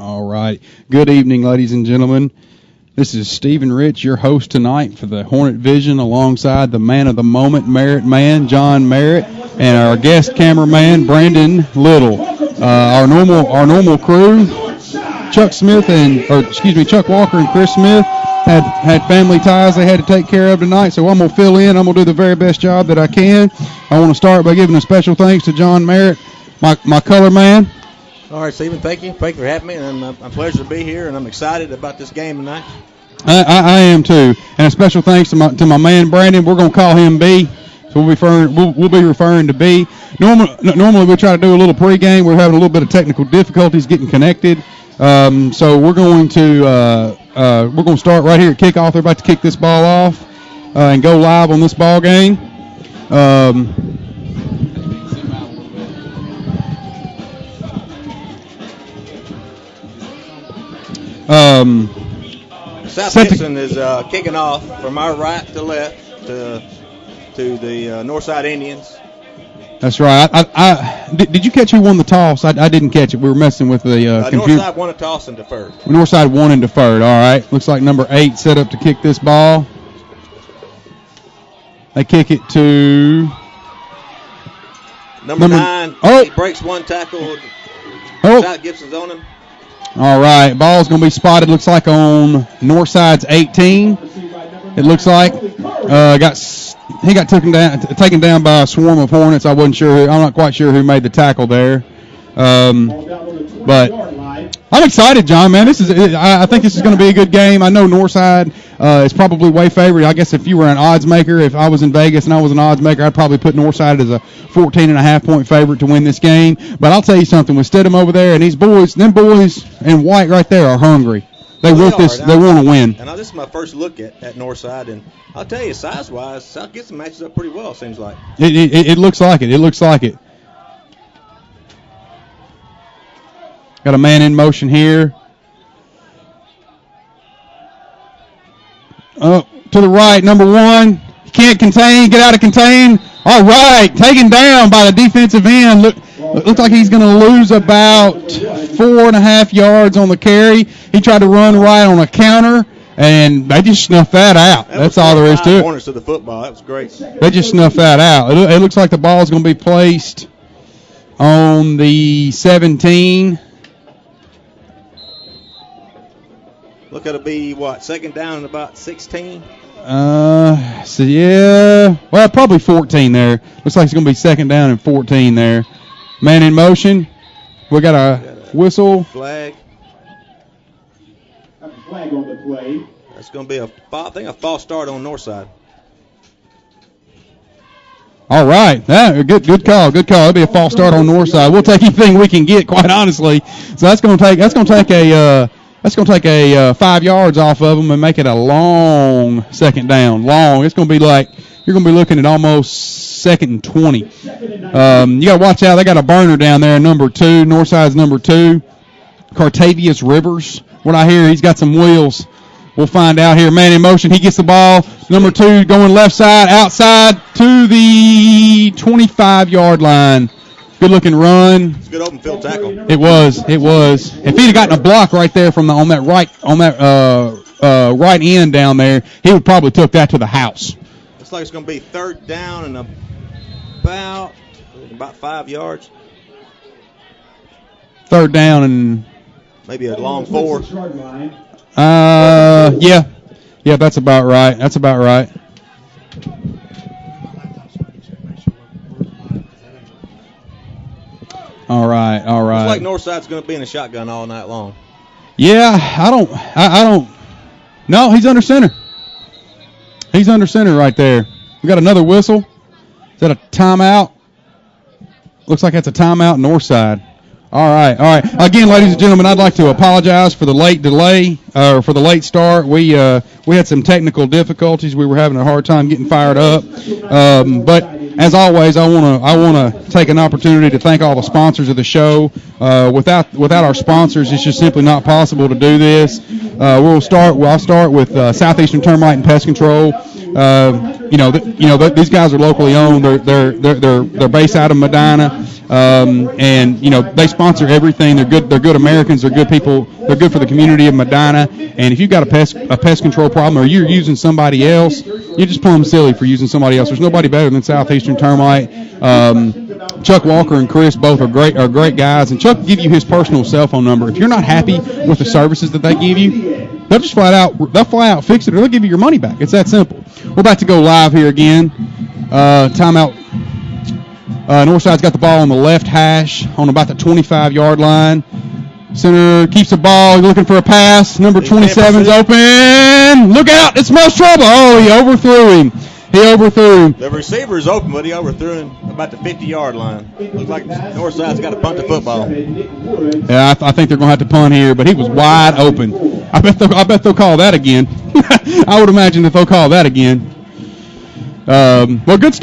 All right. Good evening, ladies and gentlemen. This is Stephen Rich, your host tonight for the Hornet Vision, alongside the man of the moment, Merritt Man, John Merritt, and our guest cameraman, Brandon Little. Our normal crew, Chuck Walker and Chris Smith had family ties they had to take care of tonight, so I'm going to fill in. I'm going to do the very best job that I can. I want to start by giving a special thanks to John Merritt, my color man. All right, Stephen, thank you. Thank you for having me, and I'm pleasure to be here, and I'm excited about this game tonight. I am too, and a special thanks to my man Brandon. We're going to call him B, so we'll be referring to B. Normally we try to do a little pregame. We're having a little bit of technical difficulties getting connected, so we're going to start right here at kickoff. They're about to kick this ball off and go live on this ball game. South Gibson is kicking off from our right to left to the Northside Indians. That's right. Did you catch who won the toss? I didn't catch it. We were messing with the computer. Northside won a toss and deferred. Northside won and deferred. All right. Looks like number 8 set up to kick this ball. They kick it to number 9. Oh, he breaks one tackle. Oh, South Gibson's on him. All right, ball's going to be spotted, looks like, on Northside's 18. It looks like he got taken down by a swarm of Hornets. I'm not quite sure who made the tackle there. But I'm excited, John, man. I think this is going to be a good game. I know Northside is probably way favored. I guess if you were an odds maker, if I was in Vegas and I was an odds maker, I'd probably put Northside as a 14.5-point favorite to win this game. But I'll tell you something, with Stidham over there and them boys in white right there are hungry. They want to win. And this is my first look at Northside, and I'll tell you, size-wise, South Gibson matches up pretty well, it seems like. It looks like it. It looks like it. Got a man in motion here. To the right, number 1. Can't contain. Get out of contain. All right, taken down by the defensive end. Looks like he's going to lose about 4.5 yards on the carry. He tried to run right on a counter, and they just snuffed that out. That's all there is to it. Corners to the football. That was great. They just snuffed that out. It looks like the ball is going to be placed on the 17. Look, it'll be, second down and about 16? Well, probably 14 there. Looks like it's going to be second down and 14 there. Man in motion. We got a whistle. Flag. A flag on the play. That's going to be a false start on Northside. All right. Good call. Good call. It'll be a false start on Northside. We'll take anything we can get, quite honestly. So that's going to take a 5 yards off of them and make it a long second down. Long. It's going to be like you're going to be looking at almost second and 20. You got to watch out. They got a burner down there, number 2. Northside's number 2. Cartavius Rivers. What I hear, he's got some wheels. We'll find out here. Man in motion. He gets the ball. Number 2 going left side, outside to the 25-yard line. Good-looking run. It's a good open field tackle. It was. If he'd have gotten a block right there from on that right end down there, he would probably took that to the house. Looks like it's going to be third down and about 5 yards. Third down and maybe a long 4. Yeah, that's about right. All right. Looks like Northside's going to be in the shotgun all night long. Yeah, I don't. No, he's under center. He's under center right there. We got another whistle. Is that a timeout? Looks like that's a timeout, Northside. All right. Again, ladies and gentlemen, I'd like to apologize for the late delay, or for the late start. We had some technical difficulties. We were having a hard time getting fired up. But as always, I want to take an opportunity to thank all the sponsors of the show. Without our sponsors, it's just simply not possible to do this. I'll start with Southeastern Termite and Pest Control. These guys are locally owned. They're based out of Medina, and they sponsor everything. They're good. They're good Americans. They're good people. They're good for the community of Medina. And if you've got a pest control problem, or you're using somebody else, you just plumb silly for using somebody else. There's nobody better than Southeastern Termite. Chuck Walker and Chris both are great guys, and Chuck will give you his personal cell phone number. If you're not happy with the services that they give you, they'll just flat out fix it, or they'll give you your money back. It's that simple. We're about to go live here again. Timeout. Northside's got the ball on the left hash on about the 25-yard line. Center keeps the ball. He's looking for a pass. Number 27's open. Look out. It smells trouble. Oh, he overthrew him. The receiver's open, but he overthrew him about the 50-yard line. Looks like Northside's got to punt the football. Yeah, I think they're going to have to punt here, but he was wide open. I bet they'll call that again. I would imagine that they'll call that again. Well, good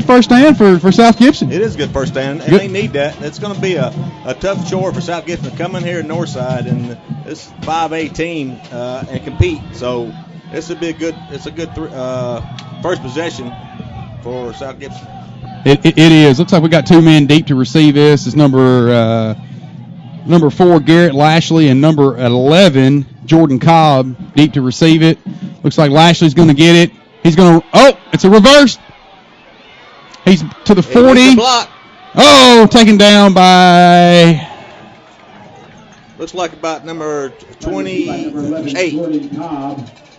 first stand for South Gibson. It is a good first stand, and they need that. It's going to be a tough chore for South Gibson to come in here at Northside and this 5A team and compete. So this would be a good first possession for South Gibson. It is. Looks like we got 2 men deep to receive this. It's number 4 Garrett Lashley and number 11 Jordan Cobb deep to receive it. Looks like Lashley's going to get it. He's going to – it's a reverse. He's to the 40. Block. Oh, taken down by – looks like about number 28.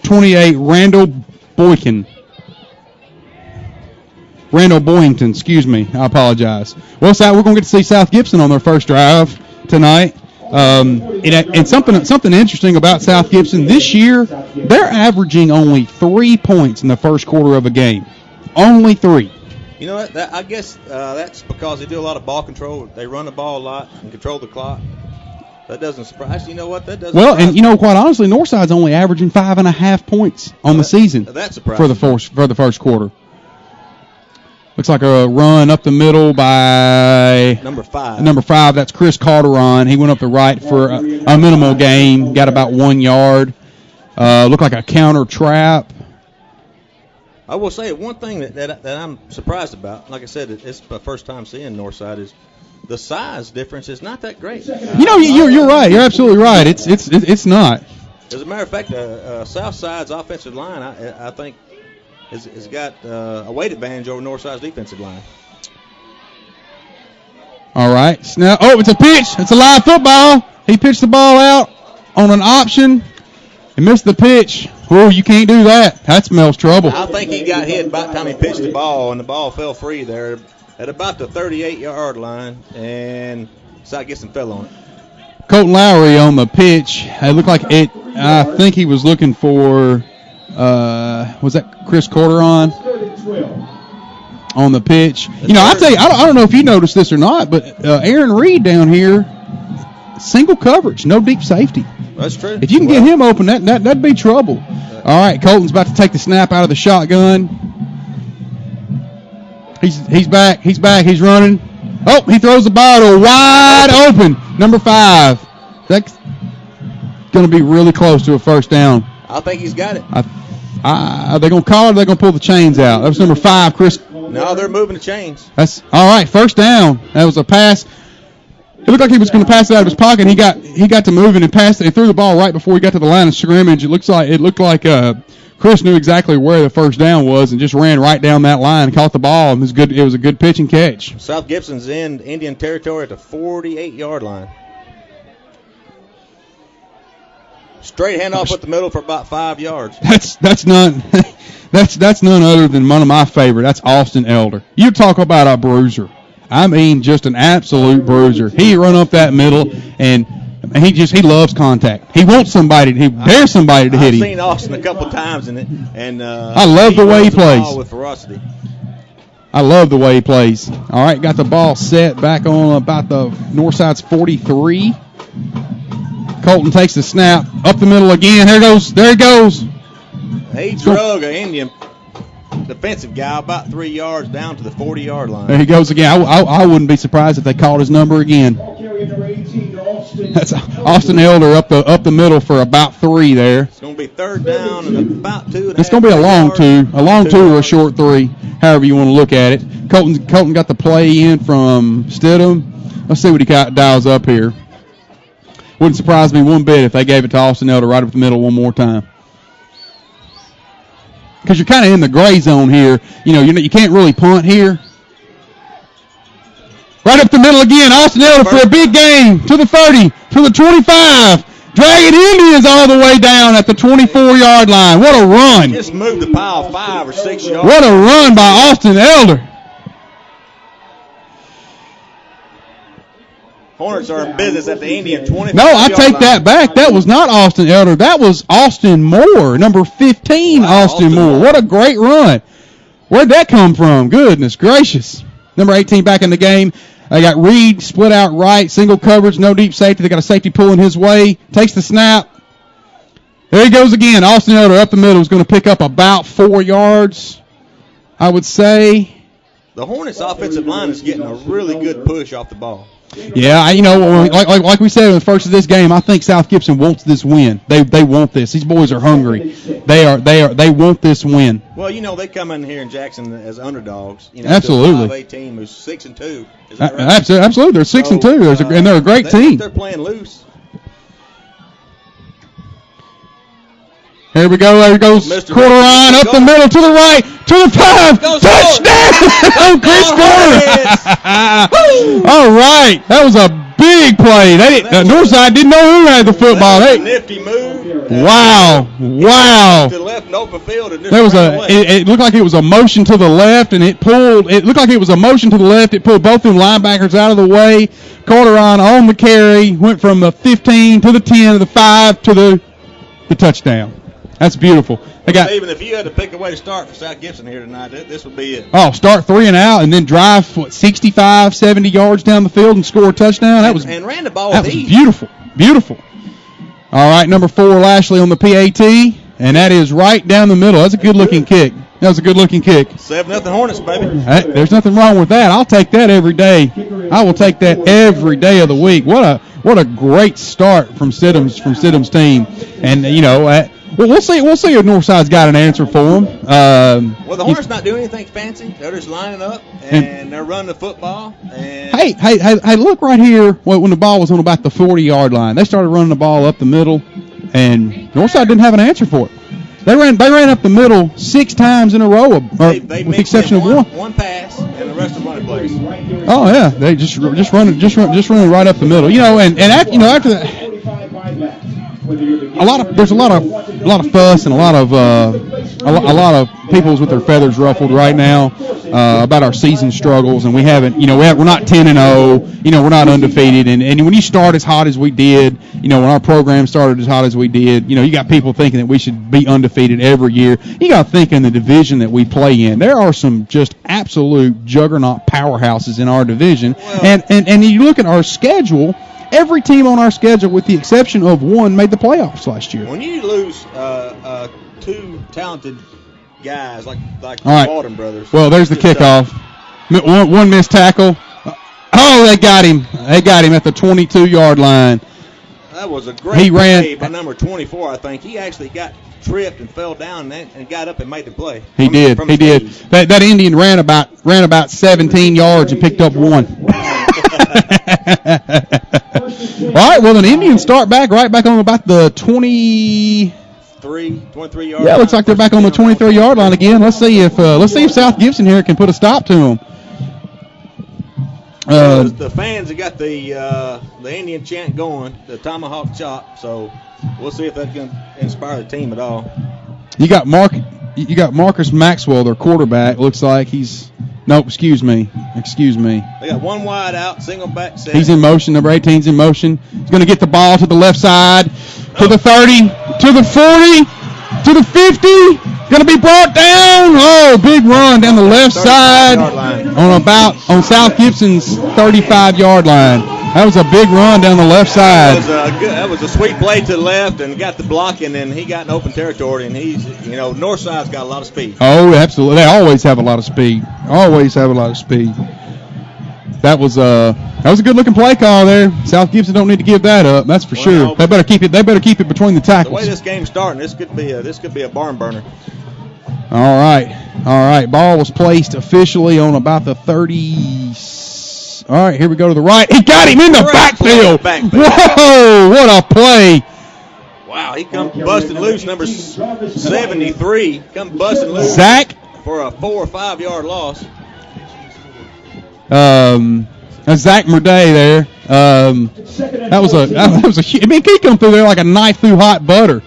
28, Randall Boyington, excuse me. I apologize. Well, we're going to get to see South Gibson on their first drive tonight. And something interesting about South Gibson this year, they're averaging only 3 points in the first quarter of a game. Only 3. You know what? I guess that's because they do a lot of ball control. They run the ball a lot and control the clock. That doesn't surprise you. Know what? That doesn't. Well, and quite honestly, Northside's only averaging 5.5 points on the season. That's surprising for the first quarter. Looks like a run up the middle by number 5. Number 5, that's Chris Calderon. He went up the right for a minimal gain, got about 1 yard. Looked like a counter trap. I will say one thing that I'm surprised about. Like I said, it's my first time seeing Northside. Is the size difference is not that great. You're right. You're absolutely right. It's not. As a matter of fact, Southside's offensive line, I think, has got a weight advantage over Northside's defensive line. All right. Now, it's a pitch. It's a live football. He pitched the ball out on an option. He missed the pitch. Oh, you can't do that. That smells trouble. I think he got hit by the time he pitched the ball, and the ball fell free there at about the 38-yard line, and South Gibson fell on it. Colton Lowry on the pitch. It looked like it. I think he was looking for, was that Chris Corderon on the pitch? I tell you, I don't know if you noticed this or not, but Aaron Reed down here, single coverage, no deep safety. That's true. If you can get him open, that'd be trouble. All right, Colton's about to take the snap out of the shotgun. He's back. He's running. Oh, he throws the ball to wide open. Number 5. That's going to be really close to a first down. I think he's got it. Are they going to call it or are they going to pull the chains out? That was number 5, Chris. No, they're moving the chains. That's all right. First down. That was a pass. It looked like he was going to pass it out of his pocket. He got to moving and passed it. He threw the ball right before he got to the line of scrimmage. It looked like Chris knew exactly where the first down was and just ran right down that line and caught the ball. It was good. It was a good pitch and catch. South Gibson's in Indian territory at the 48-yard line. Straight handoff up the middle for about 5 yards. That's none other than one of my favorite. That's Austin Elder. You talk about a bruiser. I mean, just an absolute bruiser. He run up that middle, and he loves contact. He wants somebody. He dares somebody to hit him. I've seen Austin a couple times in it, and I love the way he plays. With ferocity. I love the way he plays. All right, got the ball set back on about the Northside's 43. Colton takes the snap up the middle again. There he goes. He drug an Indian defensive guy about 3 yards down to the 40-yard line. There he goes again. I wouldn't be surprised if they called his number again. That's Austin Elder up the middle for about 3 there. It's going to be 3rd down and about 2.5. It's going to be a long 2 or a short 3, however you want to look at it. Colton got the play in from Stidham. Let's see what he dials up here. Wouldn't surprise me one bit if they gave it to Austin Elder right up the middle one more time. Because you're kind of in the gray zone here. You can't really punt here. Right up the middle again, Austin Elder for a big game to the 30, to the 25. Dragging Indians all the way down at the 24-yard line. What a run. Just moved the pile 5 or 6 yards. What a run by Austin Elder. Hornets are in business at the Indian 25. No, I take that back. That was not Austin Elder. That was Austin Moore, number 15, wow, Austin Moore. What a great run. Where'd that come from? Goodness gracious. Number 18 back in the game. They got Reed split out right, single coverage, no deep safety. They got a safety pulling his way. Takes the snap. There he goes again. Austin Elder up the middle is going to pick up about 4 yards, I would say. The Hornets' offensive line is getting a really good push off the ball. Yeah, like we said in the first of this game, I think South Gibson wants this win. They want this. These boys are hungry. They want this win. Well, they come in here in Jackson as underdogs. Absolutely. To a 5A team who's 6-2. Is that right? Absolutely, they're 6-2, and they're a great team. They're playing loose. Here we go. There goes Corduron up the middle to the right, to the 5. Touchdown! Chris Corduron. All right. That was a big play. Northside didn't know who had the football. Nifty move. Wow. To the left and open field. And there was it looked like it was a motion to the left, and it looked like it was a motion to the left. It pulled both them linebackers out of the way. Corduron on the carry, went from the 15 to the 10 to the 5 to the touchdown. That's beautiful. Even if you had to pick a way to start for South Gibson here tonight, this would be it. Oh, start 3 and out and then drive 65, 70 yards down the field and score a touchdown. And ran the ball with ease. Beautiful. Beautiful. All right, number 4, Lashley on the PAT, and that is right down the middle. That's a good-looking kick. That was a good-looking kick. 7-0 Hornets, baby. There's nothing wrong with that. I'll take that every day. I will take that every day of the week. What a great start from Stidham's team. And well, we'll see if Northside's got an answer for them. Well, the Hornets not doing anything fancy. They're just lining up and they're running the football. And hey! Look right here. When the ball was on about the 40-yard line, they started running the ball up the middle, and Northside didn't have an answer for it. They ran up the middle 6 times in a row, with the exception of one pass, and the rest of running plays. Oh yeah, they just running right up the middle. After that. There's a lot of fuss and a lot of people's with their feathers ruffled right now about our season struggles, and we're not 10-0, we're not undefeated, and when you start as hot as we did, when our program started as hot as we did, you got people thinking that we should be undefeated every year. You got to think in the division that we play in, there are some just absolute juggernaut powerhouses in our division, and you look at our schedule. Every team on our schedule, with the exception of one, made the playoffs last year. When you lose 2 talented guys like the Walden brothers. Well, there's the kickoff. One missed tackle. Oh, they got him. They got him at the 22-yard line. That was a great play by number 24, I think. He actually got tripped and fell down and got up and made the play. He did. That Indian ran about 17 yards and picked up 1. All right, well, the Indians start right back on about the 23 yard line. Yeah, looks like they're back on the 23-yard line again. Let's see if South Gibson here can put a stop to them. The fans have got the Indian chant going, the tomahawk chop. So we'll see if that's going to inspire the team at all. You got Marcus Maxwell, their quarterback. Looks like he's. Nope, excuse me. They got one wide out, single back set. He's in motion. Number 18's in motion. He's going to get the ball to the left side, to the 30, to the 40, to the 50. Going to be brought down. Oh, big run down the left side on South Gibson's 35-yard line. That was a big run down the left side. That was a sweet play to the left and got the block, and then he got in open territory, and he's, Northside's got a lot of speed. Oh, absolutely. They always have a lot of speed. That was a good looking play call there. South Gibson don't need to give that up. That's for sure. No, They better keep it between the tackles. The way this game's starting, this could be a barn burner. All right. Ball was placed officially on about the 30. All right, here we go to the right. He got him in the backfield. Whoa, what a play. Wow, he come busting loose, number 73. Come busting loose. Zach. For a 4 or 5 yard loss. Zach Murday there. That was a I mean, he come through there like a knife through hot butter.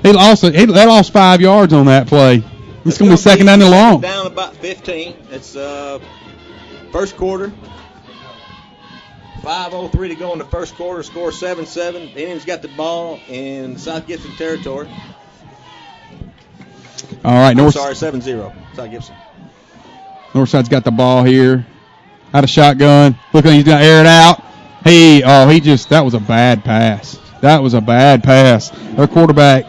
He lost 5 yards on that play. It's going to be second down and long. Down about 15. It's first quarter. 5:03 to go in the first quarter. Score 7-7. The Indians got the ball in South Gibson territory. All right, 7-0. South Gibson. Northside's got the ball here. Out of shotgun. Look, he's going to air it out. That was a bad pass. Their quarterback.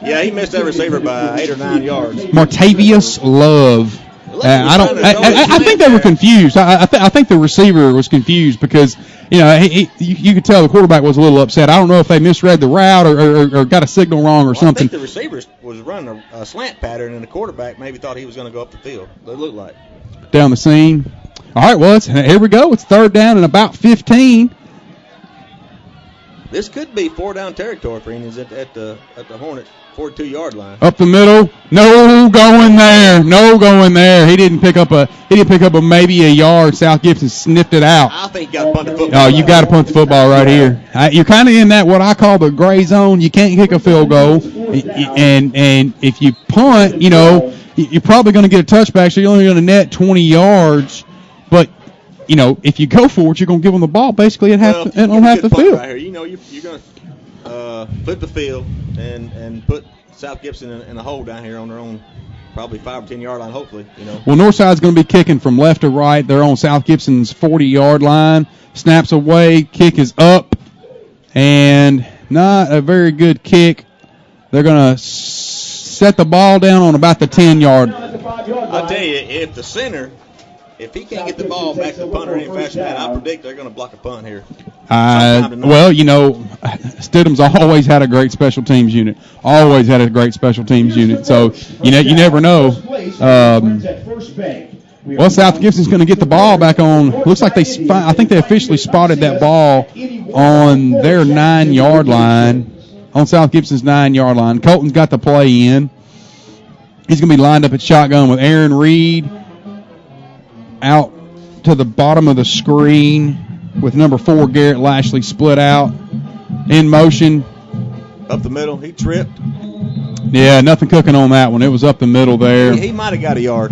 Yeah, he missed that receiver by 8 or 9 yards. Martavius Love. I think they were confused. I think the receiver was confused because you could tell the quarterback was a little upset. I don't know if they misread the route or got a signal wrong or something. I think the receiver was running a slant pattern, and the quarterback maybe thought he was going to go up the field. It looked like down the seam. All right, well, here we go. It's third down and about 15. This could be 4-down territory for Indians at the Hornet 42-yard line. Up the middle, no going there. He didn't pick up a maybe a yard. South Gibson sniffed it out. I think you got to punt the football. Oh, you got to punt the football right here. You're kind of in that what I call the gray zone. You can't kick a field goal, and if you punt, you're probably going to get a touchback. So you're only going to net 20 yards, but. If you go for it, you're going to give them the ball basically on half the field. Right here. You're going to flip the field and put South Gibson in a hole down here on their own, probably 5 or 10 yard line. Hopefully, Well, Northside's going to be kicking from left to right. They're on South Gibson's 40-yard line. Snaps away, kick is up, and not a very good kick. They're going to set the ball down on about the 10-yard. I'll tell you, if the center. If he can't get the ball back to the punter any faster than that, I predict they're going to block a punt here. Stidham's always had a great special teams unit. So, you never know. South Gibson's going to get the ball back on. Looks like I think they officially spotted that ball on their 9-yard line, on South Gibson's 9-yard line. Colton's got the play in. He's going to be lined up at shotgun with Aaron Reed. Out to the bottom of the screen with number 4, Garrett Lashley, split out. In motion. Up the middle. He tripped. Yeah, nothing cooking on that one. It was up the middle there. He might have got a yard.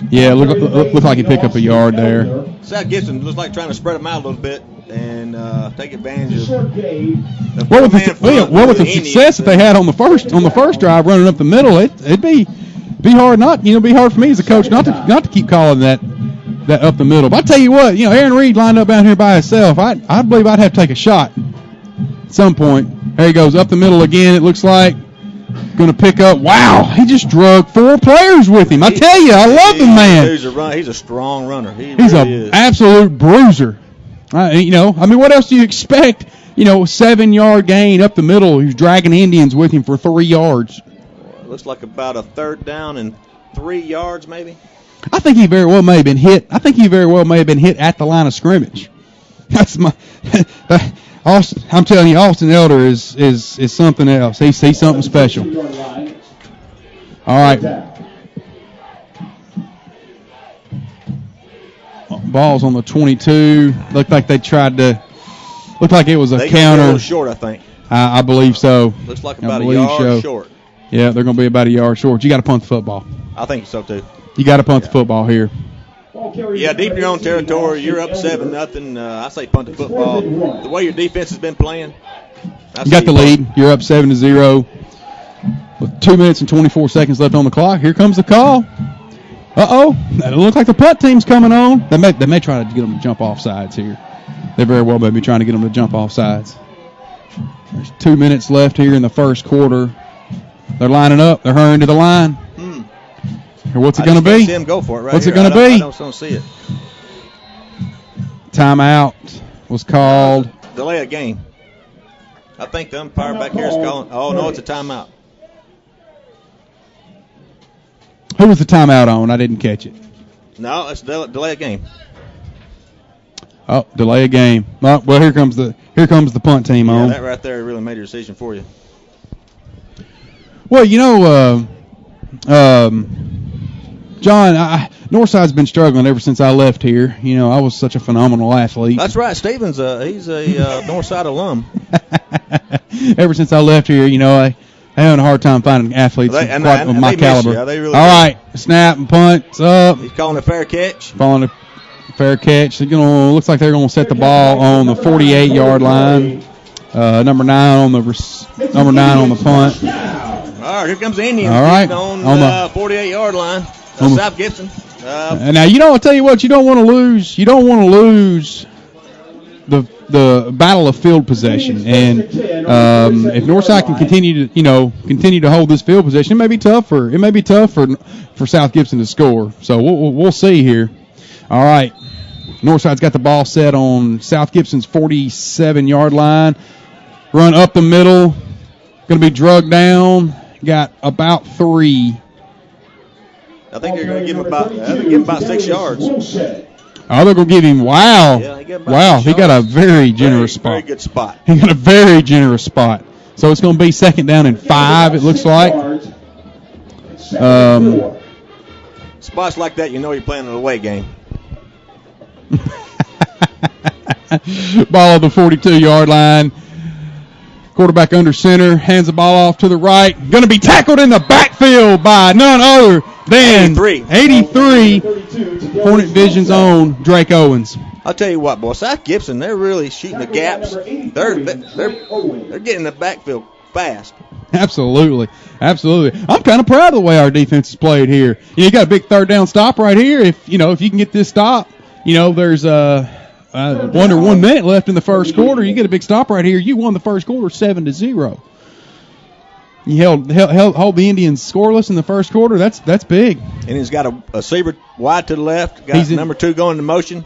Yeah, looked like he picked up a yard there. South Gibson looks like trying to spread them out a little bit and take advantage of with the success that they had on the first drive running up the middle, it'd be hard be hard for me as a coach not to keep calling that up the middle. But I tell you what, Aaron Reed lined up down here by himself. I believe I'd have to take a shot at some point. There he goes up the middle again. It looks like going to pick up. Wow, he just drug 4 players with him. I tell you, I love the man. He's a strong runner. He's an absolute bruiser. What else do you expect? 7-yard gain up the middle. He's dragging Indians with him for 3 yards. Looks like about a third down and 3 yards, maybe. I think he very well may have been hit. at the line of scrimmage. That's my. I'm telling you, Austin Elder is something else. He's something special. All right. Ball's on the 22. Looked like they tried to. Looked like it was a counter. A little short, I think. I believe so. Looks like about a yard short. Yeah, they're going to be about a yard short. You got to punt the football. I think so too. You got to punt the football here. Yeah, deep in your own territory, you're up 7-0. I say punt the football. The way your defense has been playing, you got the lead. You're up 7-0. With 2 minutes and 24 seconds left on the clock. Here comes the call. It looks like the punt team's coming on. They may try to get them to jump off sides here. They very well may be trying to get them to jump off sides. There's 2 minutes left here in the first quarter. They're lining up. They're hurrying to the line. What's it going to be? See him go for it right What's here. it going to be? I don't see it. Timeout was called. Delay a game. I think the umpire back here is calling. Oh, no, it's a timeout. Who was the timeout on? I didn't catch it. No, it's delay a game. Oh, delay a game. Oh, well, here comes the punt team on. That right there really made a decision for you. Well, John, Northside's been struggling ever since I left here. I was such a phenomenal athlete. That's right. Steven's he's a Northside alum. Ever since I left here, I having a hard time finding athletes of my caliber. Really all right, snap and punt. It's up. He's calling a fair catch. Calling a fair catch. Looks like they're going to set the ball on the 48-yard line. Number 9 on the punt. All right, here comes the Indians. All right, on the 48-yard line. South Gibson. And now I'll tell you what, you don't want to lose. You don't want to lose the battle of field possession. And if Northside can continue to hold this field possession, it may be tough for South Gibson to score. So we'll see here. All right, Northside's got the ball set on South Gibson's 47-yard line. Run up the middle. Going to be drugged down. Got about 3. I think they're going to give him about 6 yards. Oh, they're going to give him, wow. Yeah, he got a very generous spot. Very good spot. He got a very generous spot. So it's going to be 2nd down and 5, it looks like. Spots like that, you're playing an away game. Ball on the 42-yard line. Quarterback under center, hands the ball off to the right. Going to be tackled in the backfield by none other than 83 Hornet Vision's own Drake Owens. I'll tell you what, boy, South Gibson, they're really shooting the gaps. They're getting the backfield fast. Absolutely. I'm kind of proud of the way our defense has played here. You got a big 3rd down stop right here. If you can get this stop, there's under 1 minute left in the first quarter. You get a big stop right here. You won the first quarter 7-0. You held the Indians scoreless in the first quarter. That's big. And he's got a receiver wide to the left. Got number 2 going into motion.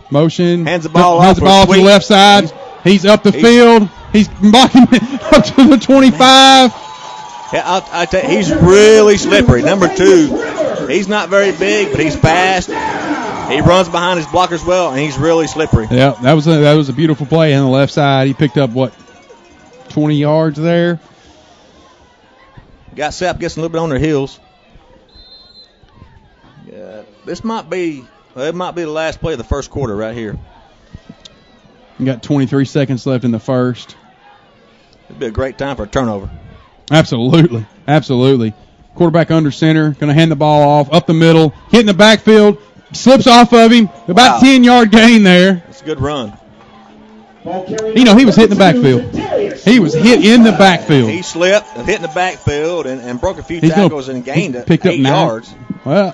Hands the ball to the left side. He's up the field. He's blocking up to the 25. Yeah, I tell you, he's really slippery. Number 2, he's not very big, but he's fast. He runs behind his blockers well, and he's really slippery. Yeah, that was a beautiful play on the left side. He picked up 20 yards there. Got Sap getting a little bit on their heels. Yeah, it might be the last play of the first quarter right here. You got 23 seconds left in the first. It'd be a great time for a turnover. Absolutely. Quarterback under center, going to hand the ball off up the middle, hitting the backfield, slips off of him, about 10-yard gain there. That's a good run. He was hitting the backfield. He was hit in the backfield. He slipped, hit in the backfield, and broke a few tackles and gained picked 8 up 9 yards. Well,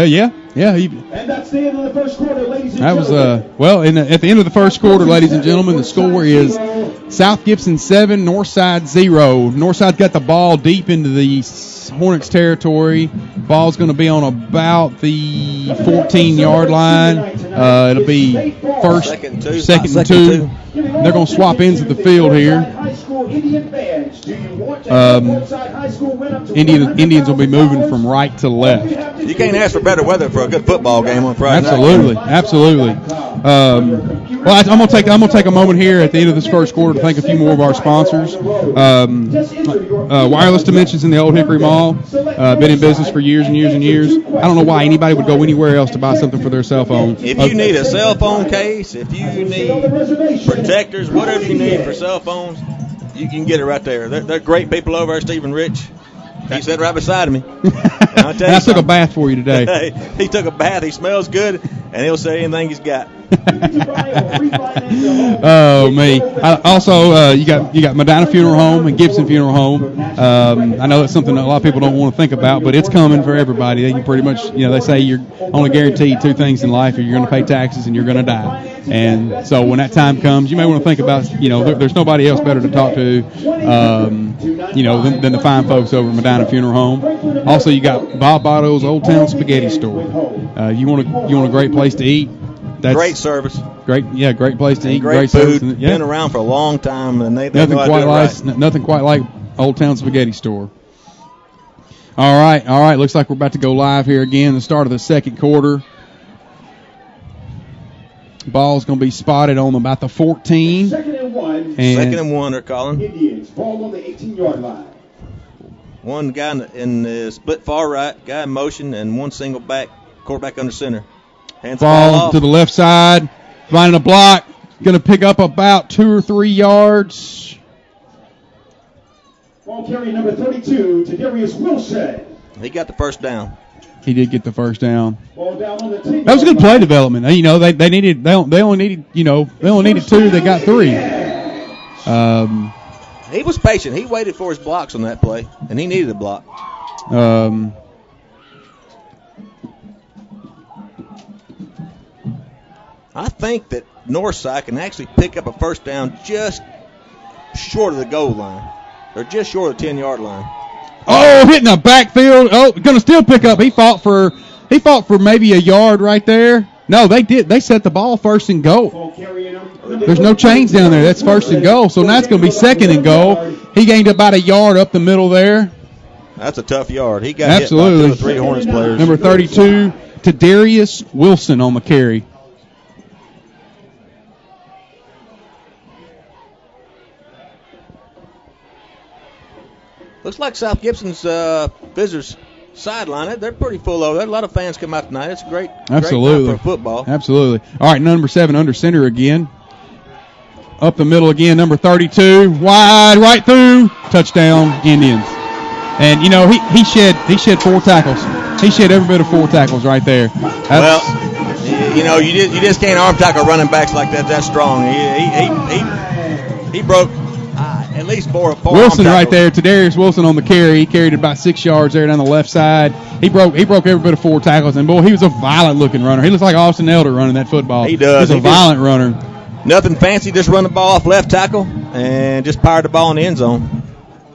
yeah. And that's the end of the first quarter, ladies and gentlemen. At the end of the first quarter, ladies and gentlemen, the score is South Gibson 7, Northside 0. Northside's got the ball deep into the Hornets territory. Ball's going to be on about the 14-yard line. It'll be second and 2. They're going to swap ends of the field here. Indians will be moving from right to left. You can't ask for better weather for a good football game on Friday Absolutely. night. Absolutely. I'm gonna take a moment here at the end of this first quarter to thank a few more of our sponsors. Wireless Dimensions in the Old Hickory Mall. Been in business for years and years and years. I don't know why anybody would go anywhere else to buy something for their cell phone. If you need a cell phone case, if you need protectors, whatever you need for cell phones, you can get it right there. They're great people over there, Stephen Rich. He sat right beside me. And I took a bath for you today. He took a bath. He smells good, and he'll say anything he's got. Oh, me. You got Medina Funeral Home and Gibson Funeral Home. I know that's something that a lot of people don't want to think about, but it's coming for everybody. They can pretty much, they say you're only guaranteed 2 things in life: you're going to pay taxes and you're going to die. And so when that time comes, you may want to think about, there's nobody else better to talk to. than the fine folks over at Medina Funeral Home. Also, you got Bob Otto's Old Town Spaghetti Store. You want a great place to eat? That's great service. Great place to eat. Great food. Service. Been around for a long time, and they know how to do it right. Nothing quite like Old Town Spaghetti Store. All right. Looks like we're about to go live here again. The start of the second quarter. Ball's going to be spotted on about the 14. Second and 1. Second and 1, they're calling. Indians, ball on the 18-yard line. One guy in the split far right, guy in motion, and one single back, quarterback under center. Hands ball off to the left side, finding a block. Going to pick up about 2 or 3 yards. Ball carry number 32 to Darius Wilson. He got the first down. He did get the first down. Ball down on the 10. That was good play development. They only needed 2. They got 3. He was patient. He waited for his blocks on that play, and he needed a block. I think that Northside can actually pick up a first down just short of the goal line, or just short of the 10-yard line. Oh, hitting the backfield. Oh, going to still pick up. He fought for maybe a yard right there. No, they did. They set the ball first and goal. There's no chains down there. That's first and goal. So now it's going to be second and goal. He gained about a yard up the middle there. That's a tough yard. He got absolutely hit by 2 or 3 Hornets players. Number 32 to Darius Wilson on the carry. Looks like South Gibson's visitors sideline. They're pretty full over there. A lot of fans come out tonight. It's a great night for football. Absolutely. All right, number 7 under center again. Up the middle again, number 32. Wide, right through. Touchdown, Indians. And, he shed 4 tackles. He shed every bit of 4 tackles right there. You just can't arm tackle running backs like that. That's strong. He broke at least 4 Wilson right there. To Darius Wilson on the carry. He carried about 6 yards there down the left side. He broke every bit of 4 tackles. And, boy, he was a violent-looking runner. He looks like Austin Elder running that football. He does. He's a violent runner. Nothing fancy. Just run the ball off left tackle and just powered the ball in the end zone.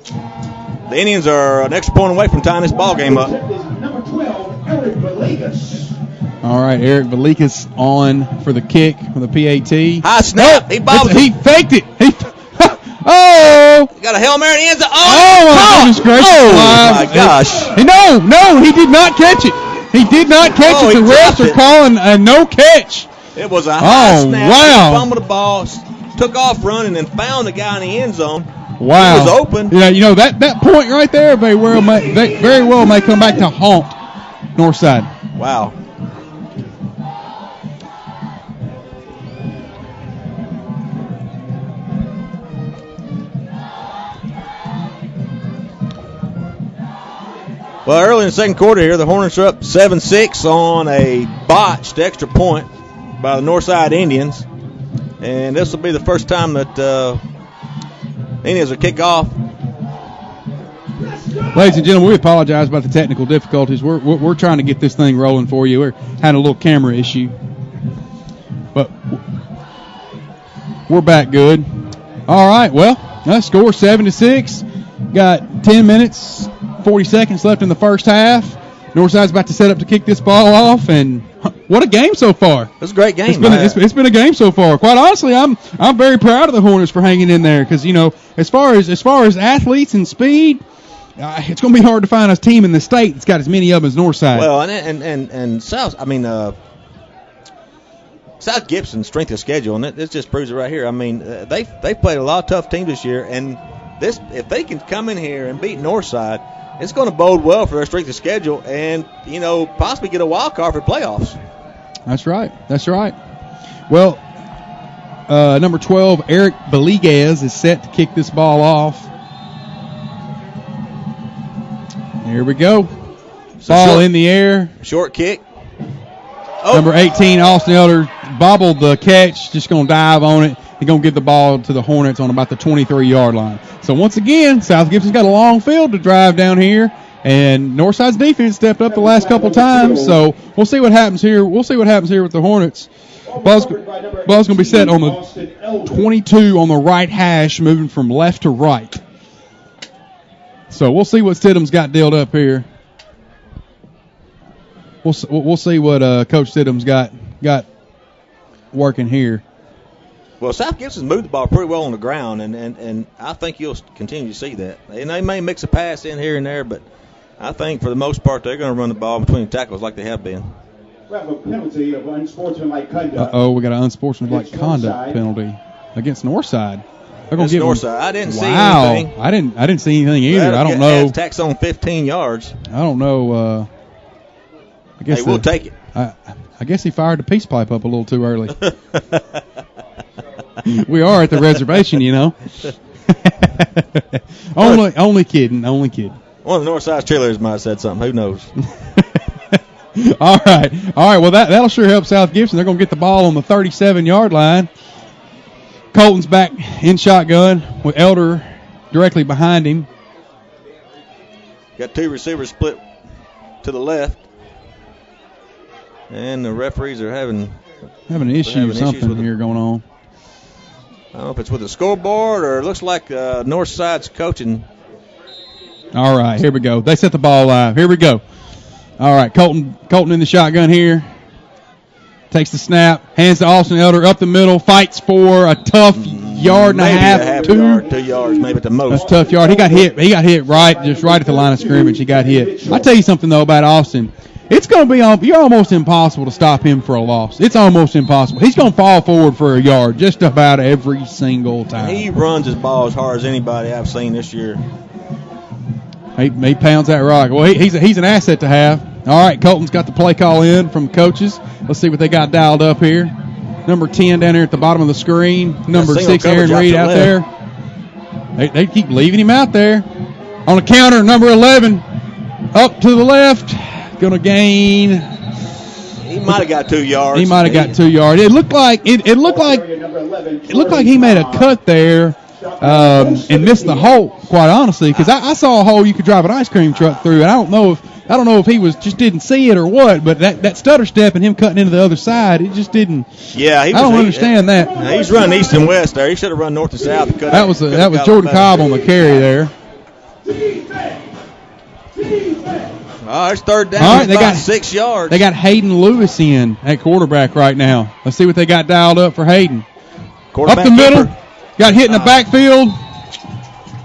The Indians are an extra point away from tying this ball game up. Number 12, Eric Villegas. All right, Eric Villegas on for the kick for the PAT. High snap. He bobbled it. He faked it. Got a Hail Mary in the end zone. Oh, my goodness gracious. Oh, my gosh. No, he did not catch it. He did not catch it. The refs are calling a no catch. It was a high snap. Wow. He fumbled the ball, took off running, and found the guy in the end zone. Wow. He was open. Yeah, that point right there very well may come back to haunt Northside. Wow. Well, early in the second quarter here, the Hornets are up 7-6 on a botched extra point by the Northside Indians. And this will be the first time that Indians will kick off. Ladies and gentlemen, we apologize about the technical difficulties. We're trying to get this thing rolling for you. We're having a little camera issue. But we're back good. All right, well, that score 7-6. Got 10 minutes, 40 seconds left in the first half. Northside's about to set up to kick this ball off, and what a game so far. It's a great game. It's been a game so far. Quite honestly, I'm very proud of the Hornets for hanging in there because, as far as athletes and speed, it's going to be hard to find a team in the state that's got as many of them as Northside. Well, and South Gibson's strength of schedule, and this just proves it right here. I mean, they've played a lot of tough teams this year, and if they can come in here and beat Northside, it's going to bode well for their strength of schedule and, possibly get a wild card for playoffs. That's right. Well, number 12, Eric Villegas is set to kick this ball off. Here we go. Ball in the air. Short kick. Oh. Number 18, Austin Elder, bobbled the catch, just going to dive on it. He's going to give the ball to the Hornets on about the 23-yard line. So, once again, South Gibson's got a long field to drive down here, and Northside's defense stepped up the last couple times. So, we'll see what happens here. We'll see what happens here with the Hornets. Ball's going to be set on the 22 on the right hash, moving from left to right. So we'll see what Stidham's got dealt up here. We'll see what Coach Stidham's got working here. Well, South Gibson's moved the ball pretty well on the ground, and I think you'll continue to see that. And they may mix a pass in here and there, but I think for the most part they're going to run the ball between the tackles like they have been. We have a penalty of unsportsmanlike conduct. We got an unsportsmanlike conduct penalty against Northside. They're going Against to give Northside. I didn't see anything. I didn't see anything either. I don't know. Tax on 15 yards. I don't know. I guess we'll take it. I guess he fired the peace pipe up a little too early. We are at the reservation, you know. Only kidding. One of the Northside cheerleaders might have said something. Who knows? All right. Well, that'll sure help South Gibson. They're going to get the ball on the 37-yard line. Colton's back in shotgun with Elder directly behind him. Got two receivers split to the left. And the referees are having something here going on. I don't know if it's with the scoreboard or it looks like Northside's coaching. All right, here we go. They set the ball live. Here we go. All right, Colton in the shotgun here. Takes the snap, hands to Austin Elder up the middle, fights for a tough yard and a half, 2 yards, maybe at the most. That's a tough yard. He got hit right at the line of scrimmage. He got hit. I'll tell you something though about Austin. It's going to be you're almost impossible to stop him for a loss. It's almost impossible. He's going to fall forward for a yard just about every single time. He runs his ball as hard as anybody I've seen this year. He pounds that rock. Well, he's an asset to have. All right, Colton's got the play call in from coaches. Let's see what they got dialed up here. Number 10 down here at the bottom of the screen. Number 6, Aaron Reed out there. They keep leaving him out there. On the counter, number 11 up to the left. Going to gain. He might have got 2 yards. It looked like he made a cut there and missed the hole. Quite honestly, because I saw a hole you could drive an ice cream truck through, and I don't know if he was just didn't see it or what. But that stutter step and him cutting into the other side, it just didn't. Yeah, I don't understand that. He's running east and west there. He should have run north and south. That was Jordan Cobb on the carry there. Oh, it's third down. All right, they got 6 yards. They got Hayden Lewis in at quarterback right now. Let's see what they got dialed up for Hayden. Up the middle. Got hit in the backfield.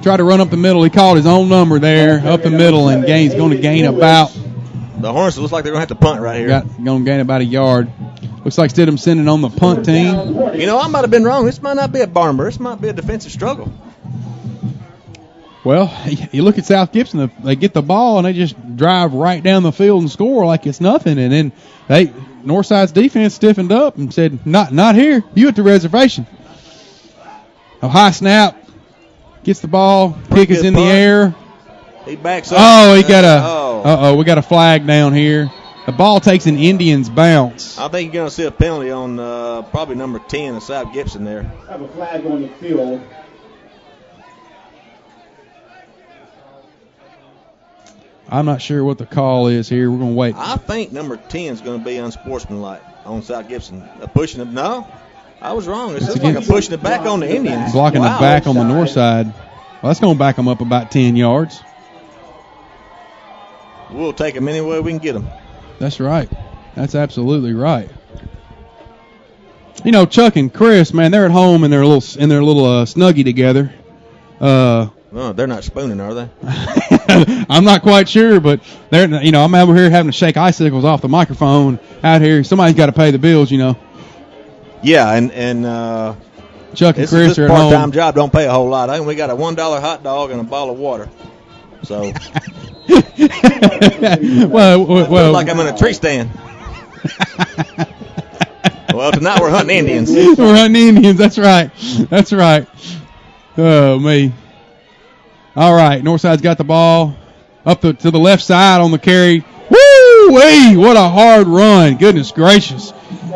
Tried to run up the middle. He called his own number there up the middle, and he's going to gain about. The Hornets looks like they're going to have to punt right here. Going to gain about a yard. Looks like Stidham sending on the punt team. You know, I might have been wrong. This might not be a barn burner. This might be a defensive struggle. Well, you look at South Gibson. They get the ball, and they just drive right down the field and score like it's nothing. And then Northside's defense stiffened up and said, not here. You at the reservation. A high snap. Gets the ball. Kick is in the air. He backs up. Oh, we got a flag down here. The ball takes an Indians bounce. I think you're going to see a penalty on probably number 10 of South Gibson there. Have a flag on the field. I'm not sure what the call is here. We're going to wait. I think number 10 is going to be unsportsmanlike on South Gibson. Pushing him. No, I was wrong. It looks like I'm pushing it back on the Indians. Blocking the back on the north side. Well, that's going to back them up about 10 yards. We'll take them any way we can get them. That's right. That's absolutely right. You know, Chuck and Chris, man, they're at home in their little snuggie together. No, they're not spooning, are they? I'm not quite sure, but they're. You know, I'm over here having to shake icicles off the microphone out here. Somebody's got to pay the bills, you know. Yeah, and Chuck and Chris are at home. This part-time job don't pay a whole lot. I think we got a $1 hot dog and a bottle of water. So, well, like I'm in a tree stand. Well, tonight we're hunting Indians. We're hunting Indians. That's right. That's right. Oh, me. All right, Northside's got the ball up to the left side on the carry. Woo-wee! What a hard run. Goodness gracious.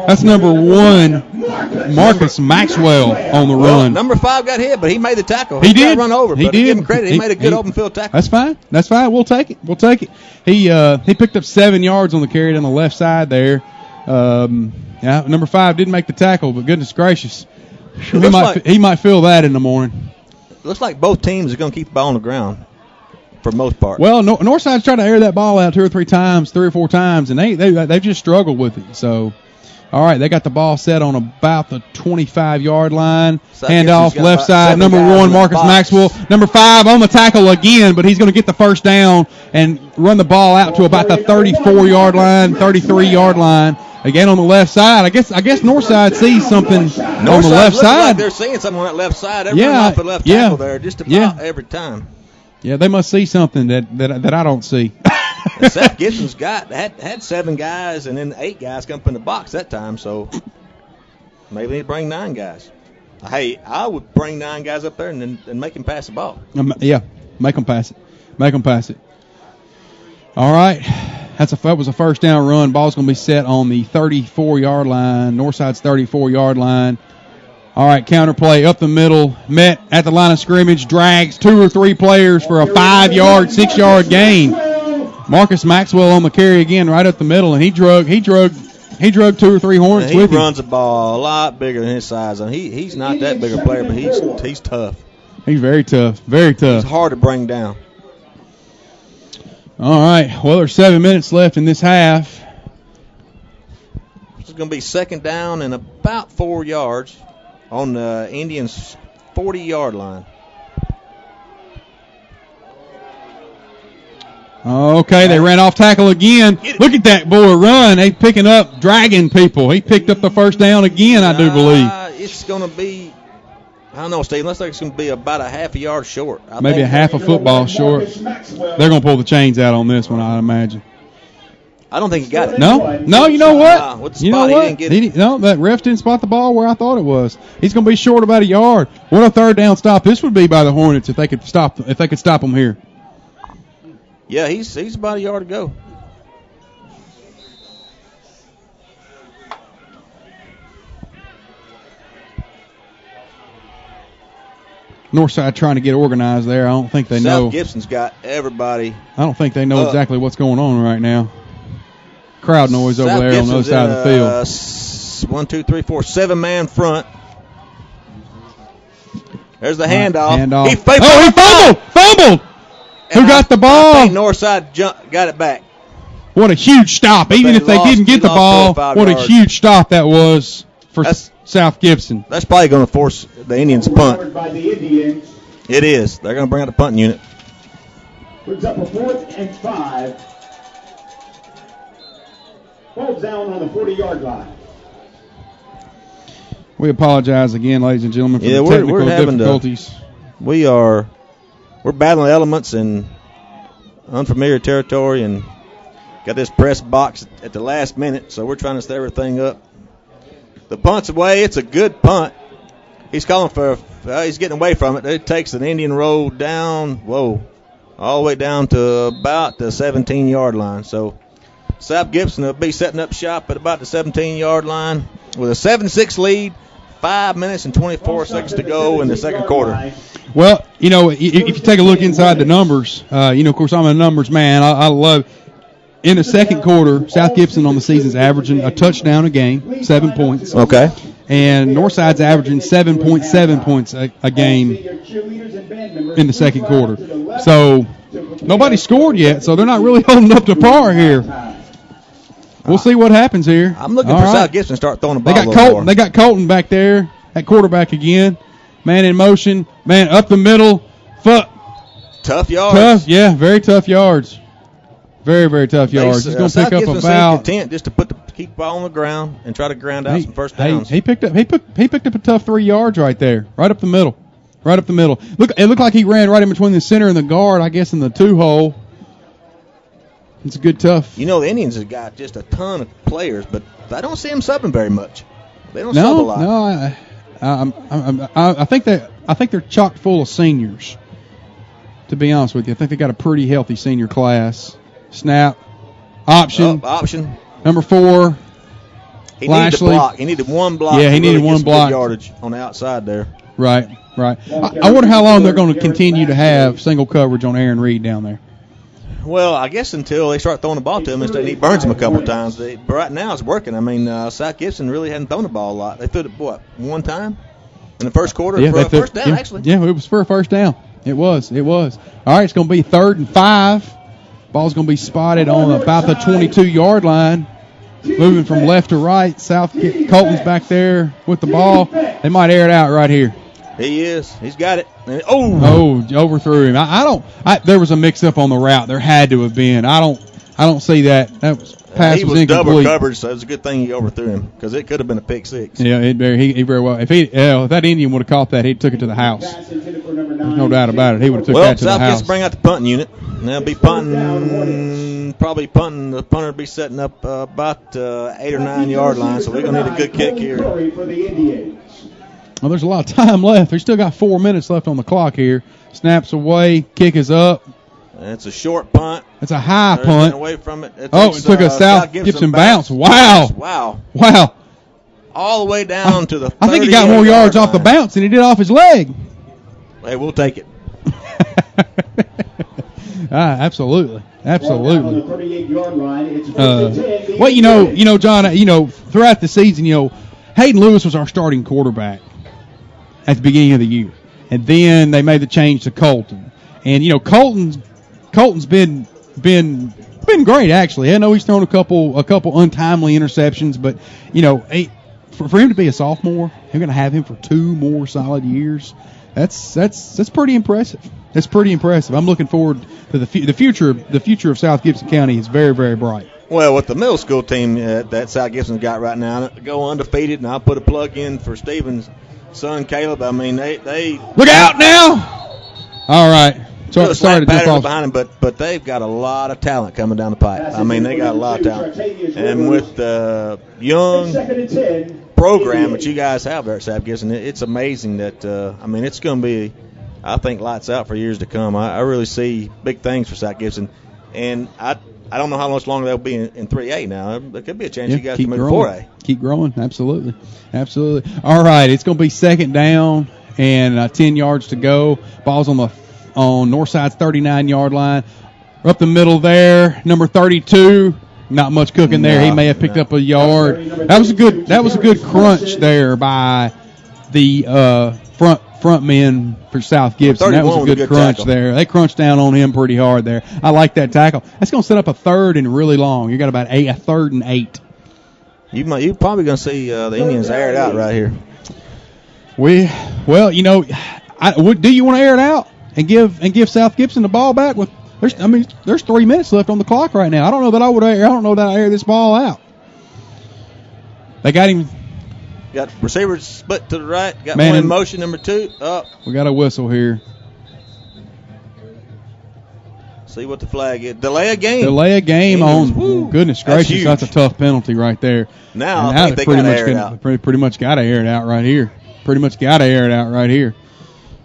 That's number 1, Marcus Maxwell on the run. Number 5 got hit, but he made the tackle. He did. Got run over, he but did. Give him credit. He made a good open field tackle. That's fine. That's fine. We'll take it. He picked up 7 yards on the carry down the left side there. Yeah, number 5 didn't make the tackle, but goodness gracious. He might feel that in the morning. Looks like both teams are going to keep the ball on the ground for the most part. Well, Northside's tried to air that ball out 2 or 3 times, 3 or 4 times, and they've just struggled with it. So, all right, they got the ball set on about the 25-yard line. Handoff left side, number 1, Marcus Maxwell. Number 5 on the tackle again, but he's going to get the first down and run the ball out to about the 34-yard line, 33-yard line. Again on the left side. I guess Northside sees something on the left side. Like they're seeing something on that left side. They're running off the left tackle there just about every time. Yeah, they must see something that I don't see. Seth Gibson's had 7 guys and then 8 guys come up in the box that time, so maybe they bring 9 guys. Hey, I would bring 9 guys up there and make him pass the ball. Yeah, make them pass it. Make them pass it. All right. That was a first down run. Ball's going to be set on the 34-yard line, Northside's 34-yard line. All right, counter play up the middle, met at the line of scrimmage, drags 2 or 3 players for a 5-yard, 6-yard gain. Marcus Maxwell on the carry again, right up the middle, and he drug 2 or 3 hornets with him. He runs the ball a lot bigger than his size, and he's not that big a player, but he's tough. He's very tough, very tough. He's hard to bring down. All right, well, there's 7 minutes left in this half. This is going to be second down and about 4 yards on the Indians' 40-yard line. Okay, they ran off tackle again. Look at that boy run. They picking up, dragging people. He picked up the first down again, I do believe. It's going to be, I don't know, Steve. Looks like it's going to be about a half a yard short. Maybe a half a football short. They're going to pull the chains out on this one, I imagine. I don't think he got it. No, you know what? With the spot, he didn't get it. No, that ref didn't spot the ball where I thought it was. He's going to be short about a yard. What a third down stop this would be by the Hornets if they could stop them here. Yeah, he's about a yard to go. Northside trying to get organized there. I don't think they know. South Gibson's got everybody. I don't think they know exactly what's going on right now. Crowd noise over there on the other side of the field. 1, 2, 3, 4, 7-man front. There's the handoff. He fumbled! Who got the ball? I think Northside got it back. What a huge stop. Even if they didn't get the ball, what a huge stop that was for South Gibson. That's probably going to force the Indians to punt. It is. They're going to bring out the punting unit. Brings up a 4th and 5. Ball's down on the 40-yard line. We apologize again, ladies and gentlemen, for the technical difficulties. We're battling elements in unfamiliar territory and got this press box at the last minute, so we're trying to set everything up. The punt's away. It's a good punt. He's calling for he's getting away from it. It takes an Indian road down, all the way down to about the 17-yard line. So South Gibson will be setting up shop at about the 17-yard line with a 7-6 lead, 5 minutes and 24 seconds to go in the second quarter. Well, if you take a look inside the numbers, of course, I'm a numbers man. I love in the second quarter, South Gibson on the season's averaging a touchdown a game, 7 points. Okay. And Northside's averaging 7.7 points a game in the second quarter. So nobody scored yet, so they're not really holding up to par here. We'll see what happens here. I'm looking for South Gibson to start throwing the ball a little more. They got Colton back there at quarterback again. Man in motion. Man up the middle. Tough yards. Very tough yards. Very, very tough yards. He's going to pick up about. Content just to keep the ball on the ground and try to ground out some first downs. He picked up a tough 3 yards right there, right up the middle. Look, it looked like he ran right in between the center and the guard, I guess, in the 2-hole. It's a good tough. The Indians have got just a ton of players, but I don't see them subbing very much. They don't sub a lot. No, I think they're chock full of seniors. To be honest with you, I think they got a pretty healthy senior class. Snap, option, number 4. He needed a block. He needed one block. Yeah, he needed one block. Yardage on the outside there. Right. I wonder how long they're going to continue to have single coverage on Aaron Reed down there. Well, I guess until they start throwing the ball to him and he burns him a couple times. But right now it's working. I mean, South Gibson really hadn't thrown the ball a lot. They threw it, one time in the first quarter for a first down, actually. Yeah, it was for a first down. It was. All right, it's going to be 3rd and 5. Ball's going to be spotted on about the 22-yard line. Moving from left to right. Colton's back there with the ball. They might air it out right here. He is. He's got it. Overthrew him. There was a mix-up on the route. There had to have been. I don't see that. That was pass he was incomplete. Double covered, so it was a good thing he overthrew him because it could have been a pick six. Yeah, he very well. If that Indian would have caught that, he took it to the house. There's no doubt about it. He would have took that to the house. South gets to bring out the punting unit. They'll be punting. The punter will be setting up about 8 or 9 yard line. So we're gonna need a good kick here. Well, there's a lot of time left. We still got 4 minutes left on the clock here. Snaps away. Kick is up. It's a short punt. It's a high punt. Away from it. It took a South Gibson bounce. Wow. All the way down to the 30. I think he got more yards off the bounce than he did off his leg. Hey, we'll take it. Absolutely. Well, John, throughout the season, Hayden Lewis was our starting quarterback at the beginning of the year. And then they made the change to Colton. And, Colton's been great, actually. I know he's thrown a couple untimely interceptions, but, for him to be a sophomore, they're going to have him for 2 more solid years. That's pretty impressive. That's pretty impressive. I'm looking forward to the future. The future of South Gibson County is very, very bright. Well, with the middle school team that South Gibson's got right now, go undefeated, and I'll put a plug in for Stephen's son, Caleb. I mean, they look out now. All right. So sorry to jump off behind him, but they've got a lot of talent coming down the pipe. I mean, they got a lot of talent. And with the young program that you guys have there at South Gibson, it's amazing that, it's going to be, I think, lights out for years to come. I really see big things for South Gibson. And I don't know how much longer they'll be in 3A now. There could be a chance you guys can move to 4A. Keep growing. Absolutely. All right, it's going to be 2nd down and 10 yards to go. Ball's on Northside's 39-yard line. Up the middle there, number 32. Not much cooking there. He may have picked up a yard. That was a good crunch there by the front men for South Gibson. That was a good crunch there. They crunched down on him pretty hard there. I like that tackle. That's going to set up a 3rd and really long. You got about a 3rd and 8. You're probably going to see the Indians air it out right here. Do you want to air it out and give South Gibson the ball back? There's 3 minutes left on the clock right now. I don't know that I air this ball out. They got him. Got receivers split to the right. Got one in motion, number 2. Up. We got a whistle here. See what the flag is. Delay a game. Goodness gracious, that's a tough penalty right there. Now I think they got to air it out. Pretty much got to air it out right here.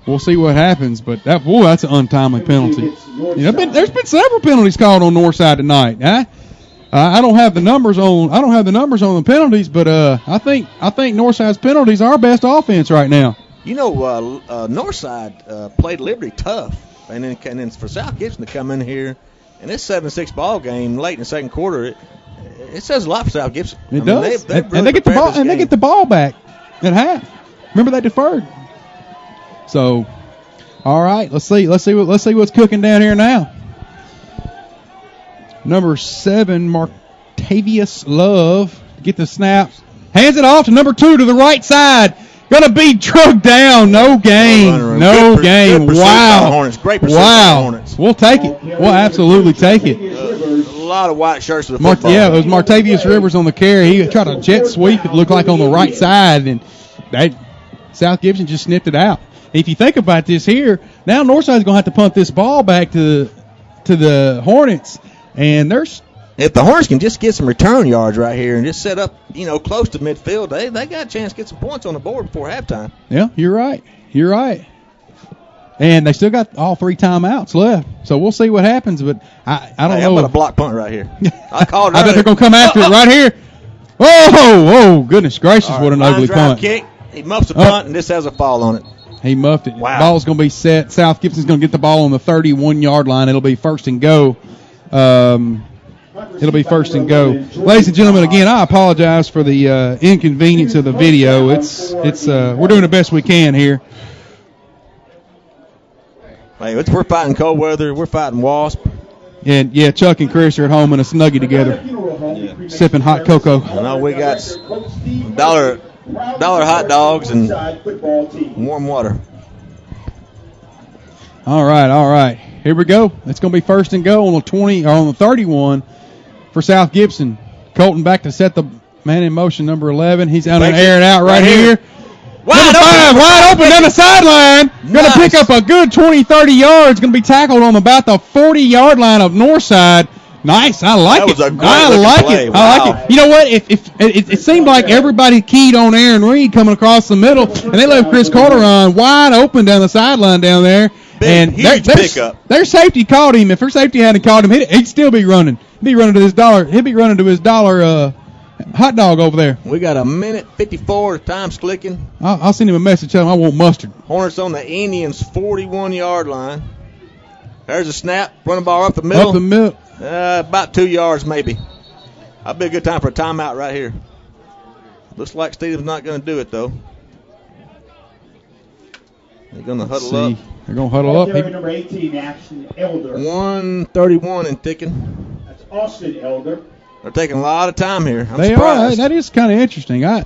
We'll see what happens, but that's an untimely penalty. There's been several penalties called on Northside tonight. Huh? I don't have the numbers on the penalties, but I think Northside's penalties are our best offense right now. Northside played Liberty tough, and then for South Gibson to come in here and this 7-6 ball game late in the second quarter, it says a lot for South Gibson. It does, they get the ball they get the ball back at half. Remember, they deferred. So, all right, let's see what's cooking down here now. Number 7, Martavius Love, get the snaps, hands it off to number 2 to the right side. Gonna be drugged down. No game. Wow. Hornets. Great pursuit by the Hornets. We'll take it. We'll absolutely take it. A lot of white shirts with the football. Yeah, it was Martavius Rivers on the carry. He tried a jet sweep. It looked like on the right side, and South Gibson just snipped it out. If you think about this here, now Northside's going to have to punt this ball back to the Hornets. And if the Hornets can just get some return yards right here and just set up, close to midfield, they got a chance to get some points on the board before halftime. Yeah, you're right. And they still got all 3 timeouts left. So we'll see what happens. But I don't know. How about a block punt right here? I called it. I bet they're going to come after it right here. Whoa, goodness gracious, what an ugly punt. Kick. He muffs the punt, and this has a fall on it. He muffed it. Wow. Ball's going to be set. South Gibson's going to get the ball on the 31-yard line. It'll be 1st and go. It'll be 1st and go. Ladies and gentlemen, again, I apologize for the inconvenience of the video. We're doing the best we can here. Hey, we're fighting cold weather. We're fighting wasp. And, yeah, Chuck and Chris are at home in a Snuggie together, sipping hot cocoa. I know we got dollar hot dogs and warm water. All right. Here we go. It's going to be first and go on the 20 or on the 31 for South Gibson. Colton back to set the man in motion, number 11. He's out and airing out right here. Number 5, wide open down the sideline. Going to pick up a good 20, 30 yards. Going to be tackled on about the 40-yard line of Northside. Nice. I like it. I like it. You know what? It seemed like everybody keyed on Aaron Reed coming across the middle, and they left Chris Calderon wide open down the sideline down there. And their safety caught him. If their safety hadn't caught him, he'd still be running. He'd be running to his dollar hot dog over there. We got a minute 54. Time's clicking. I'll send him a message telling him I want mustard. Hornets on the Indians' 41-yard line. There's a snap. Running ball up the middle. About 2 yards maybe. That'd be a good time for a timeout right here. Looks like Stevens not going to do it, though. They're going to huddle up. They're going to huddle up. Number 18, Ashton Elder. 1:31 and ticking. That's Austin Elder. They're taking a lot of time here. I'm they surprised. are. That is kind of interesting. You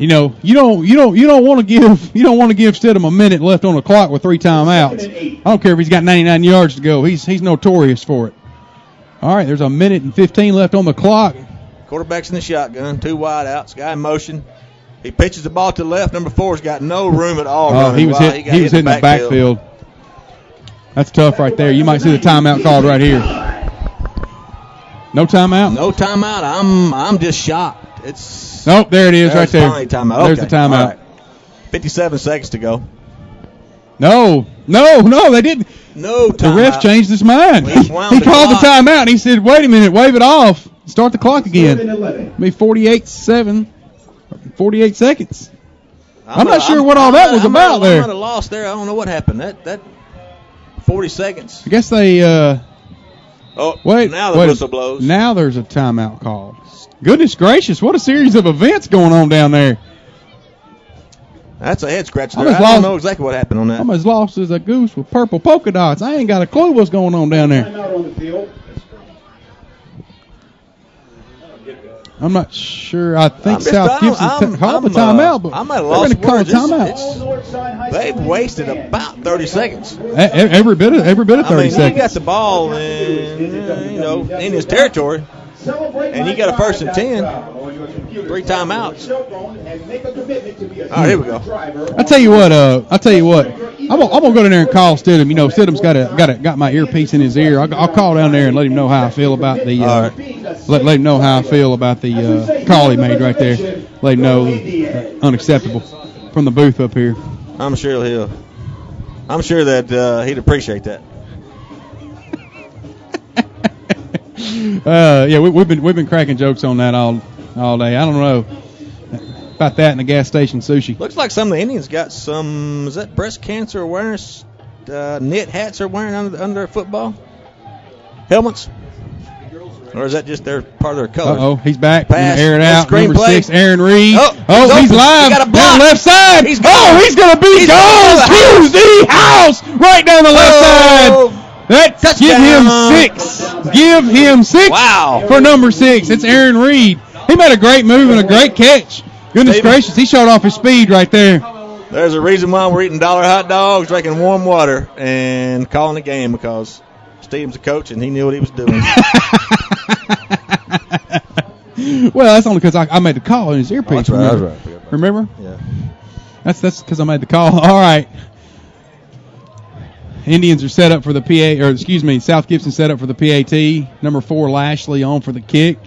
don't want to give Stidham a minute left on the clock with 3 timeouts. I don't care if he's got 99 yards to go. He's notorious for it. All right, there's a minute and 15 left on the clock. Quarterback's in the shotgun. 2 wide outs. Guy in motion. He pitches the ball to the left. Number 4's got no room at all. He was hitting the backfield. That's tough right there. You might see the timeout called right here. No timeout? No timeout. I'm just shocked. Nope, there it is right there. Timeout. There's the timeout. Right. 57 seconds to go. No, they didn't. No timeout. The ref changed his mind. He called the timeout, and he said, wait a minute, wave it off. Start the clock again. It'll be 48 seconds. I'm not sure what all that was about there. I might have lost there. I don't know what happened. That 40 seconds. I guess they now the whistle blows. Now there's a timeout call. Goodness gracious, what a series of events going on down there. That's a head scratch there. I don't know exactly what happened on that. I'm as lost as a goose with purple polka dots. I ain't got a clue what's going on down there. I'm not sure. I think South Gibson called the timeout, but I'm at a loss they're going to call a timeout. They've wasted about 30 seconds. Every bit of 30 seconds. He got the ball in his territory, and you got a 1st and 10. 3 timeouts. All right, here we go. I tell you what. I'm gonna go down there and call Stidham. You know, Stidham's got my earpiece in his ear. I'll call down there and let him know how I feel about the. Let him know how I feel about the call he made right there. Let him know unacceptable from the booth up here. I'm sure that he'd appreciate that. We've been cracking jokes on that all day. I don't know about that in the gas station sushi. Looks like some of the Indians got some. Is that breast cancer awareness knit hats they're wearing under their football helmets? Or is that just their part of their color? He's back. Pass. Air it out. Number 6, Aaron Reed. He's live. He got a block. Down the left side. He's going to be gone to the house. Right down the left side. Give him 6. Wow. For number 6. It's Aaron Reed. He made a great move and a great catch. Goodness gracious, he showed off his speed right there. There's a reason why we're eating dollar hot dogs, drinking warm water, and calling the game because Steve's a coach and he knew what he was doing. Well, that's only because I made the call in his earpiece. Oh, that's right. Remember? Yeah. That's because I made the call. All right. Indians are set up for the South Gibson set up for the PAT. Number 4, Lashley on for the kick.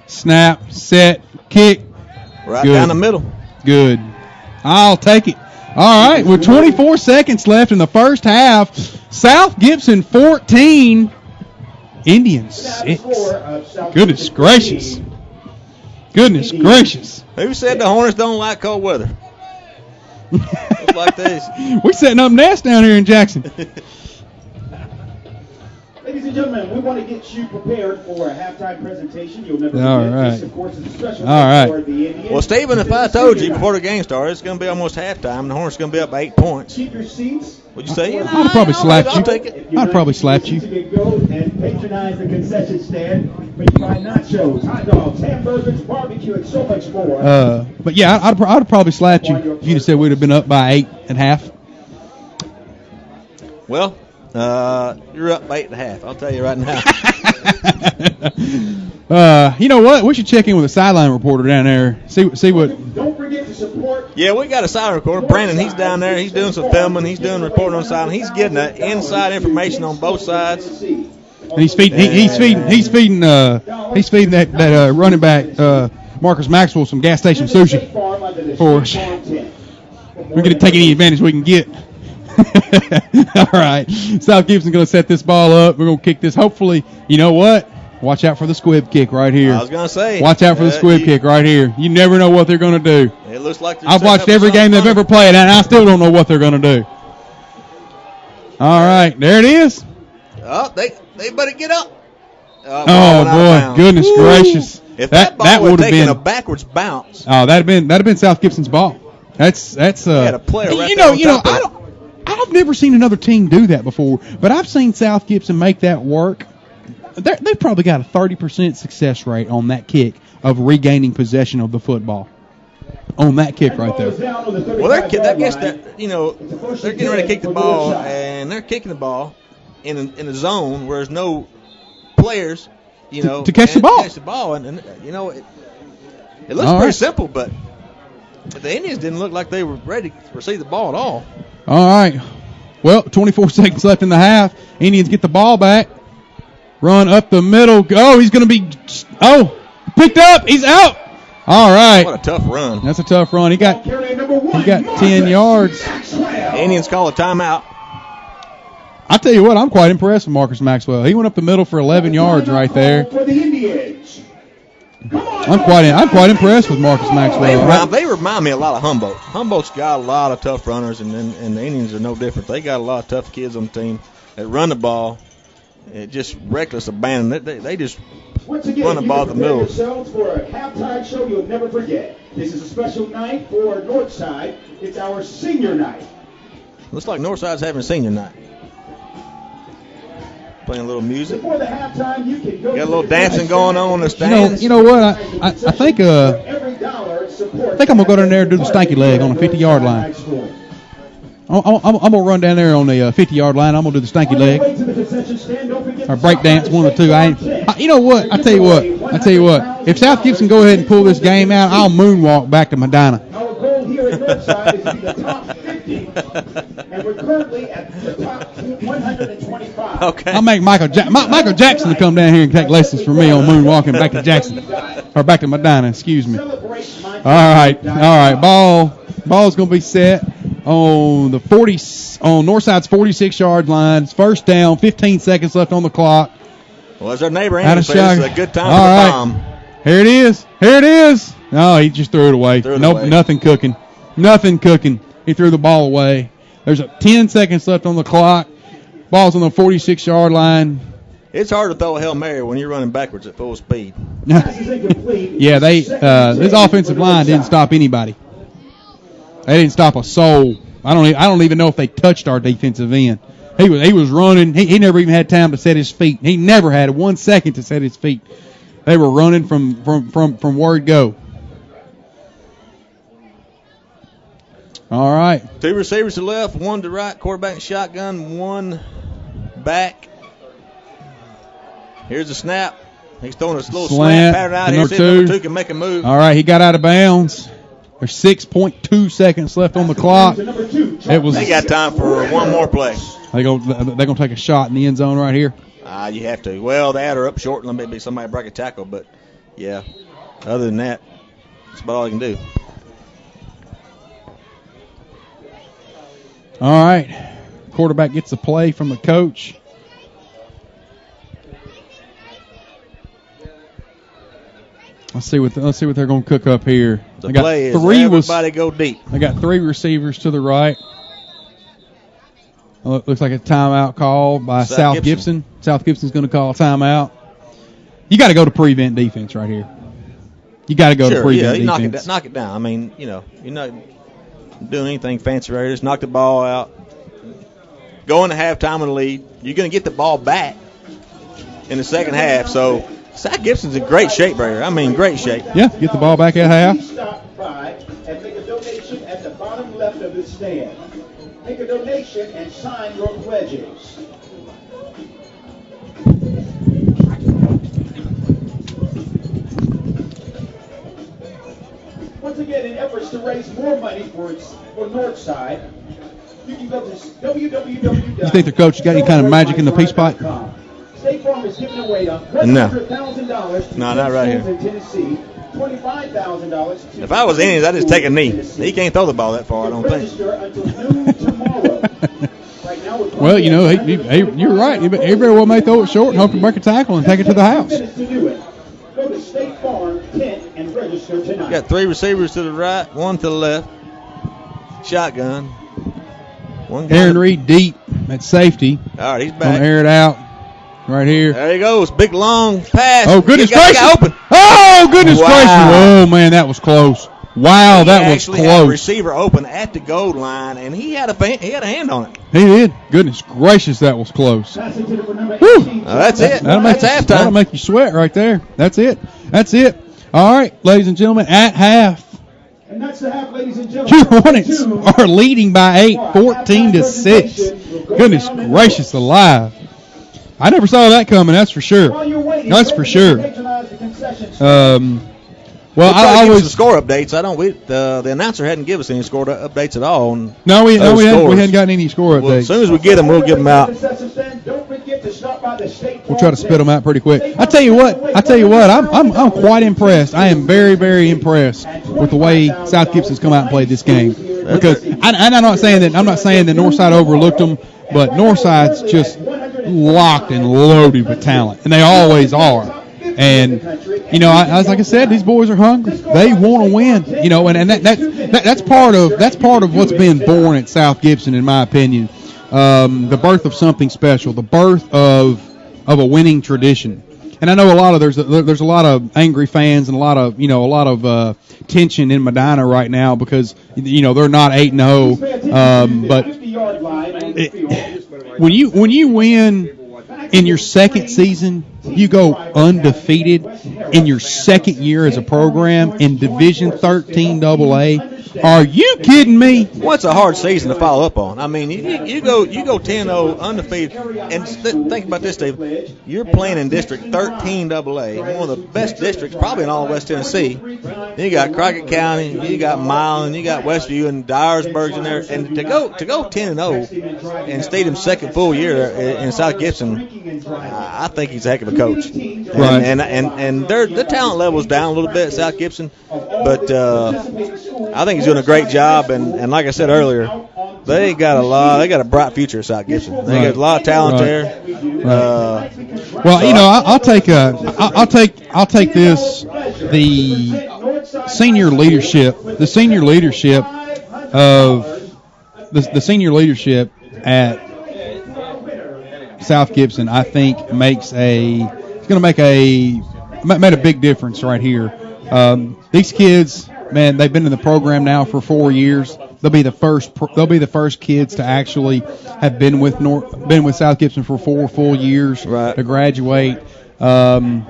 Snap, set, kick. Right down the middle. Good. I'll take it. All right, with 24 seconds left in the first half, South Gibson 14, Indians 6. Goodness gracious. Who said the Hornets don't like cold weather? It's like this. We're setting up nests down here in Jackson. Ladies and gentlemen, we want to get you prepared for a halftime presentation. You'll never All forget. right. This, of course, is a special All right. for the Indians. Well, Stephen, if I told you before the game started, it's going to be almost halftime, and the Hornets going to be up by 8 points. Keep your seats. Would you say? I'd probably slap I'll you. take it. I'd probably slap you. Go and patronize the concession stand. But you buy nachos, hot dogs, hamburgers, barbecue, and so much more. But yeah, I'd probably slapped you if you'd have said we'd have been up by 8.5. Well, you're up by 8.5. I'll tell you right now. You know what? We should check in with a sideline reporter down there. See what. Don't forget to support. Yeah, we got a sideline reporter. Brandon, he's down there. He's doing some filming. He's doing reporting on the sideline. He's getting the inside information on both sides. And he's feeding that running back Marcus Maxwell some gas station sushi for us. We're going to take any advantage we can get. All right, South Gibson's going to set this ball up. We're going to kick this. Hopefully, you know what? Watch out for the squib kick right here. I was going to say. Watch out for the squib kick right here. You never know what they're going to do. It looks like I've watched every game they've ever played, and I still don't know what they're going to do. All right, there it is. Oh, they better get up. Oh boy, goodness gracious! If that ball would have taken a backwards bounce. Oh, that'd have been South Gibson's ball. That's had a player right I've never seen another team do that before, but I've seen South Gibson make that work. They've probably got a 30% success rate on that kick of regaining possession of the football. On that kick right there. Well, they're getting ready to kick the ball, and they're kicking the ball in a zone where there's no players, to catch the ball. And it looks pretty simple, but the Indians didn't look like they were ready to receive the ball at all. All right. Well, 24 seconds left in the half. Indians get the ball back. Run up the middle. Oh, he's going to be picked up. He's out. All right. What a tough run. That's a tough run. He got 10 yards. The Indians call a timeout. I tell you what, I'm quite impressed with Marcus Maxwell. He went up the middle for 11 yards right there. I'm quite impressed with Marcus Maxwell. They remind me a lot of Humboldt. Humboldt's got a lot of tough runners, and the Indians are no different. They got a lot of tough kids on the team that run the ball. Just reckless abandon. They just run the ball at the middle. Yourselves for a halftime show you'll never forget. This is a special night for Northside. It's our senior night. Looks like Northside's having senior night. Playing a little music. Before the halftime, you can go got a little dancing going on in the stands. You know what? I think I'm gonna go down there and do the stanky leg on the 50-yard line. I'm gonna run down there on the 50-yard line. I'm gonna do the stanky leg or break dance, one of the two. You know what? I tell you what. If South Gibson go ahead and pull this game out, I'll moonwalk back to Medina. Our goal here at Northside is to be the top 50, and we're currently at the top 125. Okay. I'll make Michael Jackson to come down here and take lessons from me on moonwalking back to Jackson or back to Medina. Excuse me. All right. Ball's gonna be set on the on Northside's 46-yard line. It's first down, 15 seconds left on the clock. Well, as our neighbor Andy says, it's a good time for the bomb. Here it is. Oh, he just threw it away. Nothing cooking. He threw the ball away. There's 10 seconds left on the clock. Ball's on the 46-yard line. It's hard to throw a Hail Mary when you're running backwards at full speed. Yeah, this offensive line didn't stop anybody. They didn't stop a soul. I don't even know if they touched our defensive end. He was running. He never even had time to set his feet. He never had 1 second to set his feet. They were running from word go. All right. 2 receivers to left, 1 to right, quarterback shotgun, 1 back. Here's the snap. He's throwing a little slant pattern out here. Number 2 can make a move. All right, he got out of bounds. There's 6.2 seconds left on the clock. They got time for one more play. They're gonna take a shot in the end zone right here. You have to. Well, the adder up short and maybe somebody break a tackle, but yeah. Other than that, that's about all I can do. All right. Quarterback gets a play from the coach. Let's see what they're going to cook up here. The play is everybody go deep. I got 3 receivers to the right. Looks like a timeout call by South Gibson. South Gibson's going to call a timeout. You got to go to prevent defense right here. You got to go to prevent defense. Knock it down. I mean, you're not doing anything fancy right here. Just knock the ball out. Go into halftime with a lead. You're going to get the ball back in the second half. So South Gibson's in great shape right here. I mean, great shape. Yeah, get the ball back at half. Stop by and make a donation at the bottom left of the stand. Make a donation and sign your pledges. Once again, in efforts to raise more money for Northside, you can go to www. You think the coach got any kind of magic in the peace pipe? State Farm is giving away $100,000 to not right here. in Tennessee. $25,000. If I was Indians, I'd just take a knee. He can't throw the ball that far, I don't think. Well, you're right. He very well may throw it short and hope to break a tackle and take it to the house. Go to State Farm, Kent, and register tonight. Got 3 receivers to the right, 1 to the left. Shotgun. Aaron Reed deep at safety. All right, he's back. Gonna air it out. Right here. There he goes. Big, long pass. Oh, goodness gracious. Open. Oh, goodness gracious. Oh, man, that was close. Wow, that was close. Had a receiver open at the goal line, and he had a hand on it. He did. Goodness gracious, that was close. That's it. That's halftime. That'll make you sweat right there. That's it. All right, ladies and gentlemen, at half. And that's the half, ladies and gentlemen. Your Hornets are leading by 8, 14-6. Goodness gracious alive. I never saw that coming, that's for sure. That's for sure. Well, I always the score updates. The announcer hadn't given us any score updates at all. No, we hadn't gotten any score updates. Well, as soon as we get them, we'll give them out. We'll try to spit them out pretty quick. I tell you what, I'm quite impressed. I am very, very impressed with the way South Gibson's come out and played this game. Because I'm not saying that Northside overlooked them, but Northside's just locked and loaded with talent, and they always are. And like I said, these boys are hungry. They want to win. And that's part of what's been born at South Gibson, in my opinion. The birth of something special, the birth of a winning tradition. And I know there's a lot of angry fans and a lot of tension in Medina right now because they're not 8-0. But when you win in your second season, you go undefeated in your second year as a program in Division 13 AA. Are you kidding me? What's a hard season to follow up on? I mean, you go 10-0 undefeated, and think about this, Dave. You're playing in District 13 AA, one of the best districts probably in all of West Tennessee. Then you got Crockett County, you got Milan, you got Westview, and Dyersburg's in there. And to go 10-0 and stay in second full year in South Gibson, I think he's a heck of a coach. Right. And their talent level's down a little bit at South Gibson, but I think he's doing a great job. And like I said earlier, they got a bright future at South Gibson. They got a lot of talent there. I'll take this. The senior leadership at South Gibson, I think made a big difference right here. These kids, man, they've been in the program now for 4 years. They'll be the first kids to actually have been with South Gibson for 4 full years to graduate. The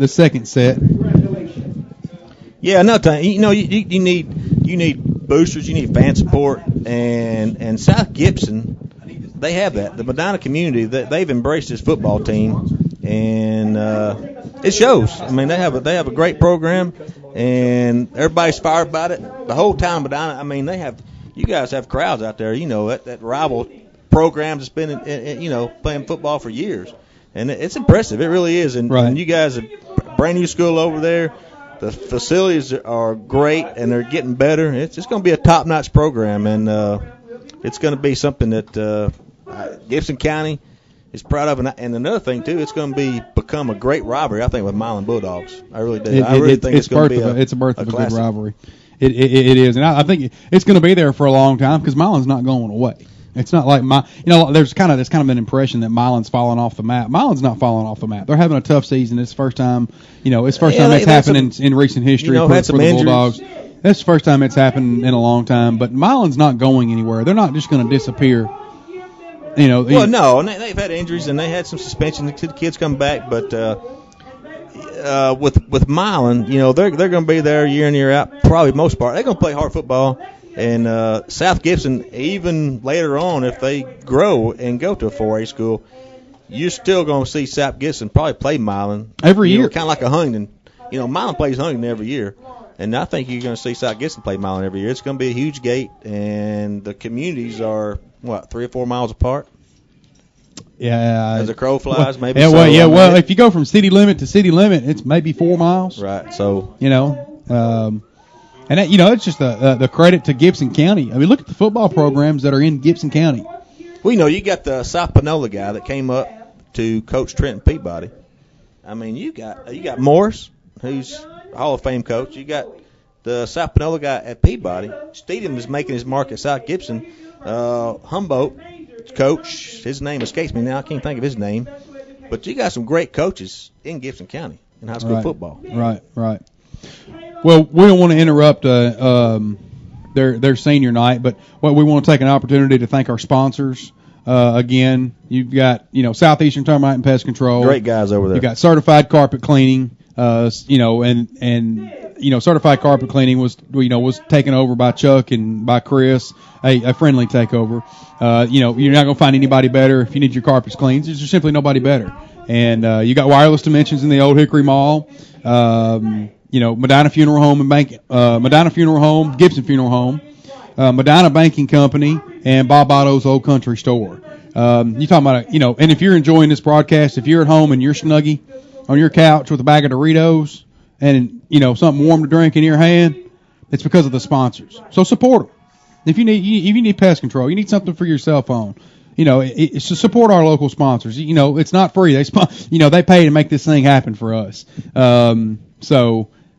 second set. Yeah, no time. You need boosters, you need fan support, and South Gibson, they have that. The Medina community, they've embraced this football team, and it shows. I mean, they have a great program, and everybody's fired about it. The whole town of Medina. I mean, you guys have crowds out there. That rival programs that's been playing football for years, and it's impressive. It really is. And you guys are brand new school over there. The facilities are great, and they're getting better. It's just going to be a top-notch program, and it's going to be something that Gibson County is proud of. And another thing, too, it's going to become a great rivalry, I think, with Milan Bulldogs. I really do. I really think it's going to be it's a birth of a good rivalry. It is, and I think it's going to be there for a long time because Milan's not going away. It's not like there's kind of an impression that Milan's falling off the map. Milan's not falling off the map. They're having a tough season. It's the first time, it's first time it's happened in recent history for the Bulldogs. That's the first time it's happened in a long time. But Milan's not going anywhere. They're not just going to disappear. Well, no, and they've had injuries and they had some suspension. The kids come back, but with Milan, they're going to be there year in year out. Probably most part, they're going to play hard football. And South Gibson, even later on, if they grow and go to a 4A school, you're still going to see South Gibson probably play Milan every year, kind of like a Huntington. Milan plays Huntington every year, and I think you're going to see South Gibson play Milan every year. It's going to be a huge gate, and the communities are 3 or 4 miles apart. Yeah, as a crow flies, maybe. Yeah, well, if you go from city limit to city limit, it's maybe 4 miles. Right. So and that, it's just the credit to Gibson County. I mean, look at the football programs that are in Gibson County. Well, you got the South Panola guy that came up to coach Trenton Peabody. I mean, you got Morris, who's a Hall of Fame coach. You got the South Panola guy at Peabody. Steedham is making his mark at South Gibson. Humboldt coach, his name escapes me now. I can't think of his name. But you got some great coaches in Gibson County in high school football. Right. Well, we don't want to interrupt their senior night, but we want to take an opportunity to thank our sponsors. Again, you've got Southeastern Termite and Pest Control. Great guys over there. You got Certified Carpet Cleaning. Certified Carpet Cleaning was taken over by Chuck and by Chris, a friendly takeover. You're not going to find anybody better if you need your carpets cleaned. There's just simply nobody better. And you got Wireless Dimensions in the Old Hickory Mall. Medina Funeral Home and Bank, Medina Funeral Home, Gibson Funeral Home, Medina Banking Company, and Bob Otto's Old Country Store. You talking about and if you're enjoying this broadcast, if you're at home and you're snuggy on your couch with a bag of Doritos and something warm to drink in your hand, it's because of the sponsors. So support them. If you need pest control, you need something for your cell phone. It's to support our local sponsors. It's not free. They pay to make this thing happen for us.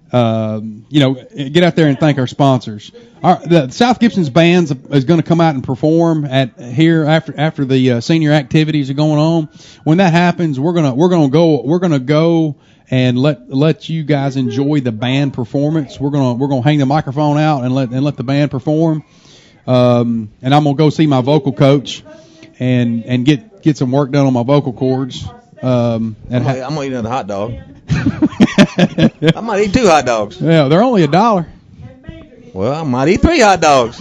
Get out there and thank our sponsors. The South Gibson's bands is going to come out and perform here after the senior activities are going on. When that happens, we're gonna go and let you guys enjoy the band performance. We're gonna hang the microphone out and let the band perform. And I'm gonna go see my vocal coach and get some work done on my vocal cords. I'm gonna eat another hot dog. I might eat 2 hot dogs. Yeah, they're only $1. Well, I might eat 3 hot dogs.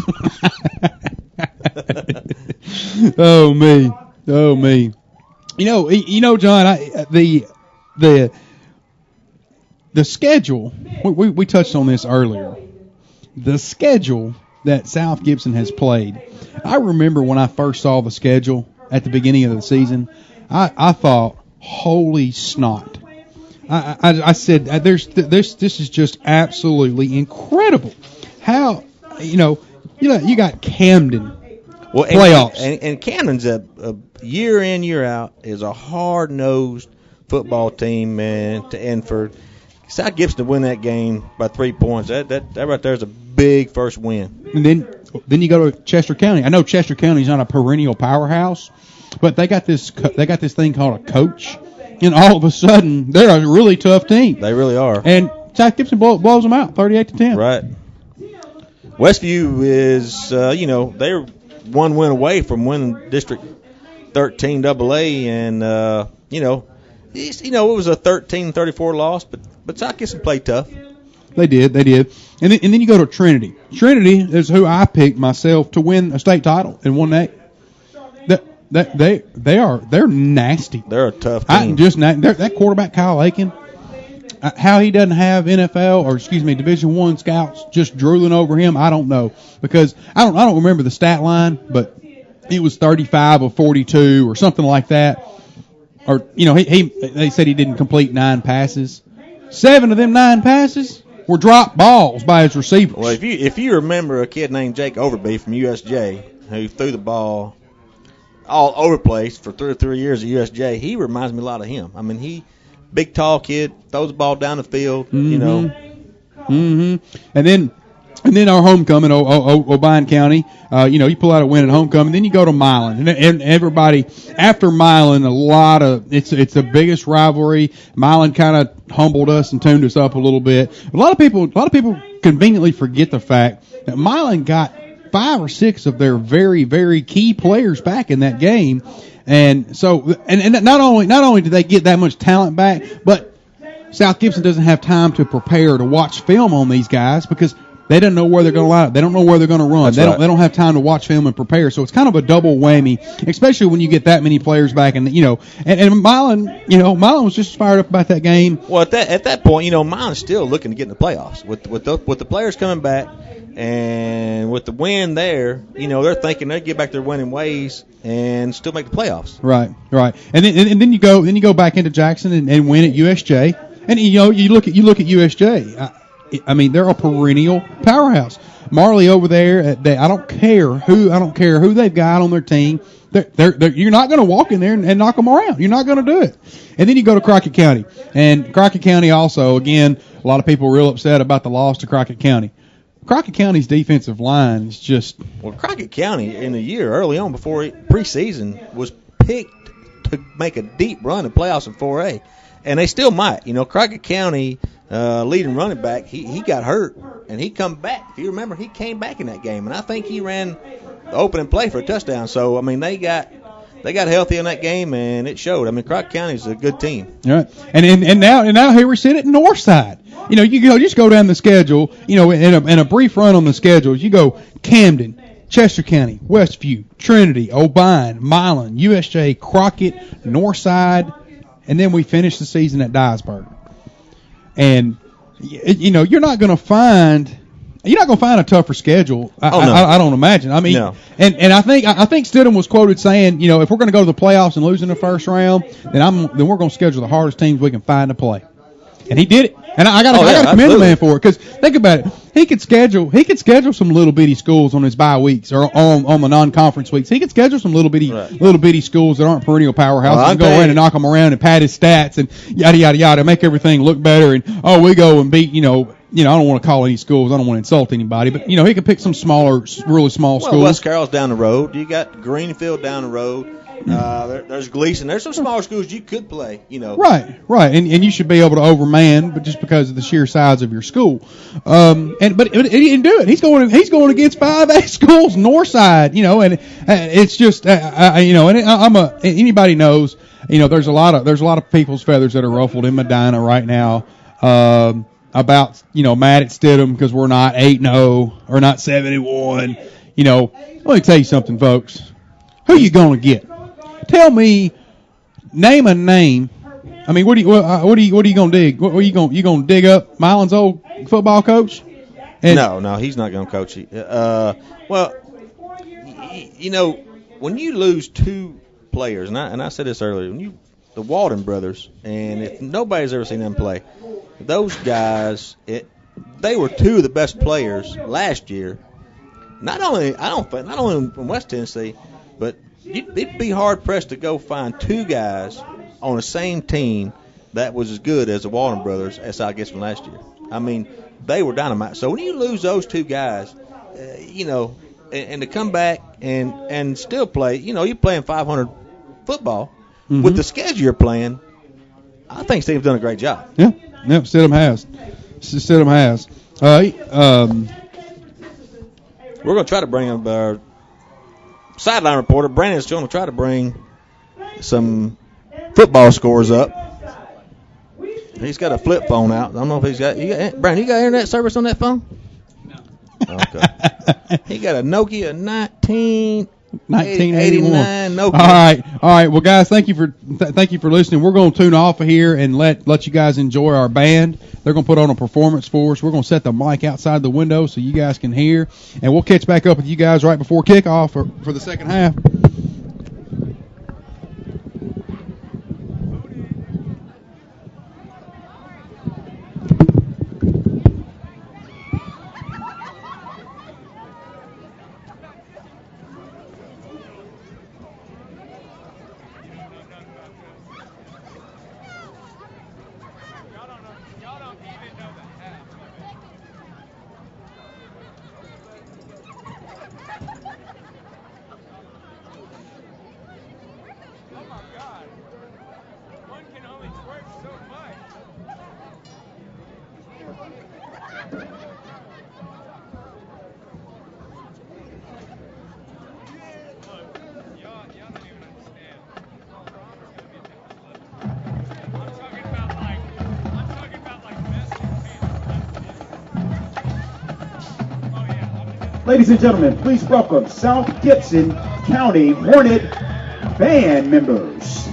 Oh me. John, the schedule. We touched on this earlier. The schedule that South Gibson has played. I remember when I first saw the schedule at the beginning of the season, I thought, holy snot. I said, this is just absolutely incredible. How, you got Camden playoffs. And Camden's a year in, year out is a hard-nosed football team, and for South Gibson to win that game by 3 points, that right there is a big first win. And then you go to Chester County. I know Chester County's not a perennial powerhouse, but they got this thing called a coach. And all of a sudden, they're a really tough team. They really are. And South Gibson blows them out, 38-10. Right. Westview is, they're one win away from winning District 13 AA, and it was a 13-34 loss, but South Gibson played tough. They did. And then you go to Trinity. Trinity is who I picked myself to win a state title and won that. They're nasty. They're a tough team. That quarterback Kyle Aiken, how he doesn't have Division I scouts just drooling over him, I don't know, because I don't remember the stat line, but it was 35 of 42 or something like that. Or they said he didn't complete 9 passes. 7 of them 9 passes were dropped balls by his receivers. Well, if you remember a kid named Jake Overby from USJ who threw the ball all over the place for 3 or 4 years at USJ, he reminds me a lot of him. I mean, he big, tall kid, throws the ball down the field, Mm-hmm. And then And then our homecoming, O'Brien County, you pull out a win at homecoming. Then you go to Milan, and everybody after Milan, it's the biggest rivalry. Milan kind of humbled us and tuned us up a little bit. A lot of people conveniently forget the fact that Milan got 5 or 6 of their very, very key players back in that game, and so and not only did they get that much talent back, but South Gibson doesn't have time to prepare to watch film on these guys because they don't know where they're going to line up. They don't know where they're going to run. They don't have time to watch film and prepare. So it's kind of a double whammy, especially when you get that many players back. And Milan, Milan was just fired up about that game. Well, at that point, Milan's still looking to get in the playoffs with the players coming back and with the win there. They're thinking they get back their winning ways and still make the playoffs. Right. And then you go back into Jackson and win at USJ. And you look at USJ. I mean, they're a perennial powerhouse. Marley over there, I don't care who they've got on their team. You're not going to walk in there and knock them around. You're not going to do it. And then you go to Crockett County. And Crockett County also, again, a lot of people are real upset about the loss to Crockett County. Crockett County's defensive line is just... Well, Crockett County in the year early on before preseason was picked to make a deep run in playoffs in 4A. And they still might. Crockett County... leading running back, he got hurt, and he come back. If you remember, he came back in that game, and I think he ran the opening play for a touchdown. So, I mean, they got healthy in that game, and it showed. I mean, Crockett County's a good team. All right. And now here we're sitting at Northside. You just go down the schedule, in a brief run on the schedules, you go Camden, Chester County, Westview, Trinity, O'Brien, Milan, USJ, Crockett, Northside, and then we finish the season at Dyersburg. And you're not going to find a tougher schedule. I don't imagine. I mean, no. And I think Stidham was quoted saying, if we're going to go to the playoffs and lose in the first round, then we're going to schedule the hardest teams we can find to play. And he did it. And I got to commend the man for it because think about it. He could schedule some little bitty schools on his bye weeks or on the non-conference weeks. He could schedule some little bitty schools that aren't perennial powerhouses and go in and knock them around and pad his stats and yada yada yada, make everything look better. And we go and beat I don't want to call any schools. I don't want to insult anybody, but he could pick some really small schools. West Carroll's down the road. You got Greenfield down the road. There's Gleason. There's some smaller schools you could play, Right. And you should be able to overman, but just because of the sheer size of your school. But he didn't do it. He's going against 5A schools, Northside, and it's just, and anybody knows, there's a lot of people's feathers that are ruffled in Medina right now, about, mad at Stidham because we're not 8-0 or not 7-1. Let me tell you something, folks. Who you going to get? Tell me, name a name. I mean, what are you going to dig? What are you going to dig up Milan's old football coach? No, he's not going to coach it. When you lose 2 players, and I said this earlier, the Walden brothers, and if nobody's ever seen them play, those guys, they were 2 of the best players last year. Not only in West Tennessee, but it'd be hard-pressed to go find 2 guys on the same team that was as good as the Walden brothers as I guess from last year. I mean, they were dynamite. So when you lose those 2 guys, and to come back and still play, you're playing 500 football with the schedule you're playing, I think Steve's done a great job. Yeah, Stidham has. We're going to try to bring up our sideline reporter. Brandon's going to try to bring some football scores up. He's got a flip phone out. I don't know if he's got Brandon, you got internet service on that phone? No. Okay. He got a Nokia 1989 Nokia. All right. Well, guys, thank you for listening. We're going to tune off of here and let you guys enjoy our band. They're going to put on a performance for us. We're going to set the mic outside the window so you guys can hear, and we'll catch back up with you guys right before kickoff for the second half. Ladies and gentlemen, please welcome South Gibson County Hornet Band members.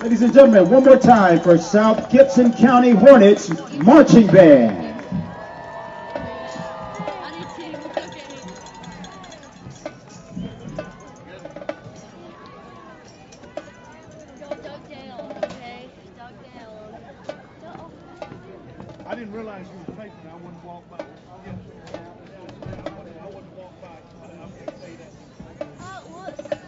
Ladies and gentlemen, one more time for South Gibson County Hornets Marching Band. I didn't realize you were taping. I wouldn't walk by.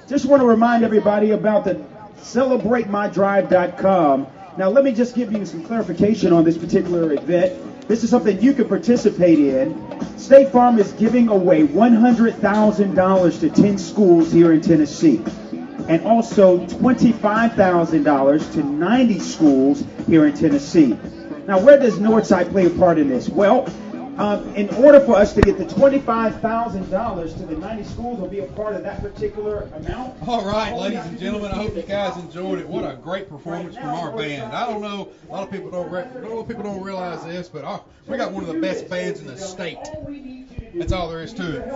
Just want to remind everybody about the CelebrateMyDrive.com. Now, let me just give you some clarification on this particular event. This is something you can participate in. State Farm is giving away $100,000 to 10 schools here in Tennessee, and also $25,000 to 90 schools here in Tennessee. Now, where does Northside play a part in this? Well, in order for us to get the $25,000 to the 90 schools or be a part of that particular amount. All right, ladies and gentlemen, I hope you guys enjoyed it. What a great performance from our band. I don't know, a lot of people don't realize this, but we got one of the best bands in the state. That's all there is to it.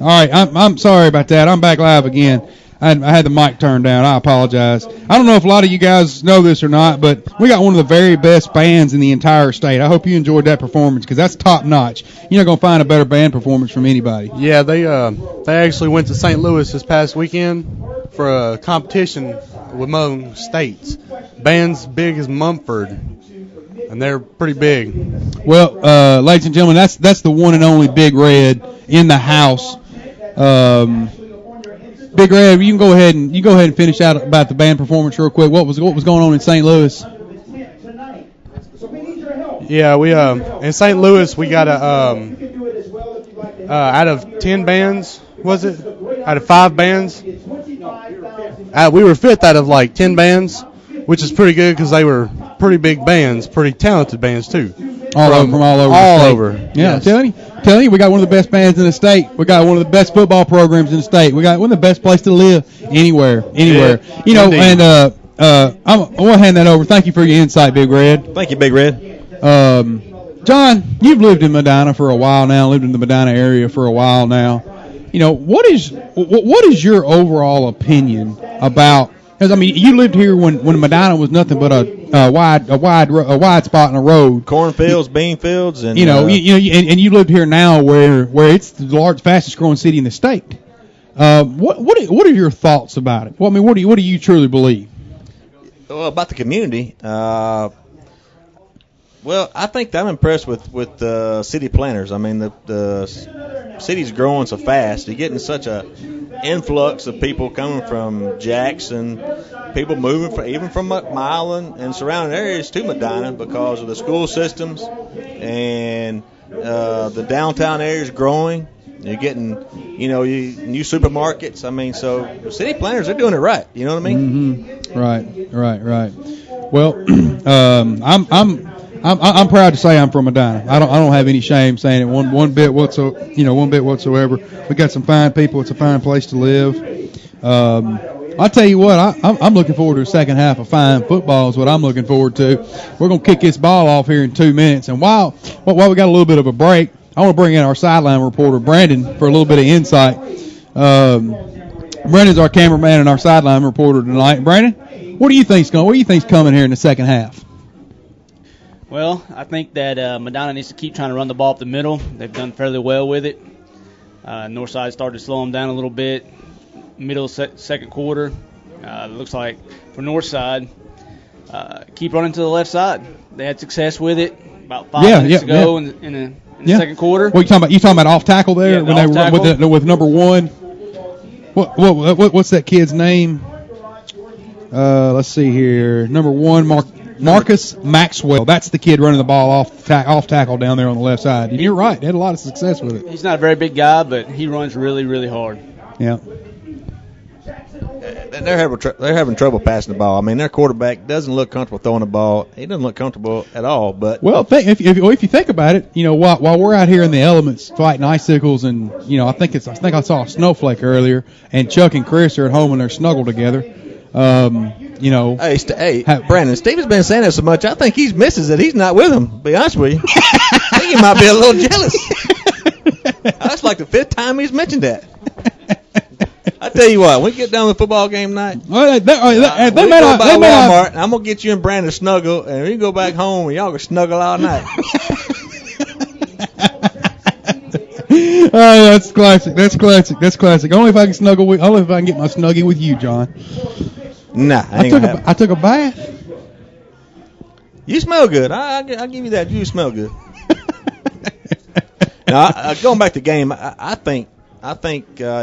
All right, I'm sorry about that. I'm back live again. I had the mic turned down. I apologize. I don't know if a lot of you guys know this or not, but we got one of the very best bands in the entire state. I hope you enjoyed that performance because that's top notch. You're not going to find a better band performance from anybody. Yeah, they actually went to St. Louis this past weekend for a competition with Moan States. Bands big as Mumford, and they're pretty big. Well, ladies and gentlemen, that's the one and only Big Red in the house. Big Red, you can go ahead and finish out about the band performance real quick. What was going on in St. Louis? Yeah, we in St. Louis we got out of 10 bands, was it? Out of 5 bands, we were 5th out of like 10 bands, which is pretty good because they were pretty big bands, pretty talented bands too. From all over. All the state. over. Yeah, yes. I'm telling you, we got one of the best bands in the state. We got one of the best football programs in the state. We got one of the best places to live anywhere. Yeah, you know, indeed. and I want to hand that over. Thank you for your insight, Big Red. Thank you, Big Red. John, you've lived in Medina for a while now. Lived in the Medina area for a while now. You know, what is your overall opinion about? Because I mean, you lived here when Medina was nothing but a wide spot in a road. Cornfields, bean fields, and and you lived here now where it's the fastest growing city in the state. What are your thoughts about it? Well, I mean, what do you truly believe? Well, about the community. Well, I think I'm impressed with the city planners. I mean, the city's growing so fast. You're getting such a influx of people coming from Jackson, people moving even from Milan and surrounding areas to Medina because of the school systems, and the downtown area is growing. You're getting, new supermarkets. I mean, so the city planners are doing it right. You know what I mean? Mm-hmm. Right. Well, I'm proud to say I'm from Medina. I don't have any shame saying it one bit whatsoever. We got some fine people. It's a fine place to live. I'll tell you what, I'm looking forward to the second half of fine football is what I'm looking forward to. We're going to kick this ball off here in 2 minutes. And while we got a little bit of a break, I want to bring in our sideline reporter, Brandon, for a little bit of insight. Brandon's our cameraman and our sideline reporter tonight. Brandon, what do you think's coming here in the second half? Well, I think that Medina needs to keep trying to run the ball up the middle. They've done fairly well with it. Northside started to slow them down a little bit. Middle second quarter, looks like for Northside, keep running to the left side. They had success with it about 5 minutes ago in the second quarter. What you talking about off tackle there? Yeah, when they were with number 1. What's that kid's name? Let's see here. Number 1, Marcus Maxwell. That's the kid running the ball off tackle down there on the left side. And you're right. They had a lot of success with it. He's not a very big guy, but he runs really, really hard. Yeah. They're having trouble passing the ball. I mean, their quarterback doesn't look comfortable throwing the ball. He doesn't look comfortable at all. But if you think about it, while we're out here in the elements fighting icicles, and I think I saw a snowflake earlier, and Chuck and Chris are at home and they're snuggled together. Hey, Brandon, Steven's been saying that so much, I think he misses that he's not with him, to be honest with you. I think he might be a little jealous. That's like the 5th time he's mentioned that. I tell you what, when we get done with football game night, Well, they we may go not. by They may not. Walmart. I'm gonna get you and Brandon a snuggle, and we go back home, and y'all gonna snuggle all night. Oh, that's classic. That's classic. That's classic. Only if I can snuggle with. Only if I can get my snuggie with you, John. Nah, I took a bath. You smell good. I'll give you that. You smell good. Now, going back to the game, I think you're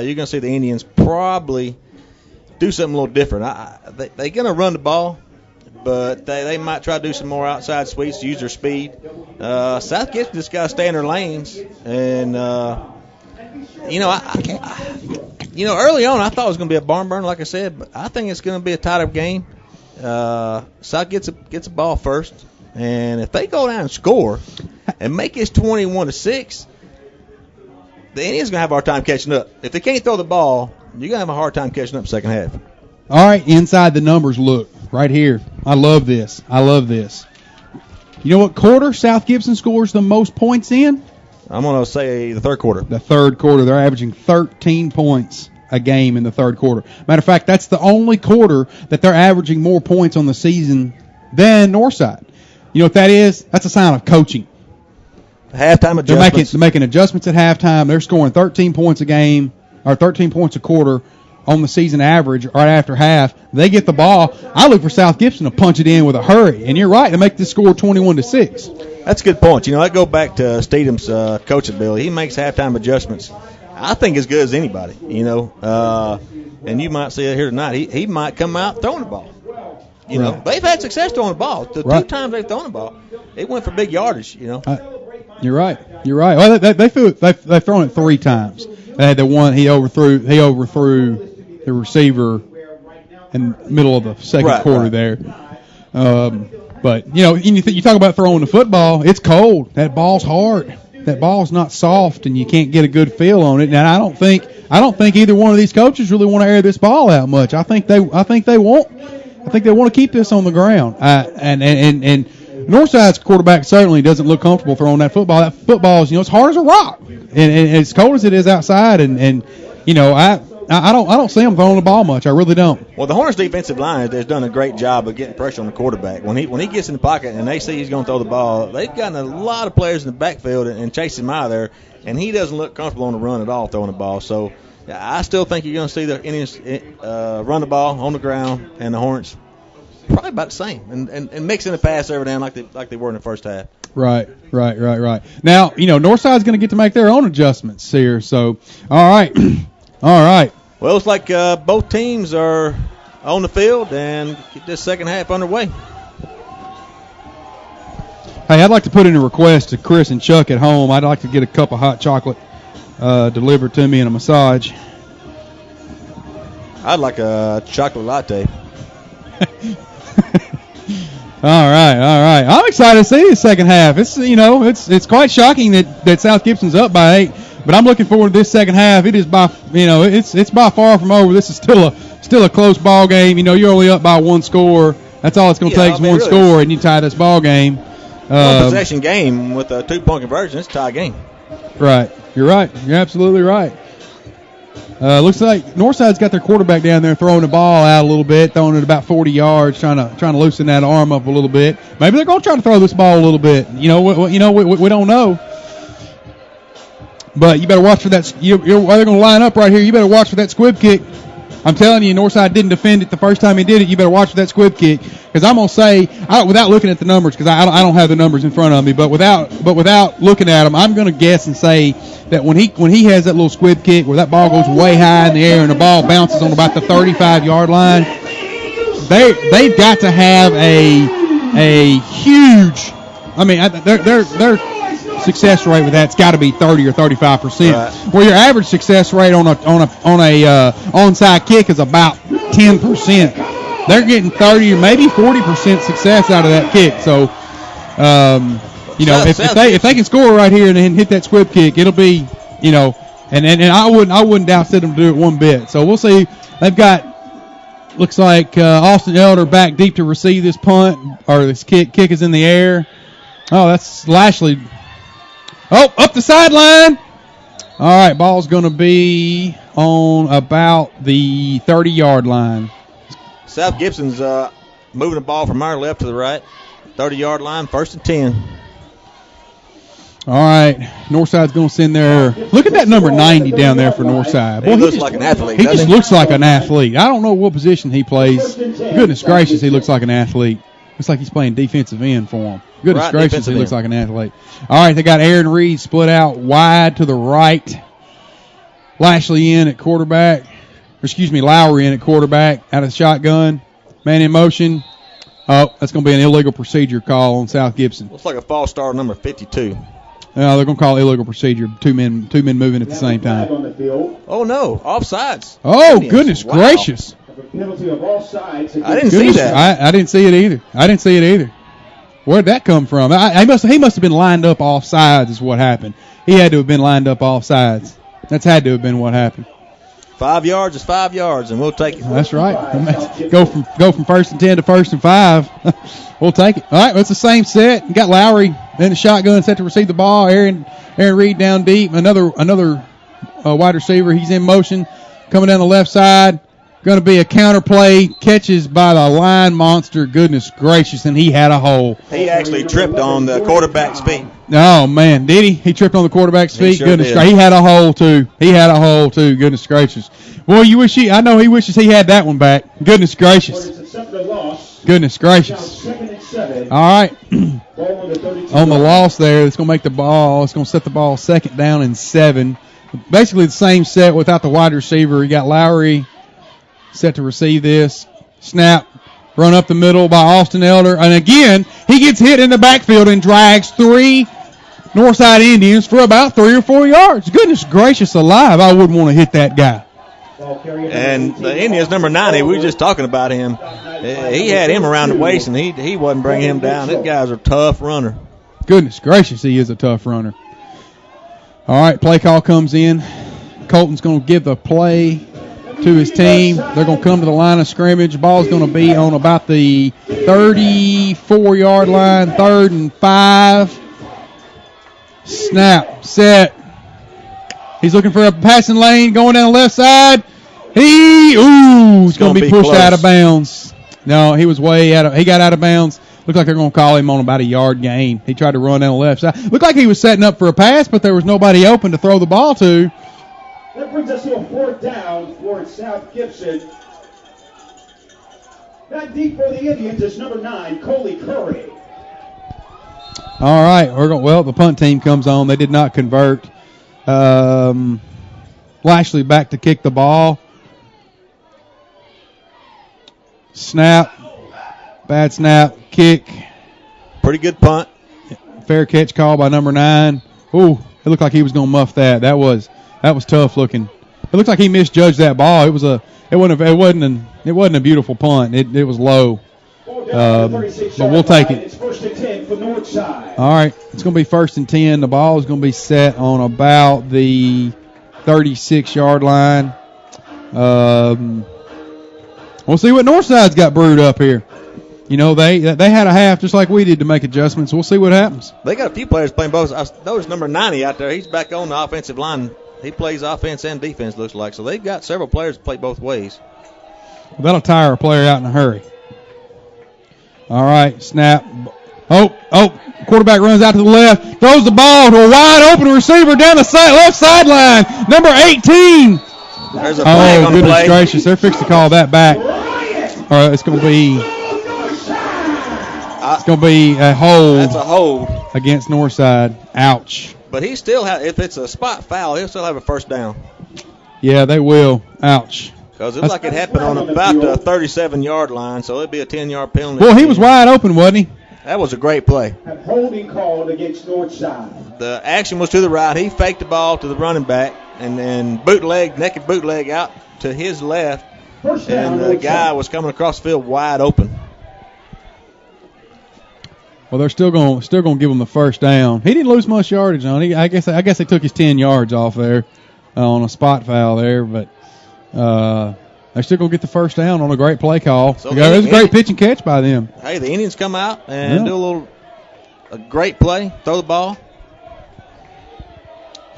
going to see the Indians probably do something a little different. They're going to run the ball, but they might try to do some more outside sweeps to use their speed. South Gibson just got to stay in their lanes. And, early on I thought it was going to be a barn burner, like I said, but I think it's going to be a tighter game. South gets a ball first, and if they go down and score and make it 21-6, the Indians gonna have a hard time catching up. If they can't throw the ball, you're gonna have a hard time catching up second half. All right, inside the numbers look right here. I love this. You know what quarter South Gibson scores the most points in? I'm gonna say the third quarter. The third quarter. They're averaging 13 points a game in the third quarter. Matter of fact, that's the only quarter that they're averaging more points on the season than Northside. You know what that is? That's a sign of coaching. Halftime adjustments. They're making adjustments at halftime. They're scoring 13 points a game, or 13 points a quarter on the season average right after half. They get the ball. I look for South Gibson to punch it in with a hurry. And you're right, to make this score 21-6. That's a good point. I go back to Steedham's coaching ability. He makes halftime adjustments, I think, as good as anybody, and you might see it here tonight. He might come out throwing the ball. Right. They've had success throwing the ball. The right. 2 times they've thrown the ball, it went for big yardage, You're right. Well, they've thrown it 3 times. They had the one he overthrew the receiver in the middle of the second quarter there. But you talk about throwing the football. It's cold. That ball's hard. That ball's not soft, and you can't get a good feel on it. And I don't think either one of these coaches really want to air this ball out much. I think they want to keep this on the ground. And Northside's quarterback certainly doesn't look comfortable throwing that football. That football is, it's hard as a rock, and as cold as it is outside. I don't see him throwing the ball much. I really don't. Well, the Hornets' defensive line has done a great job of getting pressure on the quarterback. When he gets in the pocket and they see he's going to throw the ball, they've gotten a lot of players in the backfield and chasing him out of there, and he doesn't look comfortable on the run at all throwing the ball. So I still think you're going to see the Indians run the ball on the ground, and the Hornets probably about the same, and mixing the pass every down like they were in the first half. Right. Now, Northside's going to get to make their own adjustments here. So, all right. Well, it's like both teams are on the field and get this second half underway. Hey, I'd like to put in a request to Chris and Chuck at home. I'd like to get a cup of hot chocolate delivered to me and a massage. I'd like a chocolate latte. All right. I'm excited to see the second half. It's quite shocking that South Gibson's up by 8, but I'm looking forward to this second half. It is it's by far from over. This is still a close ball game. You're only up by 1 score. That's all it's going to take is one score, and you tie this ball game. One possession game with a 2-point conversion. It's a tie game. Right. You're right. You're absolutely right. Looks like Northside's got their quarterback down there throwing the ball out a little bit, throwing it about 40 yards, trying to loosen that arm up a little bit. Maybe they're going to try to throw this ball a little bit. We don't know. But you better watch for that. They're going to line up right here. You better watch for that squib kick. I'm telling you, Northside didn't defend it the first time he did it. You better watch for that squib kick, because I'm going to say, without looking at the numbers, because I don't have the numbers in front of me, but without looking at them, I'm going to guess and say that when he has that little squib kick where that ball goes way high in the air and the ball bounces on about the 35-yard line, they've got to have a huge. I mean, their success rate with that's got to be 30 or 35%. Right. Where your average success rate on a onside kick is about 10%. They're getting 30 or maybe 40% success out of that kick. So, if they can score right here and hit that squib kick, it'll be, and I wouldn't doubt them to do it one bit. So we'll see. They've got, looks like Austin Elder back deep to receive this punt, or this kick. Kick is in the air. Oh, that's Lashley. Oh, up the sideline. All right, ball's going to be on about the 30-yard line. South Gibson's moving the ball from our left to the right. 30-yard line, 1st and 10. All right, Northside's going to send their. Look at that number 90 down there for Northside. Boy, he looks like an athlete. He just looks like an athlete. I don't know what position he plays. Goodness gracious, he looks like an athlete. Looks like he's playing defensive end for him. Goodness gracious, he looks like an athlete. All right, they got Aaron Reed split out wide to the right. Lashley in at quarterback. Lowry in at quarterback out of the shotgun. Man in motion. Oh, that's going to be an illegal procedure call on South Gibson. Looks like a false start number 52. No, they're going to call it illegal procedure. Two men moving at the same time. Oh, no. Offsides. Oh, goodness gracious. Penalty of all sides. I didn't see that. I didn't see it either. Where'd that come from? He must have been lined up off sides is what happened. He had to have been lined up off sides. That's had to have been what happened. 5 yards is 5 yards, and we'll take it. That's right. Go from 1st and 10 to 1st and 5. We'll take it. All right, well, it's the same set. You got Lowry in the shotgun set to receive the ball. Aaron Reed down deep. Another wide receiver. He's in motion, coming down the left side. Going to be a counter play. Catches by the line monster. Goodness gracious, and he had a hole. He actually tripped on the quarterback's feet. Oh, man. Did he? He tripped on the quarterback's feet? Sure Goodness did. gracious. He had a hole, too. Goodness gracious. Boy, I know he wishes he had that one back. Goodness gracious. Goodness gracious. All right. On the loss there, it's going to make the ball. It's going to set the ball 2nd down and 7. Basically the same set without the wide receiver. You got Lowry set to receive this. Snap. Run up the middle by Austin Elder. And again, he gets hit in the backfield and drags 3 Northside Indians for about 3 or 4 yards. Goodness gracious alive. I wouldn't want to hit that guy. And the Indians, number 90, we were just talking about him. He had him around the waist, and he wasn't bringing him down. That guy's a tough runner. Goodness gracious, he is a tough runner. All right, play call comes in. Colton's going to give the play to his team. They're going to come to the line of scrimmage. Ball's going to be on about the 34-yard line, 3rd and 5. Snap, set. He's looking for a passing lane going down the left side. He's going to be pushed close. out of bounds. No, he was he got out of bounds. Looked like they're going to call him on about a yard gain. He tried to run down the left side. Looked like he was setting up for a pass, but there was nobody open to throw the ball to. That brings us to a 4th down for South Gibson. Back deep for the Indians is number 9, Coley Curry. All right, the punt team comes on. They did not convert. Lashley back to kick the ball. Snap. Bad snap. Kick. Pretty good punt. Fair catch call by number 9. Ooh, it looked like he was going to muff that. That was tough looking. It looked like he misjudged that ball. It wasn't a beautiful punt. It was low. But we'll take it. It's 1st and 10 for Northside. All right, it's going to be 1st and 10. The ball is going to be set on about the 36-yard line. We'll see what Northside's got brewed up here. You know, they had a half just like we did to make adjustments. We'll see what happens. They got a few players playing both. I noticed number 90 out there. He's back on the offensive line. He plays offense and defense, looks like. So they've got several players to play both ways. Well, that'll tire a player out in a hurry. All right, snap. Oh, quarterback runs out to the left, throws the ball to a wide open receiver down the left sideline. Number 18. There's a flag on the goodness play. gracious. They're fixed to call that back. All right, it's going to be a hold. That's a hold. Against Northside. Ouch. But he still if it's a spot foul, he'll still have a 1st down. Yeah, they will. Ouch. Because it looked like it happened on about the 37-yard line, so it'd be a 10-yard penalty. Well, he was wide open, wasn't he? That was a great play. Have holding called against Northside. The action was to the right. He faked the ball to the running back and then naked bootleg out to his left. First down, And the guy was coming across the field wide open. Well, they're still going to give him the 1st down. He didn't lose much yardage on it. I guess they took his 10 yards off there on a spot foul there, but they're still going to get the 1st down on a great play call. So it was a great pitch and catch by them. Hey, the Indians come out and do a great play, throw the ball.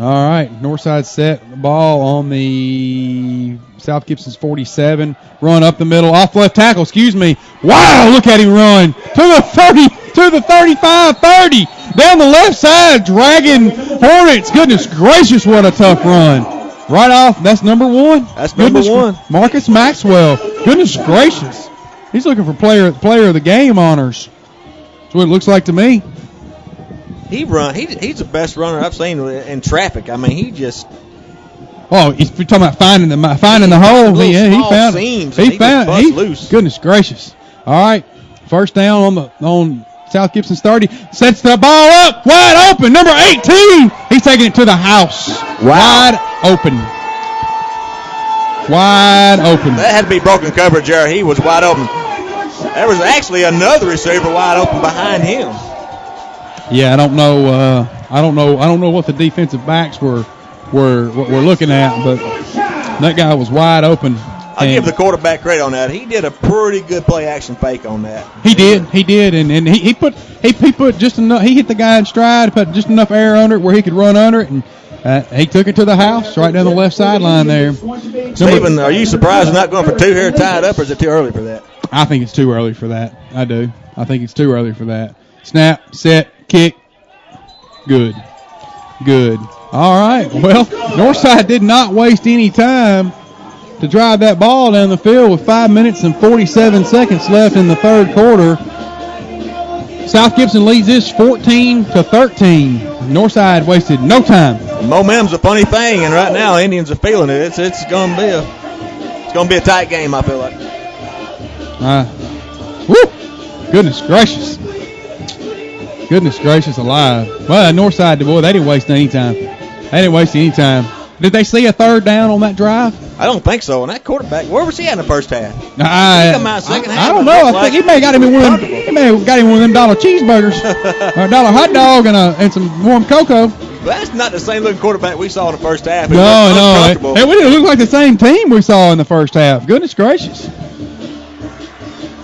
All right, Northside set the ball on the South Gibson's 47. Run up the middle, off left tackle, excuse me. Wow, look at him run to the 30, to the 35, 30. Down the left side, dragging Hornets. Goodness gracious, what a tough run. Right off, that's number 1. That's number 1. Marcus Maxwell. Goodness gracious. He's looking for player of the game honors. That's what it looks like to me. He's the best runner I've seen in traffic. I mean, he just. Oh, if you're talking about finding the hole, he found seams it. He found it. Loose. Goodness gracious! All right, first down on South Gibson's 30. Sets the ball up, wide open. Number 18. He's taking it to the house. Wow. Wide open. Wide open. That had to be broken coverage there. He was wide open. There was actually another receiver wide open behind him. Yeah, I don't know what the defensive backs were looking at, but that guy was wide open. I'll give the quarterback credit on that. He did a pretty good play action fake on that. He did, and he put just enough. He hit the guy in stride, put just enough air under it where he could run under it, and he took it to the house right down the left sideline there. Stephen, are you surprised they're not going for 2 here tied up, or is it too early for that? I think it's too early for that. I do. I think it's too early for that. Snap, set, kick. Good. All right. Well, Northside did not waste any time to drive that ball down the field with 5 minutes and 47 seconds left in the third quarter. South Gibson leads this 14-13. Northside wasted no time. Momentum's a funny thing, and right now Indians are feeling it. It's going to be a tight game, I feel like. Goodness gracious. Goodness gracious alive. Well, Northside, boy, they didn't waste any time. Did they see a third down on that drive? I don't think so. And that quarterback, where was he at in the first half? I don't know. I think he may have got him in one of them $1 cheeseburgers or a $1 hot dog and some warm cocoa. But that's not the same looking quarterback we saw in the first half. No. It didn't look like the same team we saw in the first half. Goodness gracious.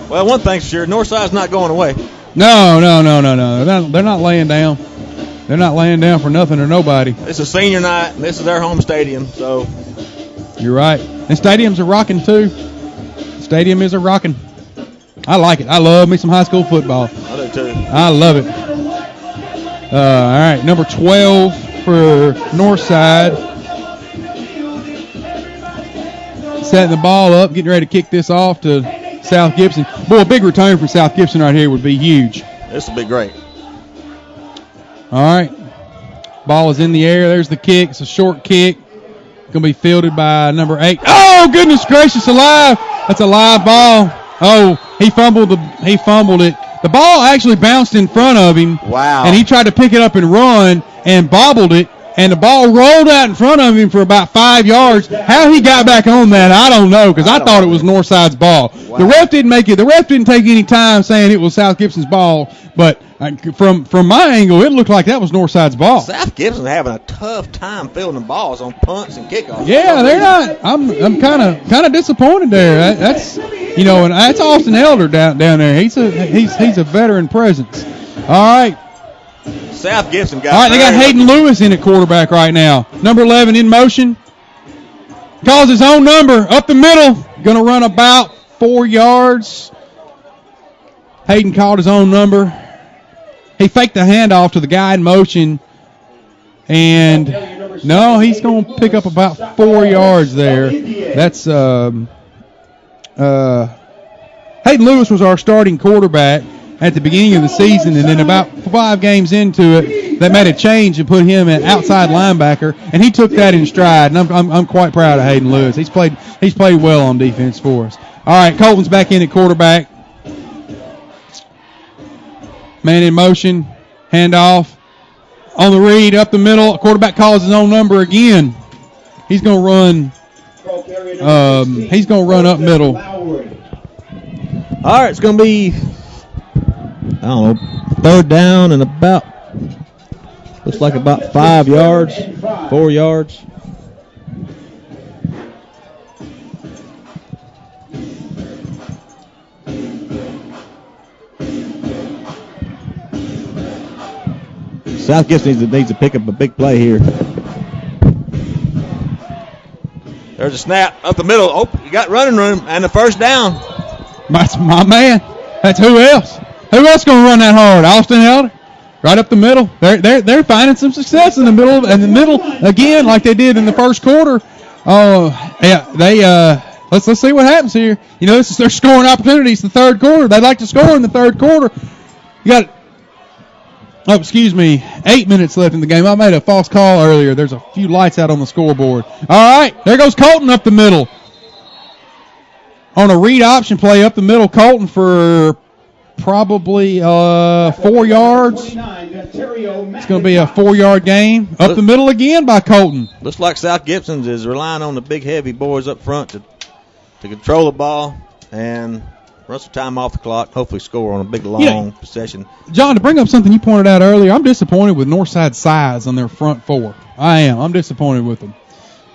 Well, one thing's for sure, Northside's not going away. No. They're not laying down. They're not laying down for nothing or nobody. It's a senior night, and this is their home stadium, so. You're right. And stadiums are rocking, too. Stadium is a rocking. I like it. I love me some high school football. I do, too. I love it. All right, number 12 for Northside. Setting the ball up, getting ready to kick this off to South Gibson. Boy, a big return from South Gibson right here would be huge. This will be great. All right. Ball is in the air. There's the kick. It's a short kick. Going to be fielded by number 8. Oh, goodness gracious alive. That's a live ball. Oh, he fumbled it. The ball actually bounced in front of him. Wow. And he tried to pick it up and run and bobbled it. And the ball rolled out in front of him for about 5 yards. How he got back on that, I don't know, because I thought it was Northside's ball. Wow. The ref didn't make it. The ref didn't take any time saying it was South Gibson's ball. But from my angle, it looked like that was Northside's ball. South Gibson having a tough time fielding the balls on punts and kickoffs. Yeah, they're not. I'm kind of disappointed there. That's and that's Austin Elder down there. He's a veteran presence. All right. South Gibson got. All right, they got Hayden Lewis in at quarterback right now. Number 11 in motion. Calls his own number up the middle. Going to run about 4 yards. Hayden called his own number. He faked the handoff to the guy in motion. And no, he's going to pick up about 4 yards there. That's Hayden Lewis was our starting quarterback at the beginning of the season, and then about 5 games into it, they made a change and put him at outside linebacker, and he took that in stride. And I'm quite proud of Hayden Lewis. He's played well on defense for us. All right, Colton's back in at quarterback. Man in motion, handoff on the read up the middle. Quarterback calls his own number again. He's going to run. He's going to run up middle. All right, it's going to be. I don't know, third down and looks like about 5 yards, 4 yards. South Gibson needs to pick up a big play here. There's a snap up the middle. Oh, you got running room and the first down. That's my man. That's who else? Who else going to run that hard? Austin Elder, right up the middle. They're finding some success in the middle again, like they did in the first quarter. Let's see what happens here. You know, this is their scoring opportunities. The third quarter. They like to score in the third quarter. You got 8 minutes left in the game. I made a false call earlier. There's a few lights out on the scoreboard. All right, there goes Colton up the middle. On a read option play up the middle, Colton for probably 4 yards. It's going to be a 4-yard gain. Up the middle again by Colton. Looks like South Gibson's is relying on the big, heavy boys up front to control the ball and run some time off the clock, hopefully score on a big, long possession. John, to bring up something you pointed out earlier, I'm disappointed with Northside's size on their front four. I am. I'm disappointed with them.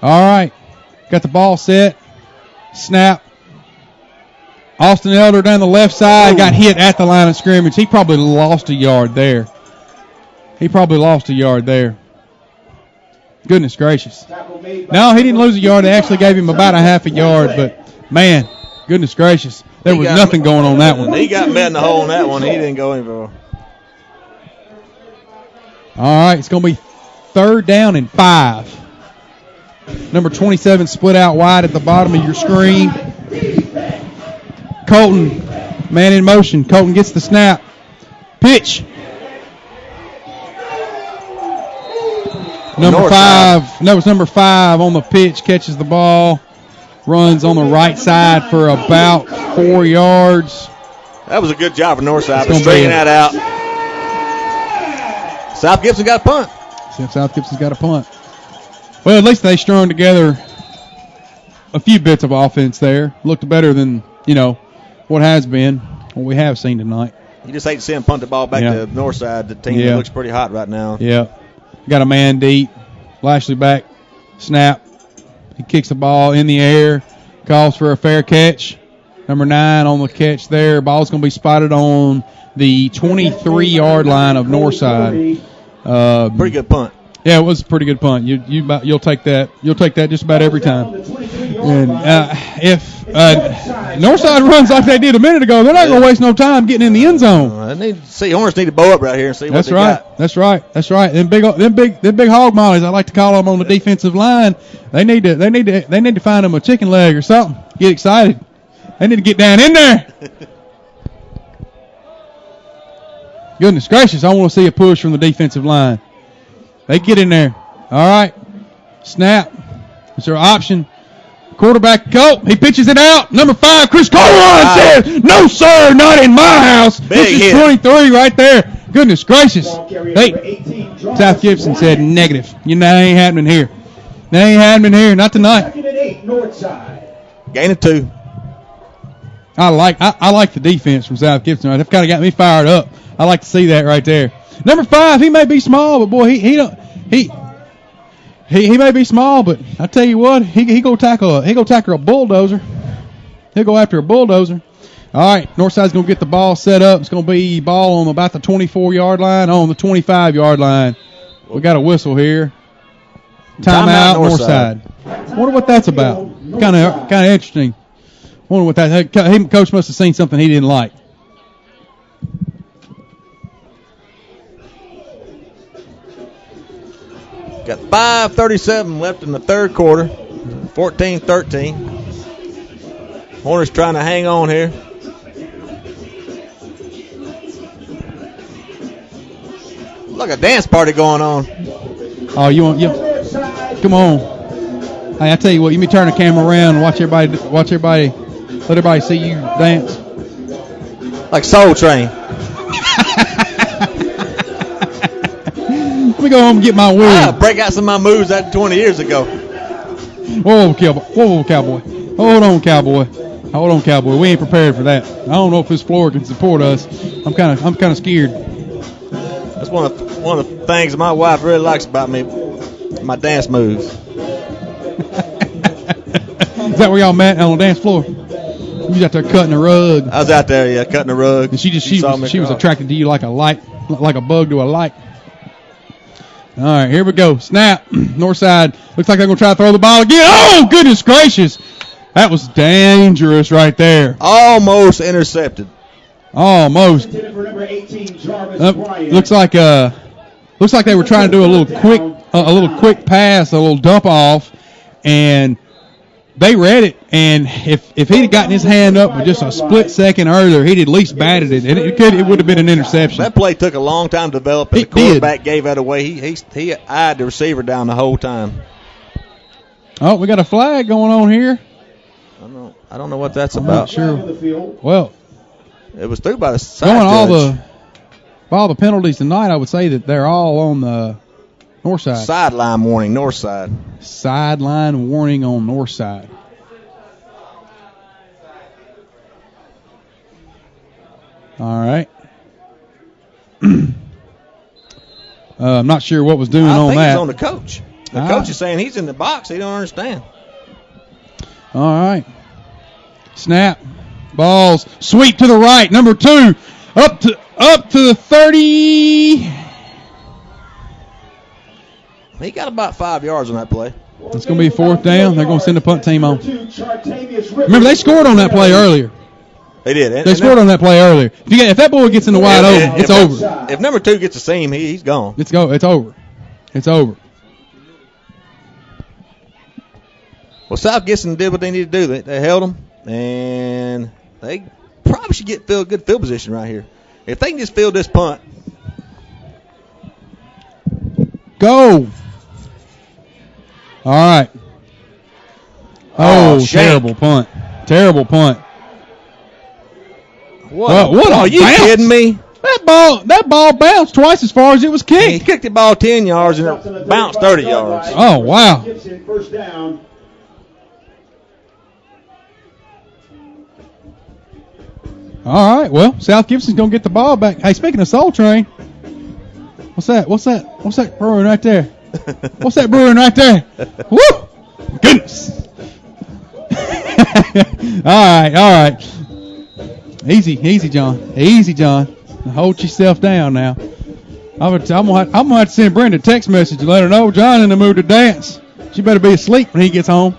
All right. Got the ball set. Snap. Austin Elder down the left side got hit at the line of scrimmage. He probably lost a yard there. Goodness gracious. No, he didn't lose a yard. They actually gave him about a half a yard, but, man, goodness gracious. There was nothing going on that one. He got met in the hole on that one. He didn't go anywhere. All right, it's going to be 3rd down and 5. Number 27 split out wide at the bottom of your screen. Colton, man in motion. Colton gets the snap. Pitch. Number 5. That was number 5 on the pitch. Catches the ball. Runs on the right side for about 4 yards. That was a good job for Northside to straighten that out. South Gibson got a punt. South Gibson's got a punt. Well, at least they strung together a few bits of offense there. Looked better than, what has been, what we have seen tonight. You just hate to see him punt the ball back to Northside, the team that looks pretty hot right now. Yeah. Got a man deep. Lashley back. Snap. He kicks the ball in the air. Calls for a fair catch. Number 9 on the catch there. Ball's going to be spotted on the 23-yard line of Northside. Pretty good punt. Yeah, it was a pretty good punt. You'll take that. You'll take that just about every time. And if Northside runs like they did a minute ago, they're not going to waste no time getting in the end zone. Hornets need to bow up right here and see what they got. That's right. Them big hog mollies, I like to call them on the defensive line. They need to find them a chicken leg or something. Get excited. They need to get down in there. Goodness gracious, I want to see a push from the defensive line. They get in there. All right. Snap. It's their option. Quarterback Colt. He pitches it out. Number 5, Chris Corwin says, "No, sir, not in my house." This is 23 right there. Goodness gracious. Hey, South Gibson said negative. That ain't happening here. That ain't happening here. Not tonight. Gain of 2. I like the defense from South Gibson. They've kind of got me fired up. I like to see that right there. Number 5, he may be small, but boy, he may be small, but I tell you what, he go tackle a bulldozer. He'll go after a bulldozer. All right, Northside's gonna get the ball set up. It's gonna be ball on about the 24-yard line, on the 25-yard line. We got a whistle here. Timeout, Northside. Wonder what that's about. Kind of interesting. Wonder what that. Coach must have seen something he didn't like. Got 5:37 left in the third quarter. 14-13. Hornets trying to hang on here. Look, a dance party going on. Oh, come on. Hey, I tell you what, you may turn the camera around and watch everybody, let everybody see you dance. Like Soul Train. Let me go home and get my wig. I'll break out some of my moves that 20 years ago. Whoa, cowboy. Hold on, cowboy. We ain't prepared for that. I don't know if this floor can support us. I'm kind of scared. That's one of the things my wife really likes about me, my dance moves. Is that where y'all met on the dance floor? You was out there cutting the rug. I was out there, cutting the rug. And she was attracted to you like a bug to a light. All right, here we go. Snap. Northside looks like they're going to try to throw the ball again. Oh, goodness gracious. That was dangerous right there. Almost intercepted. Almost. Looks like they were trying to do a little quick pass, a little dump off, and they read it. And if he'd have gotten his hand up with just a split second earlier, he'd at least batted it, and it would have been an interception. That play took a long time to develop, and the quarterback gave that away. He eyed the receiver down the whole time. Oh, we got a flag going on here. I don't know what that's I'm about. not sure. Well, it was through by the side judge. All the penalties tonight, I would say that they're all on the north side. Sideline warning, north side. Sideline warning on north side. All right. I'm not sure what was doing on that. I think it's on the coach. The coach is saying he's in the box. He don't understand. All right. Snap. Balls. Sweep to the right. Number 2. Up to the 30. He got about 5 yards on that play. It's going to be 4th down. They're going to send the punt team on. Remember, they scored on that play earlier. They did. They scored on that play earlier. If that boy gets in the wide open, it's over. If number 2 gets the seam, he's gone. It's over. It's over. Well, South Gibson did what they needed to do. They held them, and they probably should get good field position right here. If they can just field this punt. Go. All right. Oh, terrible punt. Terrible punt. What are you kidding me? That ball bounced twice as far as it was kicked. He kicked the ball 10 yards and it bounced 30 yards. Oh, wow. First down. All right, well, South Gibson's going to get the ball back. Hey, speaking of Soul Train, what's that brewing right there? What's that brewing right there? Woo! Goodness. All right. Easy, John. Easy, John. Hold yourself down now. I'm gonna have to send Brenda a text message and let her know John in the mood to dance. She better be asleep when he gets home.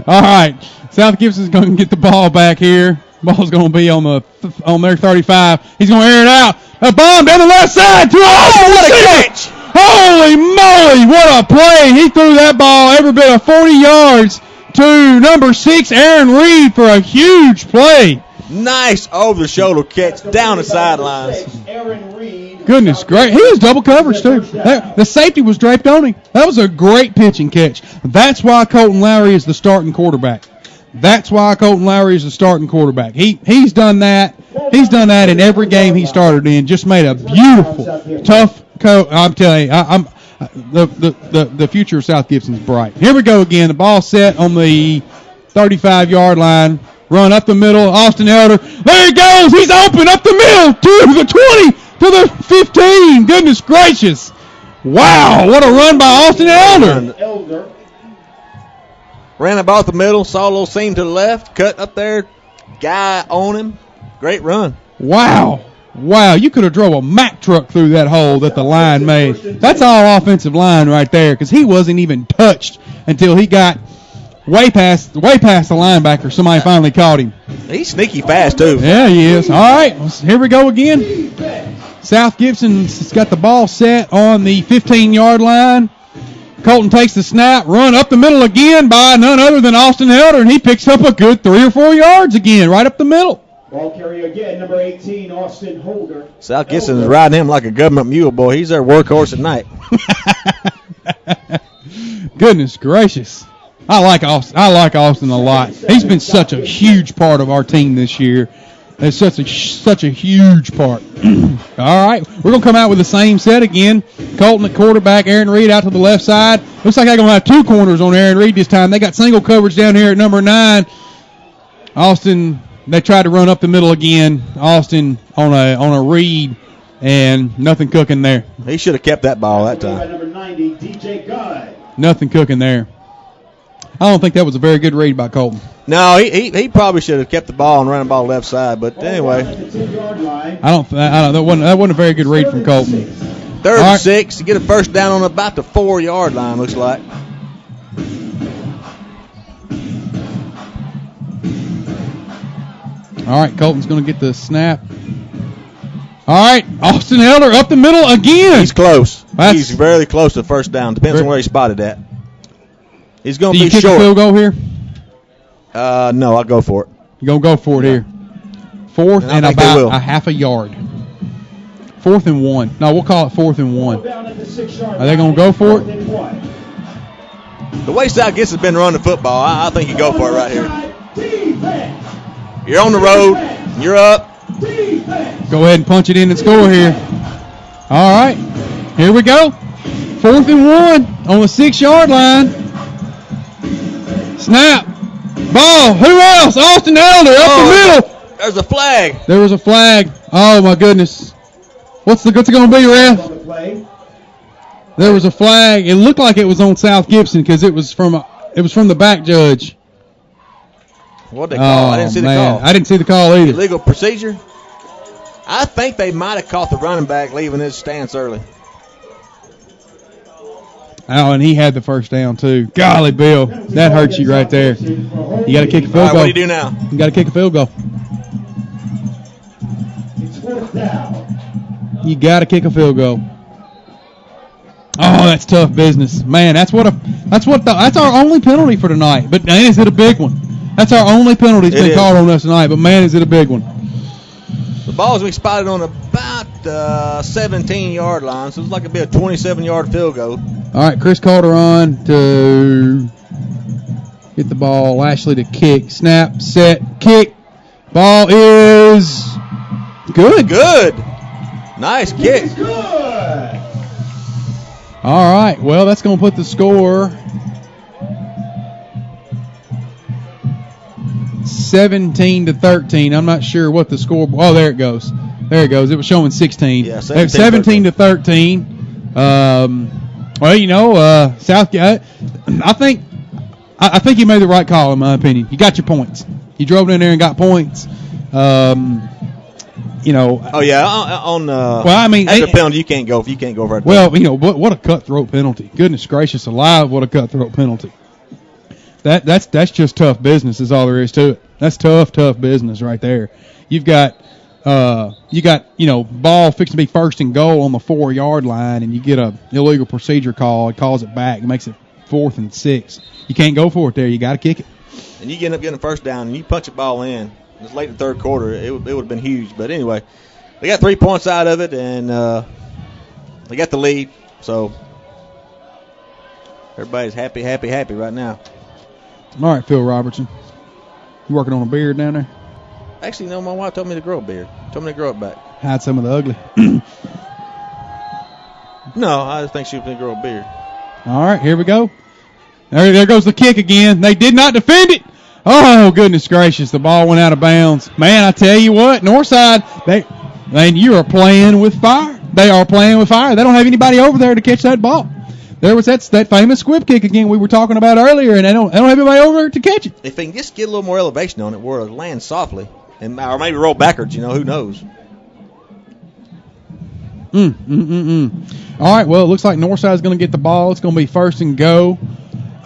All right. South Gibson's going to get the ball back here. Ball's going to be on their 35. He's going to air it out. A bomb down the left side. What a catch! Holy moly, what a play. He threw that ball every bit of 40 yards to number 6, Aaron Reed, for a huge play. Nice over-the-shoulder catch down the sidelines. Goodness great. He was double coverage, too. The safety was draped on him. That was a great pitching catch. That's why Colton Lowry is the starting quarterback. He's done that. He's done that in every game he started in. Just made a beautiful, tough coach. I'm telling you, the future of South Gibson's bright. Here we go again. The ball set on the 35-yard line. Run up the middle. Austin Elder. There he goes. He's open up the middle to the 20 to the 15. Goodness gracious. Wow, what a run by Austin Elder. Ran about the middle, saw a little seam to the left, cut up there, guy on him. Great run. Wow, you could have drove a Mack truck through that hole that the line made. That's all offensive line right there, because he wasn't even touched until he got way past the linebacker. Somebody finally caught him. He's sneaky fast, too. Yeah, he is. All right, here we go again. South Gibson's got the ball set on the 15-yard line. Colton takes the snap, run up the middle again by none other than Austin Elder, and he picks up a good 3 or 4 yards again, right up the middle. Ball carrier again, number 18, Austin Holder. South Gibson is riding him like a government mule, boy. He's their workhorse at night. Goodness gracious. I like Austin a lot. He's been such a huge part of our team this year. It's such a huge part. All right, we're going to come out with the same set again. Colton at quarterback, Aaron Reed out to the left side. Looks like they're going to have 2 corners on Aaron Reed this time. They got single coverage down here at number 9. Austin, they tried to run up the middle again. Austin on a read, and nothing cooking there. He should have kept that ball that time. Number 90, DJ Guy. Nothing cooking there. I don't think that was a very good read by Colton. No, he probably should have kept the ball and run the ball left side. But anyway, that wasn't a very good read from Colton. Third and 6. You get a first down on about the 4-yard line, looks like. All right, Colton's going to get the snap. All right, Austin Elder up the middle again. He's close. He's very close to first down. Depends on where he spotted at. He's going to be short. Do you kick a field goal here? No, I'll go for it. You're going to go for it here. Fourth and about a half a yard. 4th and 1. No, we'll call it 4th and 1. Are they going to go for it? The way South Gibson's been running the football, I think you go for it right here. You're on the road. You're up. Go ahead and punch it in and score here. All right. Here we go. 4th and 1 on the 6-yard line. Snap. Ball. Who else? Austin Elder up the middle. There's a flag. There was a flag. Oh, my goodness. What's it going to be, ref? There was a flag. It looked like it was on South Gibson because it was from the back judge. What'd they call? I didn't see the call. I didn't see the call either. Illegal procedure? I think they might have caught the running back leaving his stance early. Oh, and he had the first down, too. Golly, Bill. That hurts you right there. You got to kick a field goal. What do you do now? You got to kick a field goal. You got to kick a field goal. Oh, that's tough business, man. That's our only penalty for tonight. But man, is it a big one? That's our only penalty that's been called on us tonight. But man, is it a big one? The ball's been spotted on about 17-yard line, so it's like it'd be a 27-yard field goal. All right, Chris Calderon to get the ball. Lashley to kick. Snap, set, kick. Ball is good. Good. Nice kick. Good. All right, well, that's going to put the score 17-13. I'm not sure what the score. Oh, there it goes. There it goes. It was showing 16. Yeah, 17-13. Well, you know, Southgate. I think you made the right call, in my opinion. You got your points. You drove in there and got points. You know. Oh yeah, on. Well, I mean, after penalty, you can't go for it. Well, you know, what a cutthroat penalty. Goodness gracious alive, what a cutthroat penalty. That's just tough business. Is all there is to it. That's tough business right there. You got ball fixing to be first and goal on the 4-yard line, and you get a illegal procedure call. It calls it back. It makes it 4th and 6. You can't go for it there. You got to kick it. And you end up getting a first down, and you punch a ball in. It's late in the third quarter. It would have been huge. But anyway, they got 3 points out of it, and they got the lead. So everybody's happy right now. All right, Phil Robertson. You working on a beard down there? Actually, no, my wife told me to grow a beard. Told me to grow it back. Hide some of the ugly. No, I just think she was going to grow a beard. All right, here we go. There goes the kick again. They did not defend it. Oh, goodness gracious. The ball went out of bounds. Man, I tell you what, Northside, you are playing with fire. They are playing with fire. They don't have anybody over there to catch that ball. There was that famous squib kick again we were talking about earlier, and they don't have anybody over there to catch it. If they can just get a little more elevation on it where it lands softly, or maybe roll backwards, who knows. All right, well, it looks like Northside's going to get the ball. It's going to be first and go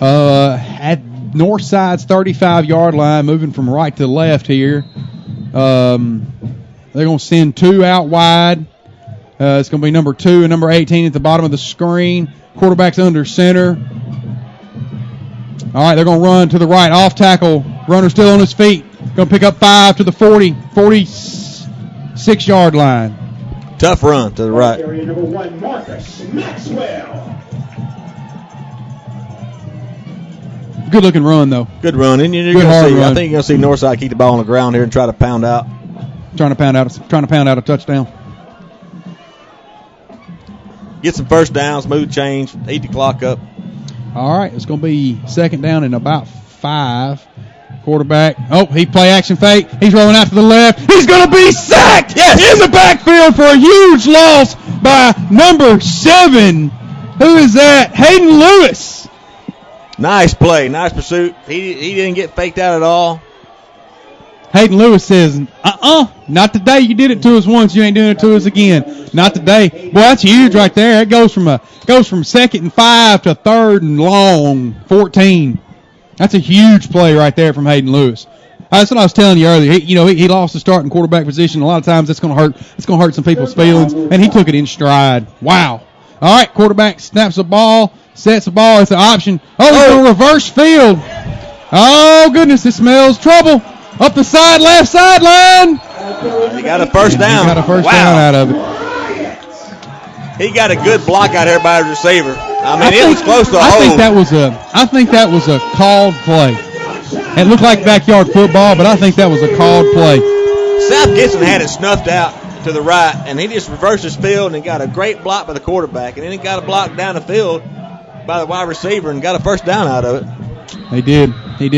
at Northside's 35-yard line, moving from right to left here. They're going to send 2 out wide. It's going to be number 2 and number 18 at the bottom of the screen. Quarterback's under center. All right, they're going to run to the right. Off tackle. Runner still on his feet. Going to pick up 5 to the 46-yard line. Tough run to the right. Area number 1, Marcus Maxwell. Good-looking run, though. Good run. And you're Good hard run. I think you're going to see Northside keep the ball on the ground here and try to pound out. Trying to pound out a touchdown. Get some first downs, smooth change, eat the clock up. All right, it's going to be second down and about 5. Quarterback. Oh, he play action fake. He's rolling out to the left. He's going to be sacked in the backfield for a huge loss by number 7. Who is that? Hayden Lewis. Nice play, nice pursuit. He didn't get faked out at all. Hayden Lewis says, not today. You did it to us once. You ain't doing it to us again. Not today. Boy, that's huge right there. It goes from second and 5 to third and long 14. That's a huge play right there from Hayden Lewis. That's what I was telling you earlier. He lost the starting quarterback position. A lot of times that's going to hurt. It's going to hurt some people's feelings, and he took it in stride. Wow. All right, quarterback snaps the ball, sets the ball. It's an option. Oh, he's going to reverse field. Oh, goodness, it smells trouble. Up the side, left sideline. He got a first down. He got a first down out of it. He got a good block out here by the receiver. It was close to a hold. I think that was a called play. It looked like backyard football, but I think that was a called play. South Gibson had it snuffed out to the right, and he just reversed his field and got a great block by the quarterback, and then he got a block down the field by the wide receiver and got a first down out of it. He did.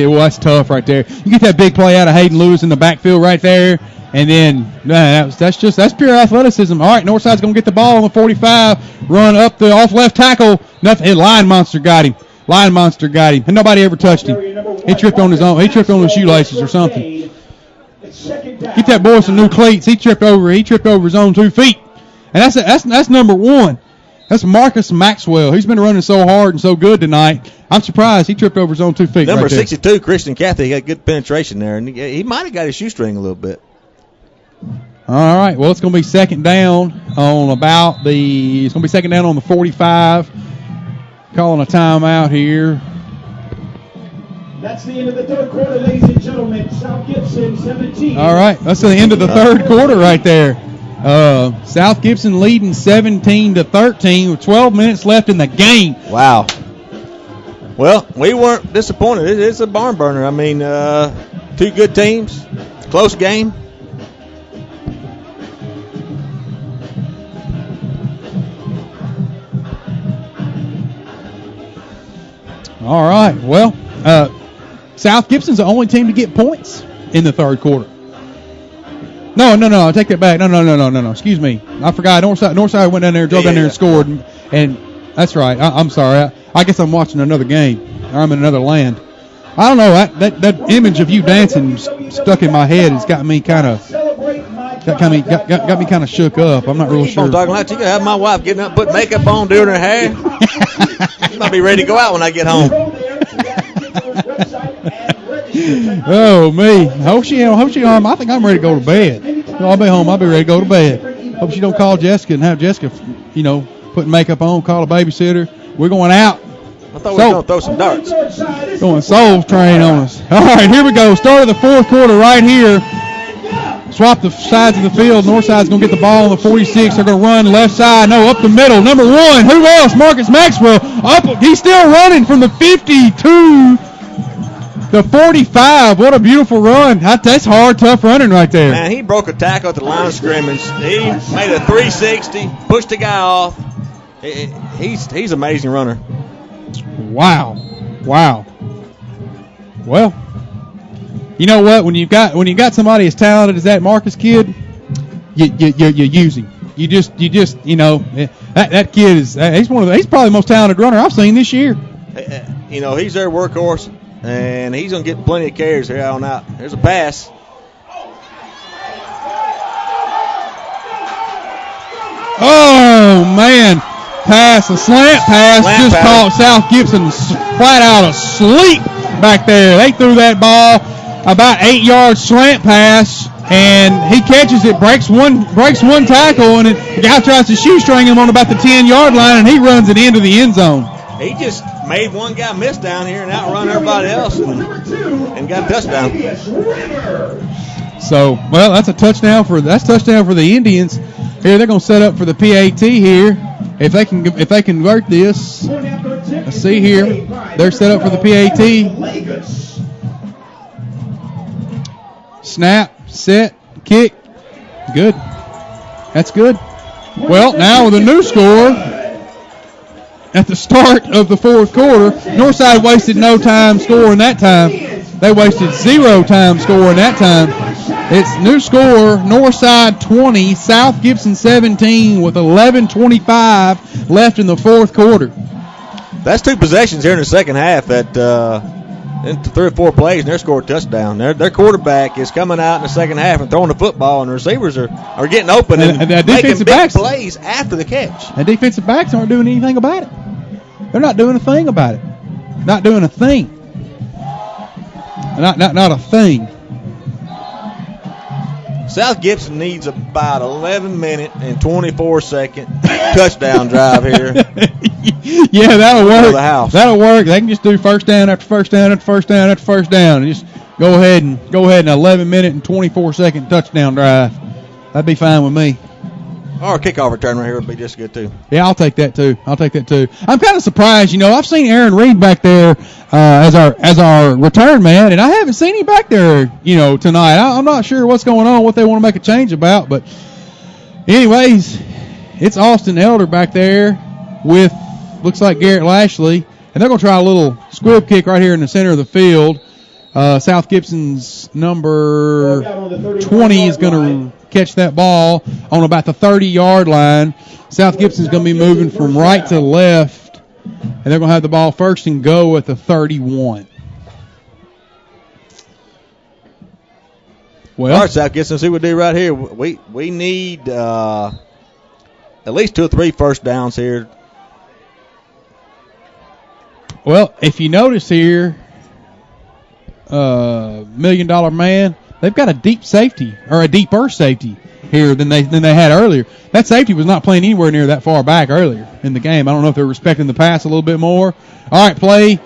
Well, that's tough right there. You get that big play out of Hayden Lewis in the backfield right there, and then that's pure athleticism. All right, Northside's going to get the ball on the 45, run up the off left tackle. Nothing. Line monster got him. And nobody ever touched him. He tripped on his his shoelaces or something. Get that boy some new cleats. He tripped over his own 2 feet. And that's number 1. That's Marcus Maxwell. He's been running so hard and so good tonight. I'm surprised he tripped over his own 2 feet. Number right there. 62, Christian Cathy, got good penetration there, and he might have got his shoestring a little bit. All right. Well, it's going to be second down on the 45. Calling a timeout here. That's the end of the third quarter, ladies and gentlemen. South Gibson 17. All right. That's the end of the third quarter right there. South Gibson leading 17-13 with 12 minutes left in the game. Wow. Well, we weren't disappointed. It's a barn burner. 2 good teams, close game. All right. Well, South Gibson's the only team to get points in the third quarter. No. I take that back. No. Excuse me. I forgot. Northside went down there, drove down there and scored. And that's right. I'm sorry. I guess I'm watching another game. Or I'm in another land. I don't know. That image of you dancing stuck in my head has got me kind of shook up. I'm not real sure. I'm talking like you can have my wife getting up, put makeup on, doing her hair. She might be ready to go out when I get home. Oh me! Hope she. I think I'm ready to go to bed. I'll be home. I'll be ready to go to bed. Hope she don't call Jessica and have Jessica, putting makeup on, call a babysitter. We're going out. I thought we were going to throw some darts. Going Soul Train on us. All right, here we go. Start of the fourth quarter right here. Swap the sides of the field. Northside's going to get the ball on the 46. They're going to run left side. No, up the middle. Number 1. Who else? Marcus Maxwell. He's still running from the 52. The 45, what a beautiful run. That's hard, tough running right there. Man, he broke a tackle at the line of scrimmage. He made a 360, pushed the guy off. He's an amazing runner. Wow. Well, you know what? When you got somebody as talented as that Marcus kid, you use him. You just that kid is he's probably the most talented runner I've seen this year. He's their workhorse. And he's going to get plenty of carries here on out. There's a pass. Oh, man. A slant pass. Caught South Gibson flat out asleep back there. They threw that ball about 8 yards slant pass, and he catches it, breaks one tackle, and the guy tries to shoestring him on about the 10-yard line, and he runs it into the end zone. He just made one guy miss down here and outrun everybody else and got a touchdown. So, well, that's touchdown for the Indians. Here they're going to set up for the PAT here. If they can convert this, let's see here. They're set up for the PAT. Snap, set, kick. Good. That's good. Well, now with a new score. At the start of the fourth quarter, Northside wasted no time scoring that time. They wasted 0 time scoring that time. It's new score, Northside 20, South Gibson 17 with 11:25 left in the fourth quarter. That's 2 possessions here in the second half that into 3 or 4 plays, and they're scored a touchdown. Their quarterback is coming out in the second half and throwing the football, and the receivers are getting open and making big plays after the catch. And defensive backs aren't doing anything about it. They're not doing a thing about it. Not doing a thing. Not a thing. South Gibson needs about 11-minute and 24-second touchdown drive here. Yeah, that'll work. The house. That'll work. They can just do first down after first down after first down after first down, and just go ahead and 11-minute and 24-second touchdown drive. That'd be fine with me. Or a kickoff return right here would be just good, too. Yeah, I'll take that, too. I'm kind of surprised. I've seen Aaron Reed back there as our return man, and I haven't seen him back there, tonight. I'm not sure what's going on, what they want to make a change about. But anyways, it's Austin Elder back there with, looks like Garrett Lashley. And they're going to try a little squib kick right here in the center of the field. South Gibson's number 20 is going to catch that ball on about the 30-yard line. South Gibson's going to be moving from right to left, and they're going to have the ball first and go at the 31. Well, all right, South Gibson, see what we do right here. We need at least 2 or 3 first downs here. Well, if you notice here, $1 Million Man, they've got a deeper safety here than they had earlier. That safety was not playing anywhere near that far back earlier in the game. I don't know if they're respecting the pass a little bit more. All right, play.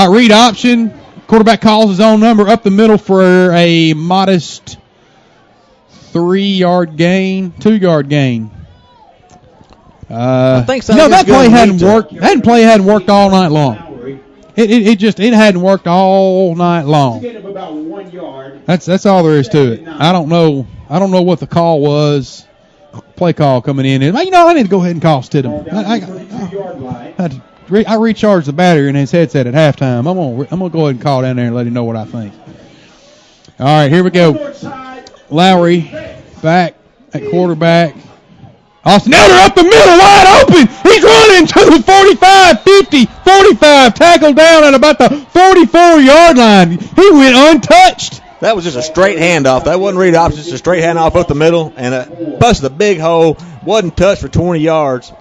Read option. Quarterback calls his own number up the middle for a modest 2-yard gain. I think that play hadn't worked. That play hadn't worked all night long. It hadn't worked all night long. That's all there is to it. I don't know what the call was. Play call coming in. I need to go ahead and call Stidham. I recharged the battery in his headset at halftime. I'm gonna go ahead and call down there and let him know what I think. All right, here we go. Lowry back at quarterback. Austin Elder up the middle, wide open. He's running to the 45, 50, 45, tackled down at about the 44-yard line. He went untouched. That was just a straight handoff. That wasn't read option, just a straight handoff up the middle, and busted a big hole. Wasn't touched for 20 yards.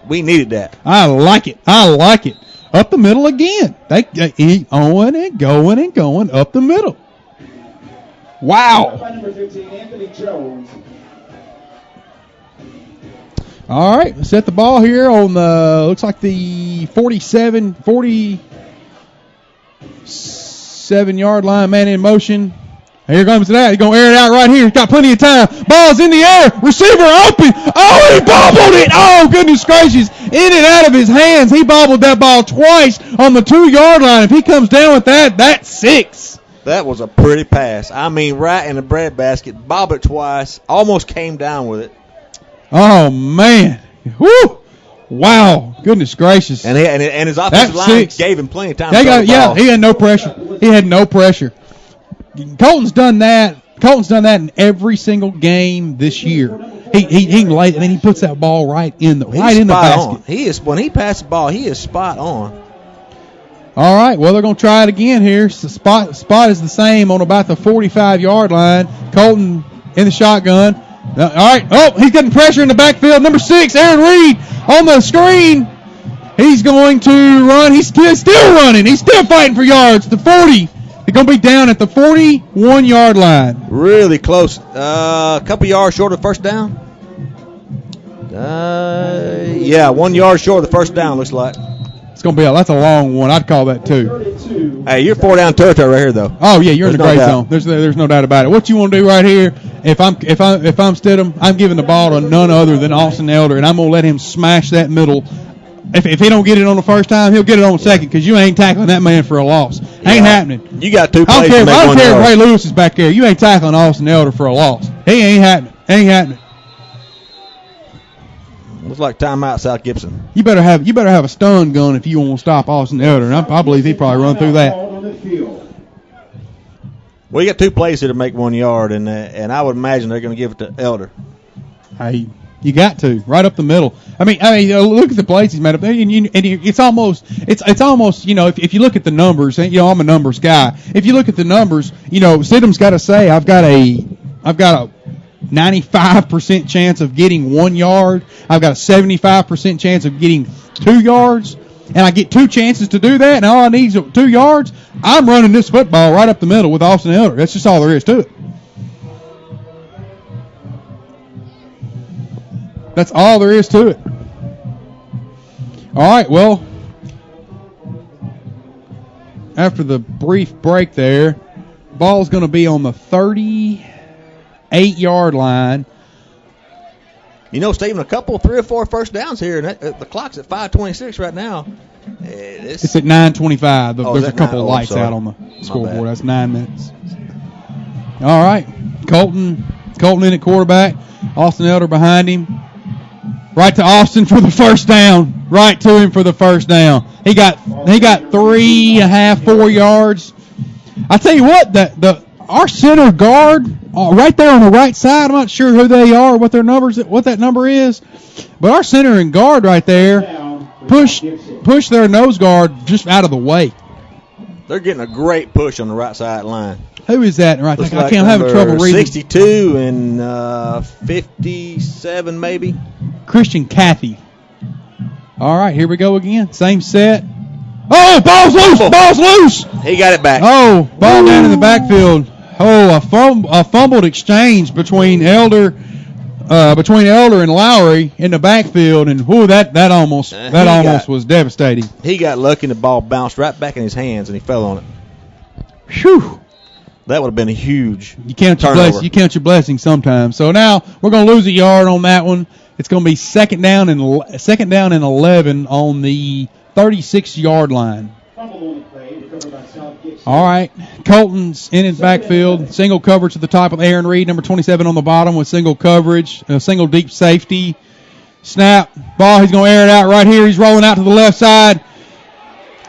We needed that. I like it. Up the middle again. He going and going up the middle. Wow. All right, set the ball here on the, looks like the 47-yard line, man in motion. Here comes that. He's going to air it out right here. He's got plenty of time. Ball's in the air. Receiver open. Oh, he bobbled it. Oh, goodness gracious. In and out of his hands. He bobbled that ball twice on the 2-yard line. If he comes down with that, that's 6. That was a pretty pass. I mean, right in the breadbasket. Bobbled it twice. Almost came down with it. Oh, man. Woo. Wow. Goodness gracious. And his offensive line gave him plenty of time to throw the ball. He had no pressure. Colton's done that in every single game this year. He laid, and then he puts that ball right in the basket. When he passes the ball, he is spot on. All right, well, they're going to try it again here. So spot is the same on about the 45-yard line. Colton in the shotgun. All right. Oh, he's getting pressure in the backfield. Number 6, Aaron Reed on the screen. He's going to run. He's still running. He's still fighting for yards. The 40. He's going to be down at the 41-yard line. Really close. A couple yards short of first down. 1 yard short of the first down, looks like. It's going to be that's a long one. I'd call that 2. Hey, you're 4 down territory right here, though. Oh yeah, you're in the gray zone. There's no doubt about it. What you want to do right here? If I'm Stidham, I'm giving the ball to none other than Austin Elder, and I'm going to let him smash that middle. If he don't get it on the first time, he'll get it on the second, because you ain't tackling that man for a loss. Ain't happening. You got 2 plays I don't care if Ray Lewis is back there. You ain't tackling Austin Elder for a loss. He ain't happening. Looks like timeout, South Gibson. You better have a stun gun if you want to stop Austin Elder, and I believe he'd probably run through that. Well, you got 2 plays here to make 1 yard, and I would imagine they're going to give it to Elder. Hey, You got to right up the middle. I mean, look at the plays he's made up there, and it's almost, you know, if you look at the numbers, and, you know, I'm a numbers guy. If you look at the numbers, you know, Stidham's got to say, I've got a 95% chance of getting 1 yard. I've got a 75% chance of getting 2 yards, and I get 2 chances to do that, and all I need is 2 yards. I'm running this football right up the middle with Austin Elder. That's just all there is to it. That's all there is to it. All right, well, after the brief break there, ball's going to be on the 38-yard line. You know, Stephen, 3 or 4 first downs here, and the clock's at 5:26 right now. It's at 9:25. There's a couple of lights out on the My scoreboard. bad. That's 9 minutes. All right, Colton in at quarterback. Austin Elder behind him. Right to Austin for the first down. Right to him for the first down. He got 3.5, 4 yards. I tell you what, our center guard right there on the right side. I'm not sure who they are, what that number is, but our center and guard right there push their nose guard just out of the way. They're getting a great push on the right side line. Who is that right there? Like I can't have trouble reading. 62 and 57 maybe. Christian Cathy. All right, here we go again. Same set. Oh, ball's loose! Ball's loose! He got it back. Oh, ball down in the backfield. Oh, a fumbled exchange between Elder and Lowry in the backfield, and that almost was devastating. He got lucky, and the ball bounced right back in his hands, and he fell on it. Whew. That would have been a huge You count turnover. your blessings sometimes. So now we're going to lose a yard on that one. It's going to be second down and 11 on the 36-yard line. All right, Colton's in his backfield. Single coverage at the top of Aaron Reed, number 27 on the bottom with single coverage, a single deep safety. Snap, ball, he's going to air it out right here. He's rolling out to the left side.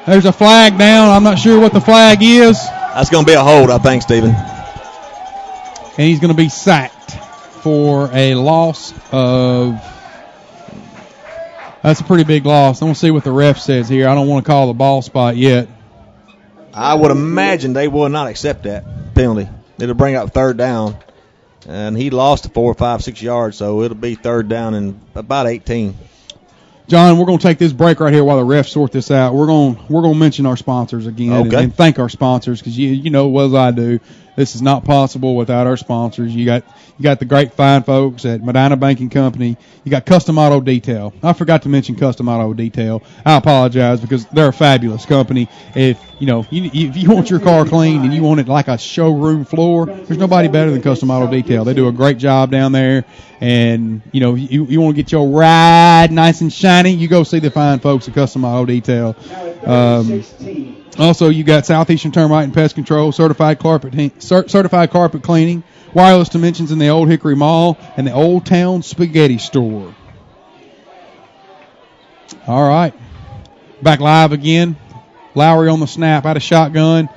There's a flag down. I'm not sure what the flag is. That's going to be a hold, I think, Stephen. And he's going to be sacked for a loss of... That's a pretty big loss. I'm going to see what the ref says here. I don't want to call the ball spot yet. I would imagine they will not accept that penalty. It'll bring up third down. And he lost 4, 5, 6 yards, so it'll be third down and about 18. John, we're going to take this break right here while the refs sort this out. We're going to mention our sponsors again and thank our sponsors because you know as well as I do, this is not possible without our sponsors. You got the great fine folks at Medina Banking Company. You got Custom Auto Detail. I forgot to mention Custom Auto Detail. I apologize because they're a fabulous company. If you want your car cleaned and you want it like a showroom floor, there's nobody better than Custom Auto Detail. They do a great job down there. And, you want to get your ride nice and shiny, you go see the fine folks at Custom Auto Detail. Also, you got Southeastern Termite and Pest Control, certified carpet cleaning, wireless dimensions in the Old Hickory Mall, and the Old Town Spaghetti Store. All right. Back live again. Lowry on the snap, out of shotgun.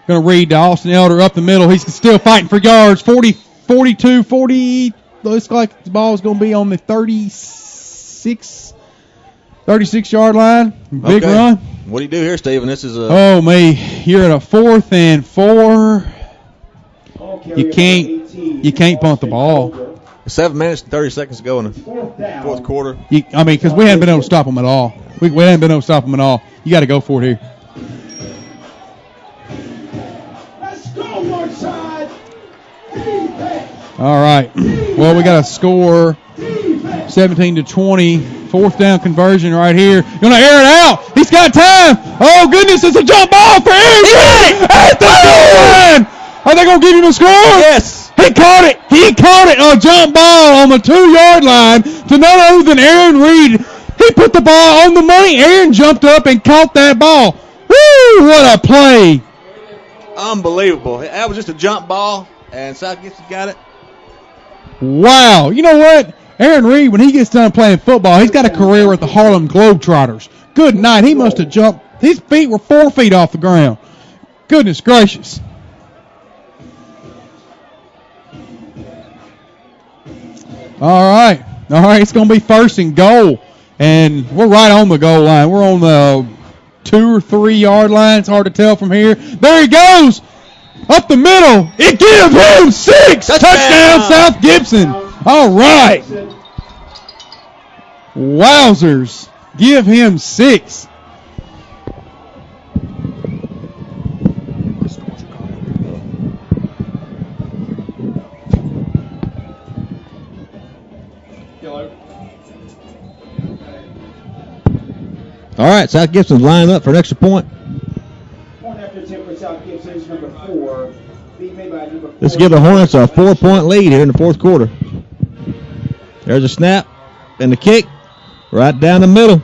Going to read to Austin Elder up the middle. He's still fighting for yards. 40, 42, 40. Looks like the ball is going to be on the 36-yard line. Big run. What do you do here, Stephen? This is a... Oh, me. You're at a 4th and 4. You can't punt the ball. 7 minutes and 30 seconds to go in the fourth quarter. Because we haven't been able to stop them at all. We haven't been able to stop them at all. You got to go for it here. Let's go, Northside. All right. Well, we got a score 17-20. 4th down conversion right here. Going to air it out. He's got time. Oh, goodness. It's a jump ball for Aaron at the goal line. Are they going to give him a score? Yes. He caught it. A jump ball on the 2-yard line to none other than Aaron Reed. He put the ball on the money. Aaron jumped up and caught that ball. Woo, what a play. Unbelievable. That was just a jump ball, and South Gibson got it. Wow. You know what? Aaron Reed, when he gets done playing football, he's got a career with the Harlem Globetrotters. Good night. He must have jumped. His feet were 4 feet off the ground. Goodness gracious. All right. All right, it's going to be 1st and goal. And we're right on the goal line. We're on the 2 or 3 yard line. It's hard to tell from here. There he goes. Up the middle. It gives him 6. Touchdown, South Gibson. All right. Wowzers. Give him 6. All right, South Gibson's lining up for an extra point. Point after attempt for South Gibson is number 4. Being made by number 4. Let's give the Hornets a 4-point lead here in the 4th quarter. There's a snap and the kick right down the middle.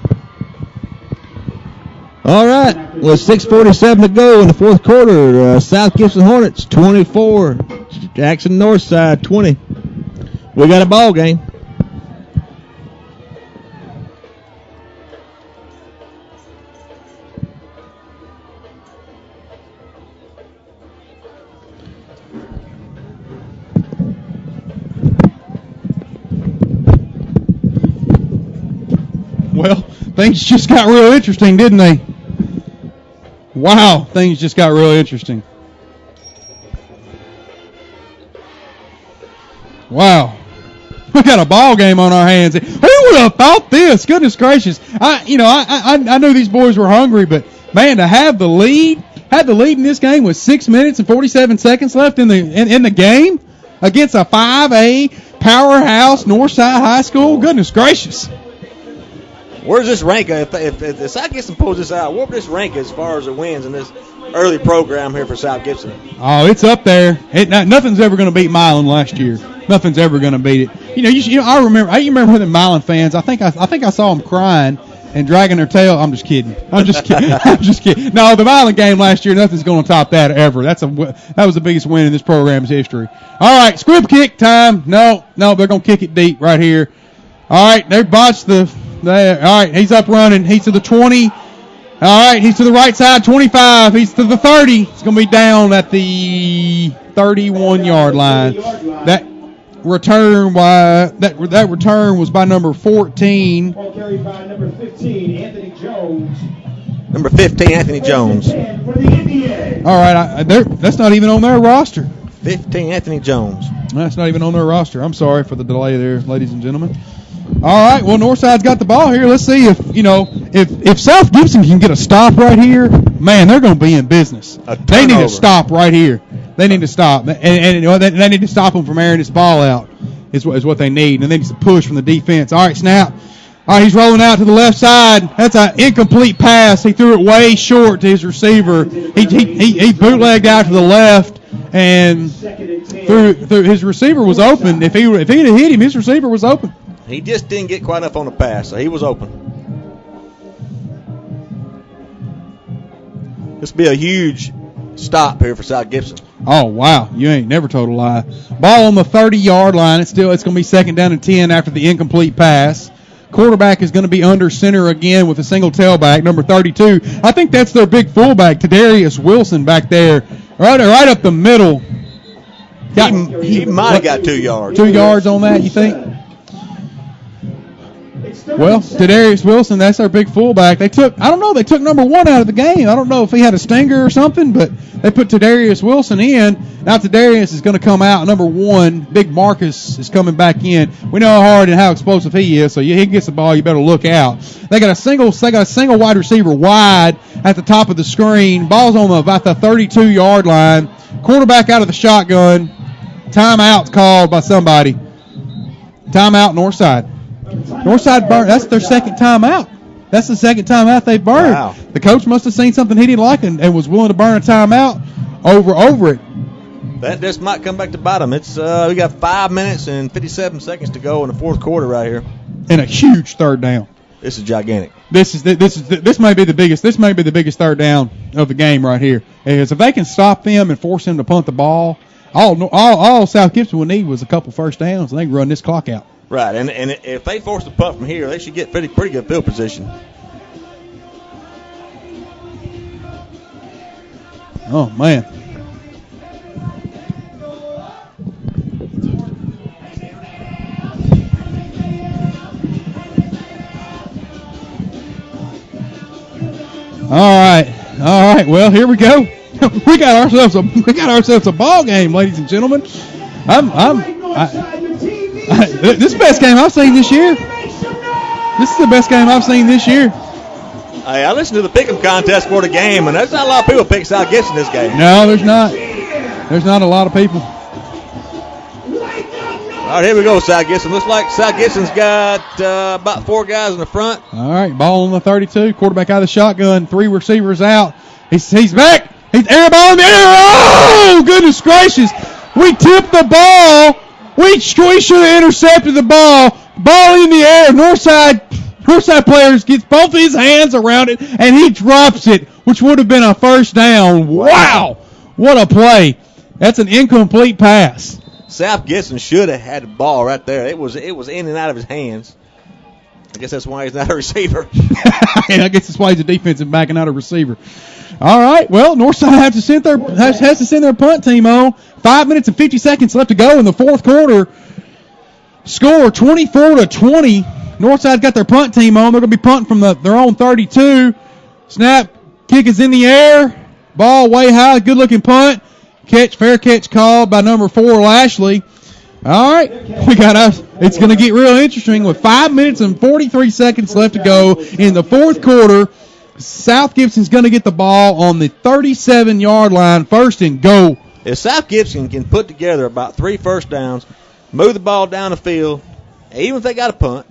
All right, with 6:47 to go in the 4th quarter, South Gibson Hornets 24, Jackson Northside 20. We got a ball game. Well, things just got real interesting, didn't they? Wow, things just got real interesting. Wow. We got a ball game on our hands. Who would have thought this? Goodness gracious. I knew these boys were hungry, but man, to have the lead in this game with 6 minutes and 47 seconds left in the game against a 5A powerhouse Northside High School. Goodness gracious. Where's this rank? If South Gibson pulls this out, where would this rank as far as the wins in this early program here for South Gibson? Oh, it's up there. Nothing's ever going to beat Milan last year. Nothing's ever going to beat it. I remember the Milan fans. I think I saw them crying and dragging their tail. I'm just kidding. I'm just kidding. No, the Milan game last year, nothing's going to top that ever. That was the biggest win in this program's history. All right, squib kick time. No, they're going to kick it deep right here. All right, they botched the. All right, he's up running. He's to the 20. All right, he's to the right side, 25. He's to the 30. It's going to be down at the 31-yard line. That return was by number 14. Ball carried by number 15, Anthony Jones. Number 15, Anthony Jones. For the Indians. All right, that's not even on their roster. 15, Anthony Jones. That's not even on their roster. I'm sorry for the delay there, ladies and gentlemen. All right, well, Northside's got the ball here. Let's see if South Gibson can get a stop right here, man, they're going to be in business. They need to stop right here. They need to stop. And they need to stop them from airing this ball out is what they need. And they need to push from the defense. All right, snap. All right, he's rolling out to the left side. That's an incomplete pass. He threw it way short to his receiver. He bootlegged out to the left, and through his receiver was open. If he'd have hit him, his receiver was open. He just didn't get quite enough on the pass, so he was open. This will be a huge stop here for South Gibson. Oh, wow. You ain't never told a lie. Ball on the 30-yard line. It's going to be 2nd down and 10 after the incomplete pass. Quarterback is going to be under center again with a single tailback, number 32. I think that's their big fullback, Tadarius Wilson, back there. Right up the middle. He might have got 2 yards. 2 yards on that, you think? Well, Tadarius Wilson, that's our big fullback. They took number 1 out of the game. I don't know if he had a stinger or something, but they put Tadarius Wilson in. Now Tadarius is going to come out. Number 1, Big Marcus, is coming back in. We know how hard and how explosive he is, so he gets the ball, you better look out. They got a single wide receiver wide at the top of the screen. Ball's on about the 32-yard line. Quarterback out of the shotgun. Timeout's called by somebody. Timeout Northside. Northside burned. That's their second timeout. That's the second timeout they burned. Wow. The coach must have seen something he didn't like and was willing to burn a timeout over it. That just might come back to bite them. It's we got 5 minutes and 57 seconds to go in the 4th quarter right here. And a huge 3rd down. This is gigantic. This may be the biggest. This may be the biggest 3rd down of the game right here. Because if they can stop them and force them to punt the ball, all South Gibson would need was a couple first downs, and they can run this clock out. Right, and if they force the punt from here, they should get pretty good field position. Oh, man. All right. Well, here we go. we got ourselves a ball game, ladies and gentlemen. This is the best game I've seen this year. This is the best game I've seen this year. Hey, I listened to the pick'em contest for the game, and there's not a lot of people pick South Gibson this game. No, there's not. There's not a lot of people. All right, here we go, South Gibson. Looks like South Gibson's got about 4 guys in the front. All right, ball on the 32. Quarterback out of the shotgun. 3 receivers out. He's back. He's air ball in the air. Oh, goodness gracious. We tipped the ball. We should have intercepted the ball. Ball in the air. Northside players gets both his hands around it, and he drops it, which would have been a first down. Wow. What a play. That's an incomplete pass. South Gibson should have had the ball right there. It was in and out of his hands. I guess that's why he's not a receiver. And I guess that's why he's a defensive back and not a receiver. All right, well, Northside has to send their punt team on. 5 minutes and 50 seconds left to go in the fourth quarter. Score 24-20. Northside got their punt team on. They're going to be punting from their own 32. Snap, kick is in the air. Ball way high, good-looking punt. Fair catch called by number 4, Lashley. All right, we got us. It's going to get real interesting with 5 minutes and 43 seconds left to go in the fourth quarter. South Gibson's going to get the ball on the 37-yard line, first and go. If South Gibson can put together about 3 first downs, move the ball down the field, even if they got a punt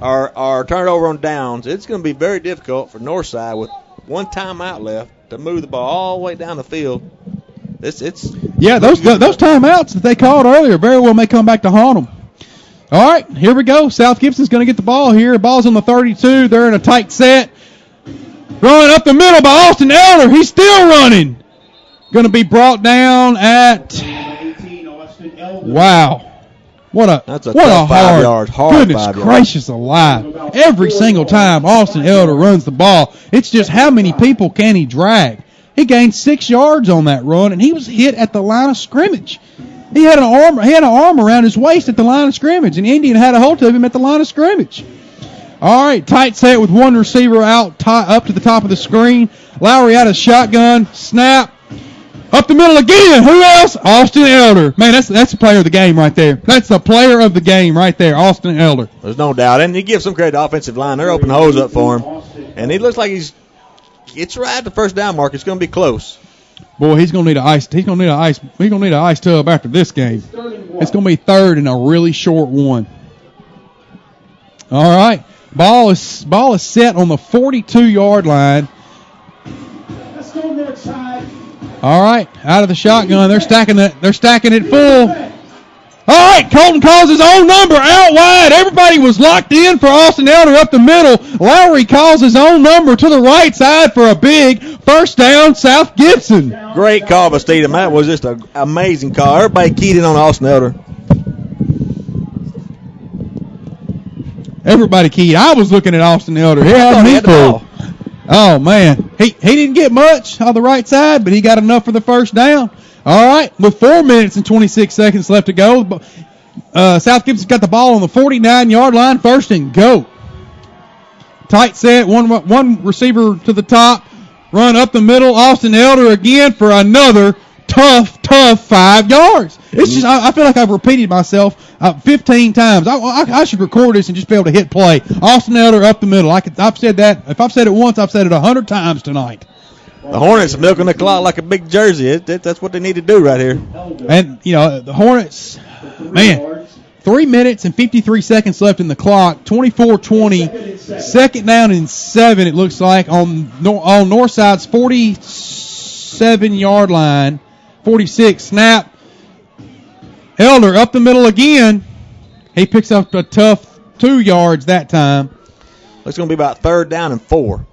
or turn it over on downs, it's going to be very difficult for Northside with 1 timeout left to move the ball all the way down the field. Those timeouts that they called earlier very well may come back to haunt them. All right, here we go. South Gibson's going to get the ball here. Ball's on the 32. They're in a tight set. Running up the middle by Austin Elder. He's still running. Going to be brought down at. Wow. What a hard goodness 5 yards. Gracious alive. Every single time Austin Elder runs the ball, it's just how many people can he drag? He gained 6 yards on that run, and he was hit at the line of scrimmage. He had an arm around his waist at the line of scrimmage, and Indian had a hold of him at the line of scrimmage. All right, tight set with 1 receiver out up to the top of the screen. Lowry out of shotgun, snap. Up the middle again. Who else? Austin Elder. Man, that's the player of the game right there. That's the player of the game right there, Austin Elder. There's no doubt. And you give some credit to the offensive line. They're opening the hose up for him. And he looks like it's right at the first down mark. It's going to be close. Boy, he's going to need an ice tub after this game. It's going to be third and a really short one. All right. Ball is set on the 42-yard line. Let's go Northside. All right, out of the shotgun, they're stacking it full. All right, Colton calls his own number out wide. Everybody was locked in for Austin Elder up the middle. Lowry calls his own number to the right side for a big first down, South Gibson. Great call by Steedham. That was just an amazing call. Everybody keyed in on Austin Elder. Everybody keyed. I was looking at Austin Elder. He had me full. Oh, man. He didn't get much on the right side, but he got enough for the first down. All right, with 4 minutes and 26 seconds left to go, South Gibson's got the ball on the 49-yard line, first and go. Tight set, one receiver to the top, run up the middle. Austin Elder again for another tough 5 yards. It's just I feel like I've repeated myself 15 times. I should record this and just be able to hit play. Austin Elder up the middle. I've said that. If I've said it once, I've said it 100 times tonight. The Hornets milking the clock like a big jersey. That's what they need to do right here. And, the Hornets, man, 3 minutes and 53 seconds left in the clock, 24-20, second down and 7, it looks like, on Northside's 47-yard line, 46, snap. Elder up the middle again. He picks up a tough 2 yards that time. It's going to be about third down and 4.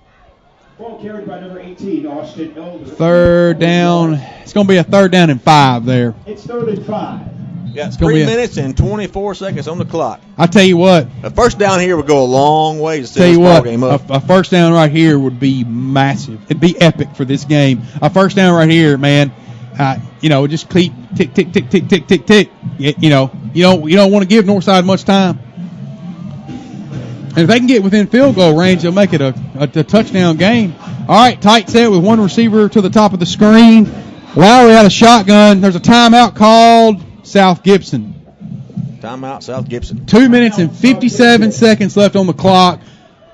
Ball carried by number 18, Austin Elder. Third down. It's going to be a third down and 5 there. It's third and 5. Yeah, 3 minutes and 24 seconds on the clock. I tell you what. A first down here would go a long way to set tell this you ball what, game up. A first down right here would be massive. It'd be epic for this game. A first down right here, man. Just keep tick, tick, tick, tick, tick, tick, tick. You don't want to give Northside much time. And if they can get within field goal range, they'll make it a touchdown game. All right, tight set with one receiver to the top of the screen. Lowry out of shotgun. There's a timeout called. South Gibson. Timeout, South Gibson. 2 minutes and 57 seconds left on the clock.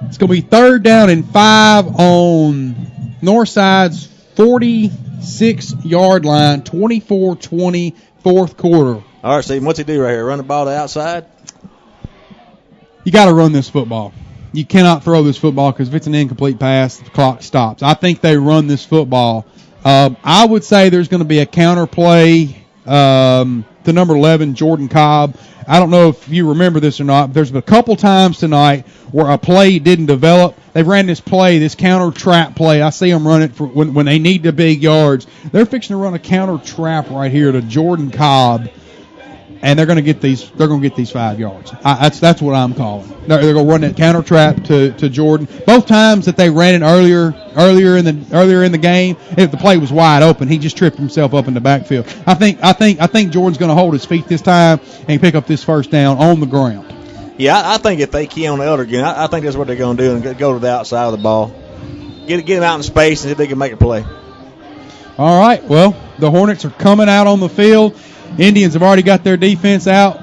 It's going to be 3rd down and 5 on Northside's 46-yard line, 24-20, fourth quarter. All right, Stephen, what's he do right here? Run the ball to the outside? You got to run this football. You cannot throw this football because if it's an incomplete pass, the clock stops. I think they run this football. I would say there's going to be a counter play to number 11, Jordan Cobb. I don't know if you remember this or not, but there's been a couple times tonight where a play didn't develop. They ran this play, this counter trap play. I see them run it for when they need the big yards. They're fixing to run a counter trap right here to Jordan Cobb, and they're going to get these. They're going to get these 5 yards. That's what I'm calling. They're going to run that counter trap to Jordan. Both times that they ran it earlier in the game, if the play was wide open, he just tripped himself up in the backfield. I think Jordan's going to hold his feet this time and pick up this first down on the ground. Yeah, I think if they key on the elder again, I think that's what they're going to do and go to the outside of the ball. Get him out in space and see if they can make a play. All right, well, the Hornets are coming out on the field. Indians have already got their defense out.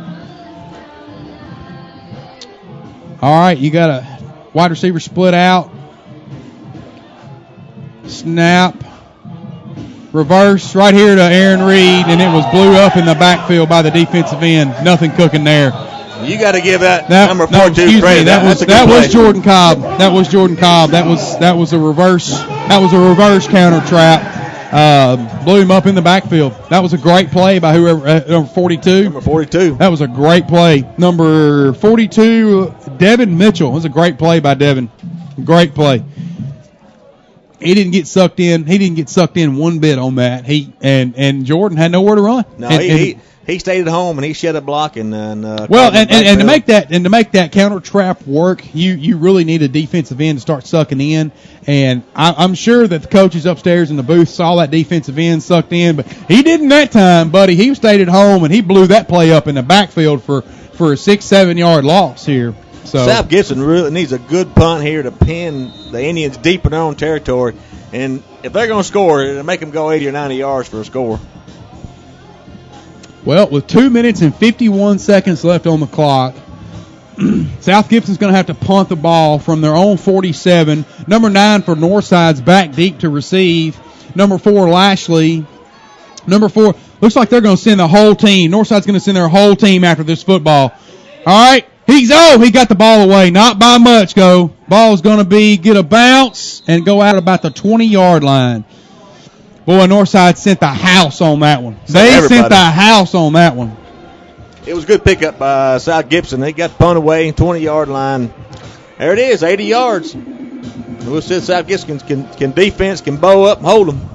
All right, you got a wide receiver split out. Snap. Reverse right here to Aaron Reed, and it was blew up in the backfield by the defensive end. Nothing cooking there. You got to give that number 42 credit. That was Jordan Cobb. That was Jordan Cobb. That was a reverse. That was a reverse counter trap. Blew him up in the backfield. That was a great play by whoever, number 42. Number 42. That was a great play. Number 42, Devin Mitchell. It was a great play by Devin. Great play. He didn't get sucked in. He didn't get sucked in one bit on that. And Jordan had nowhere to run. No, he stayed at home and he shed a block and to make that counter trap work, you really need a defensive end to start sucking in. And I'm sure that the coaches upstairs in the booth saw that defensive end sucked in, but he didn't that time, buddy. He stayed at home and he blew that play up in the backfield for a 6-7 yard loss here. So South Gibson really needs a good punt here to pin the Indians deep in their own territory. And if they're going to score, it'll make them go 80 or 90 yards for a score. Well, with 2 minutes and 51 seconds left on the clock, South Gibson's going to have to punt the ball from their own 47. Number 9 for Northside's back deep to receive. Number 4, Lashley. Number 4, looks like they're going to send the whole team. Northside's going to send their whole team after this football. All right. He got the ball away. Not by much, go. Ball's going to get a bounce and go out about the 20-yard line. Boy, Northside sent the house on that one. They sent the house on that one. It was a good pickup by South Gibson. They got the punt away, 20-yard line. There it is, 80 yards. We'll see if South Gibson can defense, can bow up and hold them.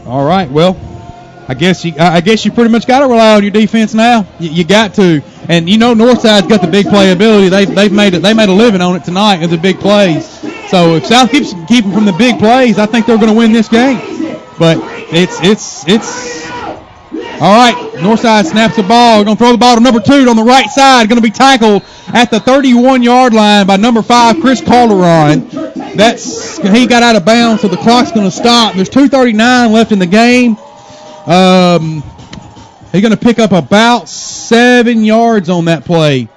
All right, well, I guess you pretty much got to rely on your defense now. You got to, and you know Northside's got the big playability. They made a living on it tonight with the big plays. So if South Gibson can keep them from the big plays, I think they're going to win this game. But it's all right. Northside snaps the ball. We're going to throw the ball to number 2 on the right side. Going to be tackled at the 31-yard line by number 5, Chris Calderon. He got out of bounds, so the clock's going to stop. There's 2:39 left in the game. He's going to pick up about 7 yards on that play.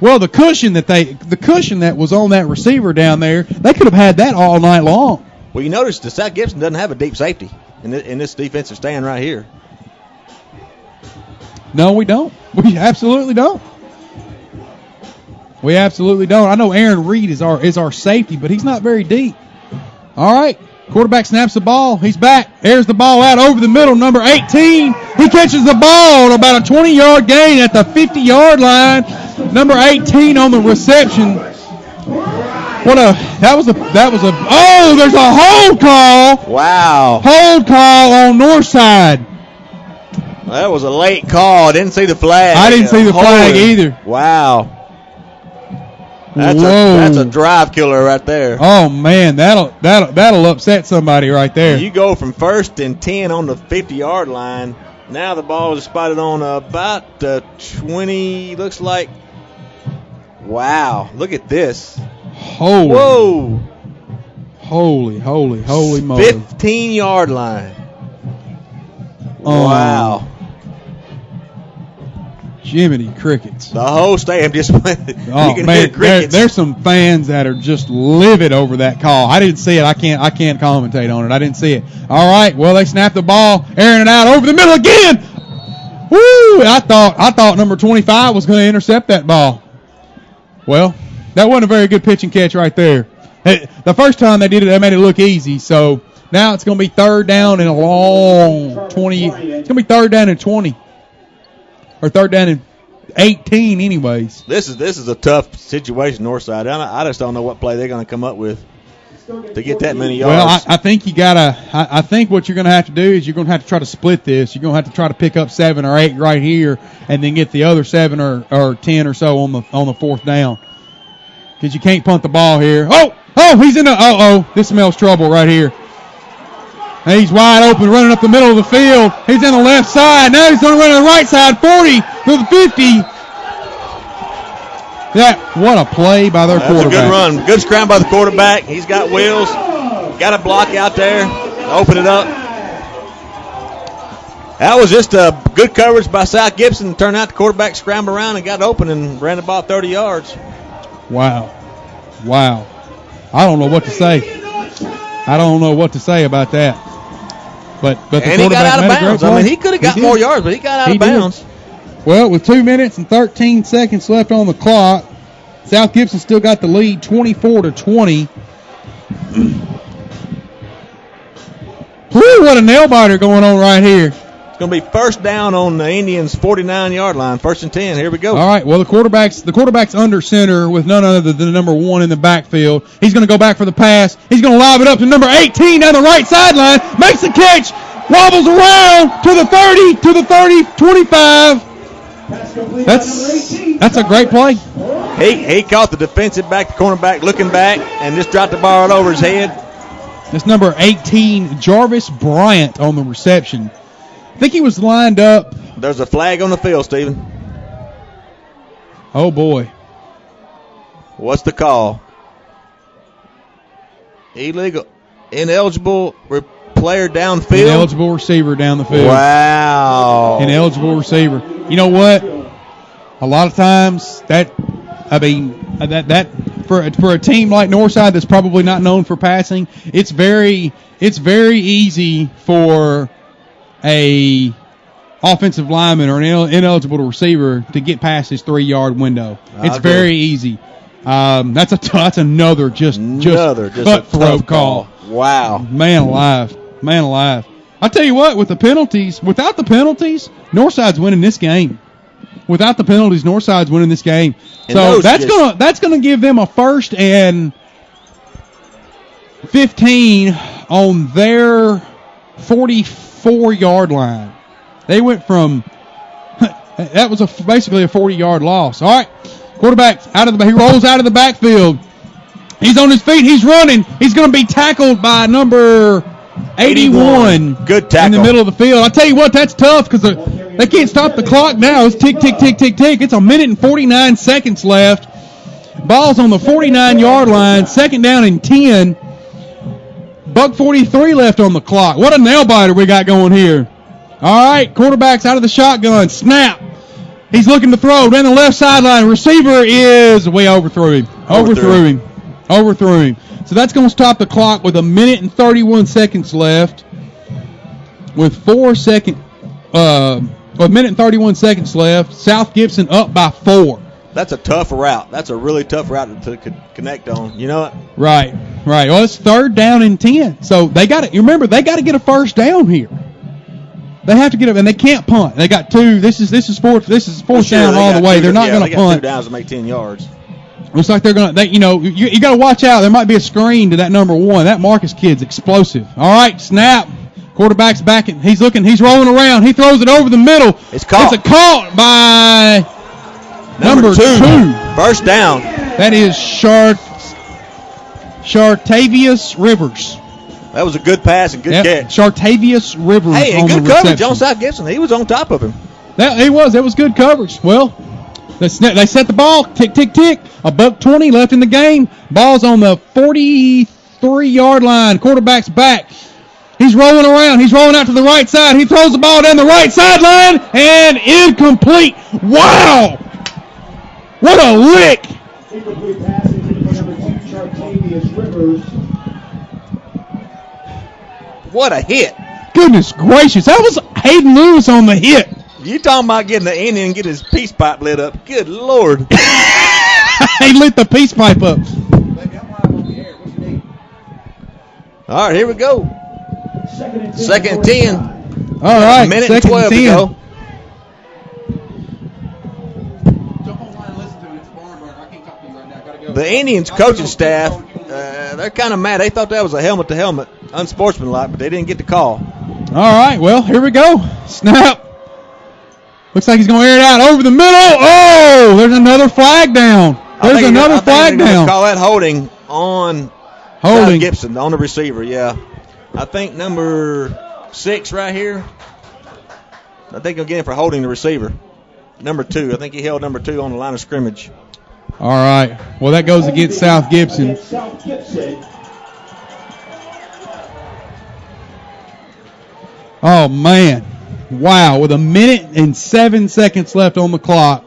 Well, the cushion that was on that receiver down there, they could have had that all night long. Well, you notice the South Gibson doesn't have a deep safety in this defensive stand right here. No, we don't. We absolutely don't. We absolutely don't. I know Aaron Reed is our safety, but he's not very deep. All right. Quarterback snaps the ball. He's back. Airs the ball out over the middle. Number 18. He catches the ball at about a 20-yard gain at the 50-yard line. Number 18 on the reception. There's a hold call. Wow. Hold call on Northside. That was a late call. I didn't see the flag. I didn't see the flag either. Wow. That's a drive killer right there. Oh man, that'll upset somebody right there. You go from 1st and 10 on the 50-yard line. Now the ball is spotted on about 20. Looks like Wow. Look at this. Holy. Whoa. Holy moly. 15-yard line. Wow. Jiminy crickets. The whole stadium just went. You Oh can man, hear crickets. there's some fans that are just livid over that call. I didn't see it. I can't commentate on it. I didn't see it. All right, well they snapped the ball, airing it out over the middle again. Woo! I thought number 25 was going to intercept that ball. Well, that wasn't a very good pitch and catch right there. The first time they did it, they made it look easy. So now it's going to be third down and a long 20. It's going to be third down and 20. Or third down and 18 anyways. This is a tough situation, Northside. I just don't know what play they're going to come up with to get that many yards. Well, I think you gotta. I think what you're going to have to do is you're going to have to try to split this. You're going to have to try to pick up 7 or 8 right here, and then get the other 7 or 10 or so on the fourth down. Because you can't punt the ball here. Oh, he's in the. This smells trouble right here. He's wide open, running up the middle of the field. He's on the left side. Now he's going to run on the right side, 40 to the 50. What a play by their quarterback. That's a good run. Good scramble by the quarterback. He's got wheels. Got a block out there. Open it up. That was just a good coverage by South Gibson. Turned out the quarterback scrambled around and got open and ran the ball 30 yards. Wow. I don't know what to say. I don't know what to say about that. But the and he got out of bounds. I mean, he could have got more yards, but he got out of bounds. Well, with 2 minutes and 13 seconds left on the clock, South Gibson still got the lead, 24-20. Whew, what a nail biter going on right here. It's going to be first down on the Indians' 49-yard line. 1st and 10. Here we go. All right. Well, the quarterback's under center with none other than the number 1 in the backfield. He's going to go back for the pass. He's going to lob it up to number 18 down the right sideline. Makes the catch. Wobbles around to the 30, 25. That's a great play. He caught the defensive back, the cornerback looking back, and just dropped the ball right over his head. That's number 18, Jarvis Bryant, on the reception. I think he was lined up. There's a flag on the field, Stephen. Oh, boy. What's the call? Illegal. Ineligible player downfield. Ineligible receiver down the field. Wow. Ineligible receiver. You know what? A lot of times that for a team like Northside that's probably not known for passing, it's very easy for a offensive lineman or an ineligible receiver to get past his 3-yard window. It's very easy. That's another just cutthroat call. Wow. Man alive. I tell you what, without the penalties, Northside's winning this game. Without the penalties, Northside's winning this game. So that's gonna give them a 1st and 15 on their 44-yard line. They went from that was basically a 40-yard loss. All right, quarterback he rolls out of the backfield. He's on his feet. He's running. He's going to be tackled by number 81. Good tackle. In the middle of the field. I tell you what, that's tough because they can't stop the clock now. It's tick, tick, tick, tick, tick. It's 1 minute and 49 seconds left. Ball's on the 49-yard line. 2nd down and 10. $1:43 left on the clock. What a nail biter we got going here. All right, quarterback's out of the shotgun. Snap. He's looking to throw down the left sideline. Receiver is way overthrew him. Overthrew him. So that's going to stop the clock with 1 minute and 31 seconds left. With 1 minute and 31 seconds left. South Gibson up by 4. That's a tough route. That's a really tough route to connect on. You know it? Right. Well, it's 3rd down and 10. So they got to remember they got to get a 1st down here. They have to get it, and they can't punt. They got 2. This is fourth down all the way. They're not going to punt. 2 downs to make 10 yards. Looks like they're going to, you got to watch out. There might be a screen to that number 1. That Marcus kid's explosive. All right, snap. Quarterback's back. He's rolling around. He throws it over the middle. It's caught. It's caught by number 2. 1st down. That is Shartavius Rivers. That was a good pass and good catch. Shartavius Rivers. Hey, and good coverage on South Gibson. He was on top of him. That was good coverage. Well, they set the ball. Tick, tick, tick. $1:20 left in the game. Ball's on the 43-yard line. Quarterback's back. He's rolling around. He's rolling out to the right side. He throws the ball down the right sideline and incomplete. Wow! What a lick! Incomplete pass into number 2, Chartavius Rivers. What a hit. Goodness gracious. That was Hayden Lewis on the hit. You talking about getting the Indian and get his peace pipe lit up. Good Lord. He lit the peace pipe up. All right, here we go. Second and 10. All right, A minute and second 12 to 10. go. The Indians coaching staff, they're kind of mad. They thought that was a helmet-to-helmet, unsportsmanlike, but they didn't get the call. All right, well, here we go. Snap. Looks like he's going to air it out over the middle. Oh, there's another flag down. There's another flag down. Call that holding on Holding. Gibson, on the receiver, yeah. I think number 6 right here, I think he'll get him for holding the receiver. Number 2, I think he held number 2 on the line of scrimmage. All right. Well, that goes against South Gibson. Oh, man. Wow. With 1 minute and 7 seconds left on the clock.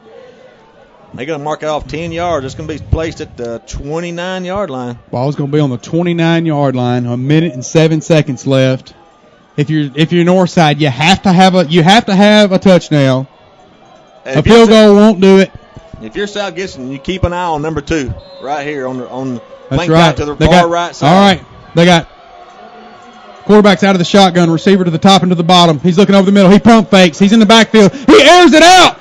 They're going to mark it off 10 yards. It's going to be placed at the 29-yard line. Ball's going to be on the 29-yard line. 1 minute and 7 seconds left. If you're Northside, you have to have a touchdown. A field goal won't do it. If you're South Gibson, you keep an eye on number 2 right here on the That's flank right. out to the far right side. All right. They got quarterback's out of the shotgun, receiver to the top and to the bottom. He's looking over the middle. He pump fakes. He's in the backfield. He airs it out.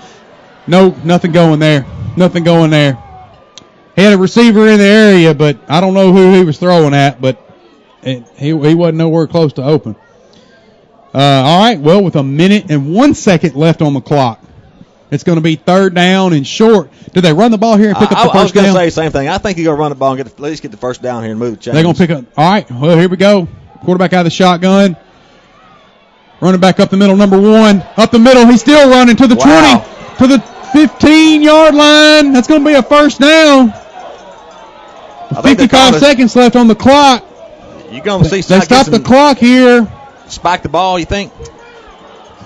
No, nothing going there. Nothing going there. He had a receiver in the area, but I don't know who he was throwing at, but he wasn't nowhere close to open. All right, well, with 1 minute and 1 second left on the clock, it's going to be 3rd down and short. Did they run the ball here and pick up the first down? I was going to say the same thing. I think he's going to run the ball and at least get the first down here and move the chains. They're going to pick up. All right, well, here we go. Quarterback out of the shotgun. Running back up the middle, number 1. Up the middle, he's still running to the 20, to the 15-yard line. That's going to be a first down. 55 seconds left on the clock. You're going to see they stop the clock here. Spike the ball, you think?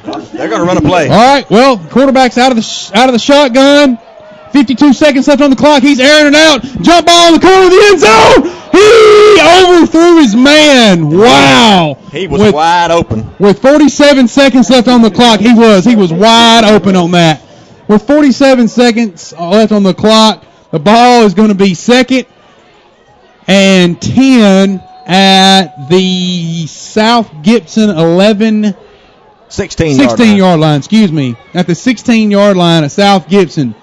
They're going to run a play. All right, well, quarterback's out of the shotgun. 52 seconds left on the clock. He's airing it out. Jump ball in the corner of the end zone. He overthrew his man. Wow. He was wide open. With 47 seconds left on the clock, he was wide open on that. With 47 seconds left on the clock, the ball is going to be 2nd and 10 at the South Gibson 16-yard line. Excuse me. At the 16-yard line at South Gibson.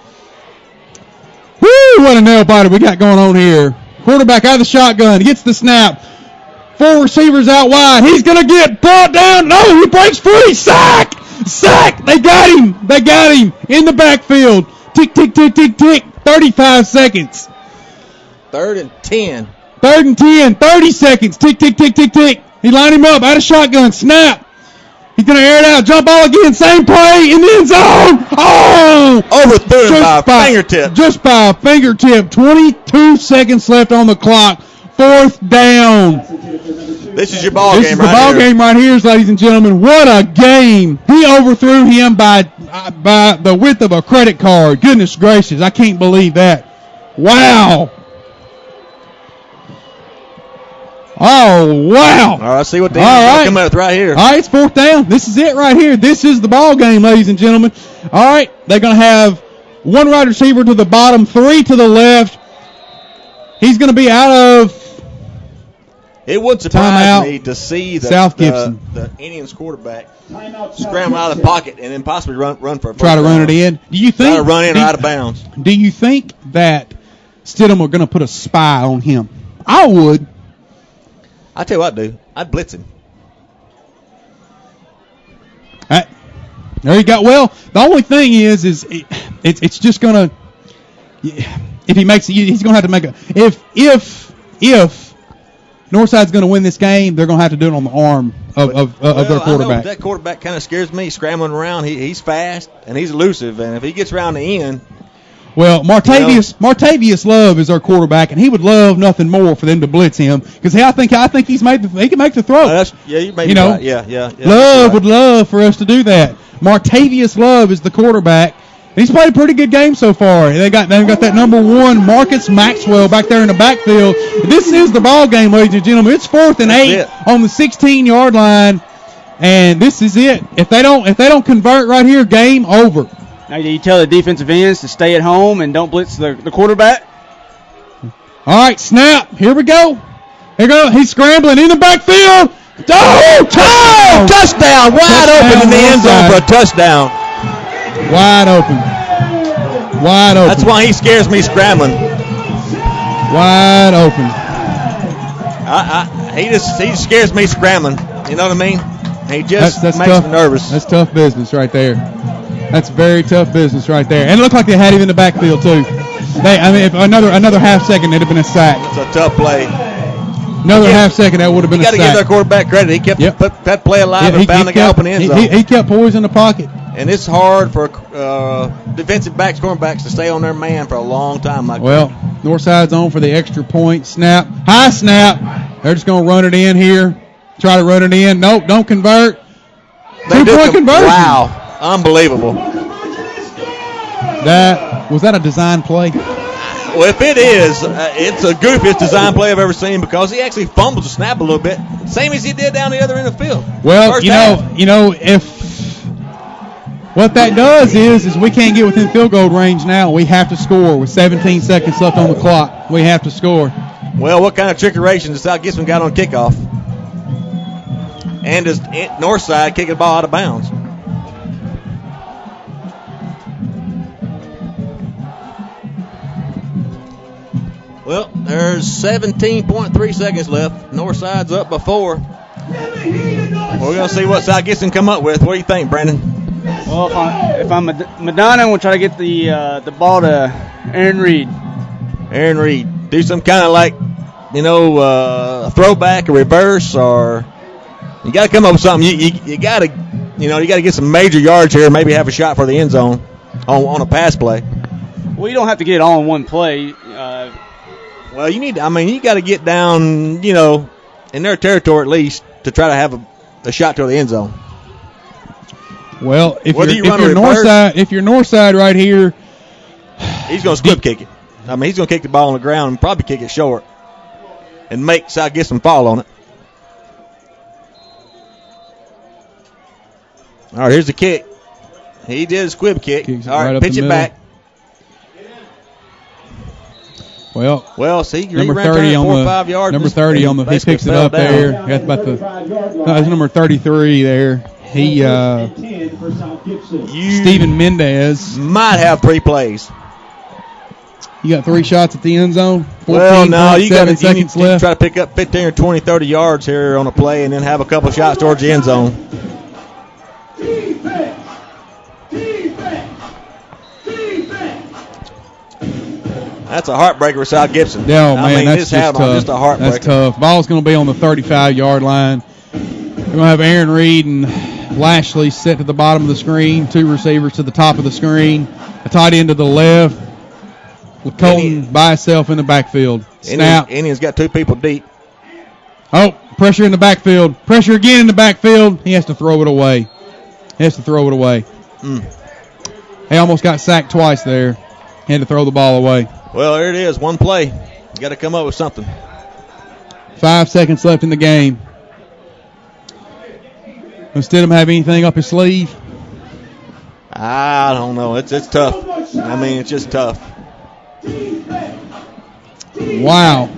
Woo, what a nail biter we got going on here. Quarterback out of the shotgun. Gets the snap. 4 receivers out wide. He's going to get brought down. No, he breaks free. Sack! Sack! They got him. They got him in the backfield. Tick, tick, tick, tick, tick. 35 seconds. 3rd and 10. 3rd and 10. 30 seconds. Tick, tick, tick, tick, tick. He lined him up out of shotgun. Snap. He's going to air it out. Jump ball again. Same play in the end zone. Oh! Overthrew him by a fingertip. Just by a fingertip. 22 seconds left on the clock. 4th down. This is your ball game right here. This is the ball game right here, ladies and gentlemen. What a game. He overthrew him by the width of a credit card. Goodness gracious. I can't believe that. Wow. Oh, wow. All right, see what they come up with right here. All right, it's 4th down. This is it right here. This is the ball game, ladies and gentlemen. All right, they're going to have 1 wide receiver to the bottom, 3 to the left. He's going to be out of It would surprise me to see the Indians quarterback scramble out of the pocket and then possibly run for a first try to run it in. Do you think try to run in or out of bounds? Do you think that Stidham are going to put a spy on him? I would. I tell you what, dude, I'd blitz him. There you go. Well, the only thing is it's just gonna. If he makes it, he's gonna have to make a. If Northside's gonna win this game, they're gonna have to do it on the arm of their quarterback. That quarterback kind of scares me, scrambling around. He's fast and he's elusive, and if he gets around the end. Well, Martavius Love is our quarterback, and he would love nothing more for them to blitz him because I think he can make the throw. You may be right. Yeah. Love would love for us to do that. Martavius Love is the quarterback. He's played a pretty good game so far. They've got that number 1 Marcus Maxwell back there in the backfield. This is the ball game, ladies and gentlemen. It's 4th and 8 on the 16-yard line, and this is it. If they don't convert right here, game over. Now, do you tell the defensive ends to stay at home and don't blitz the quarterback? All right, snap. Here we go. Here we go. He's scrambling in the backfield. Touchdown! Wide open in the end zone for a touchdown. Wide open. That's why he scares me scrambling. Wide open. He just scares me scrambling. You know what I mean? He just that's makes tough. me nervous. That's tough business right there. That's very tough business right there. And it looked like they had him in the backfield too. If another half second, it'd have been a sack. It's a tough play. Another half second, that would have been a sack. You got to give their quarterback credit. He kept that play alive and found the guy open end zone. He kept poise in the pocket. And it's hard for defensive backs, cornerbacks to stay on their man for a long time like that. Northside's on for the extra point. Snap. High snap. They're just going to run it in here. Try to run it in. Nope, don't convert. 2-point conversion. Wow. Unbelievable. Was that a design play? Well, if it is, it's the goofiest design play I've ever seen because he actually fumbled the snap a little bit, same as he did down the other end of the field. Well, if what that does is we can't get within field goal range now. We have to score with 17 seconds left on the clock. We have to score. Well, what kind of trickeration does South Gibson got on kickoff? And does Northside kick the ball out of bounds? Well, there's 17.3 seconds left. Northside's up by 4. We're going to see what South Gibson come up with. What do you think, Brandon? Well, if I'm Madonna, I'm going to try to get the ball to Aaron Reed. Aaron Reed. Do some kind of a throwback or reverse, or you got to come up with something. You got to get some major yards here. Maybe have a shot for the end zone on a pass play. Well, you don't have to get it all in one play. Well, you got to get down, in their territory at least to try to have a shot to the end zone. Well, if you're Northside right here, he's going to squib kick it. He's going to kick the ball on the ground and probably kick it short and make South Gibson fall on it. All right, here's the kick. He did a squib kick. All right, pitch it back. Well, see, number 30 on 4 or 5 yards. Number 30 on the. He picks it up there. That's about that's number 33 there. Steven Mendez might have 3 plays. You got 3 shots at the end zone. 14.7 seconds left. Try to pick up 15 or 20, 30 yards here on a play, and then have a couple shots towards the end zone. That's a heartbreaker for South Gibson. Yeah, man, that's just tough. Just a heartbreaker. That's tough. Ball's going to be on the 35-yard line. We're going to have Aaron Reed and Lashley set to the bottom of the screen. 2 receivers to the top of the screen. A tight end to the left. With Colton by himself in the backfield. Snap. Indians got 2 people deep. Oh, pressure in the backfield. Pressure again in the backfield. He has to throw it away. He almost got sacked twice there. He had to throw the ball away. Well, there it is. 1 play. You got to come up with something. 5 seconds left in the game. Does Stidham have anything up his sleeve? I don't know. It's tough. It's just tough. Wow.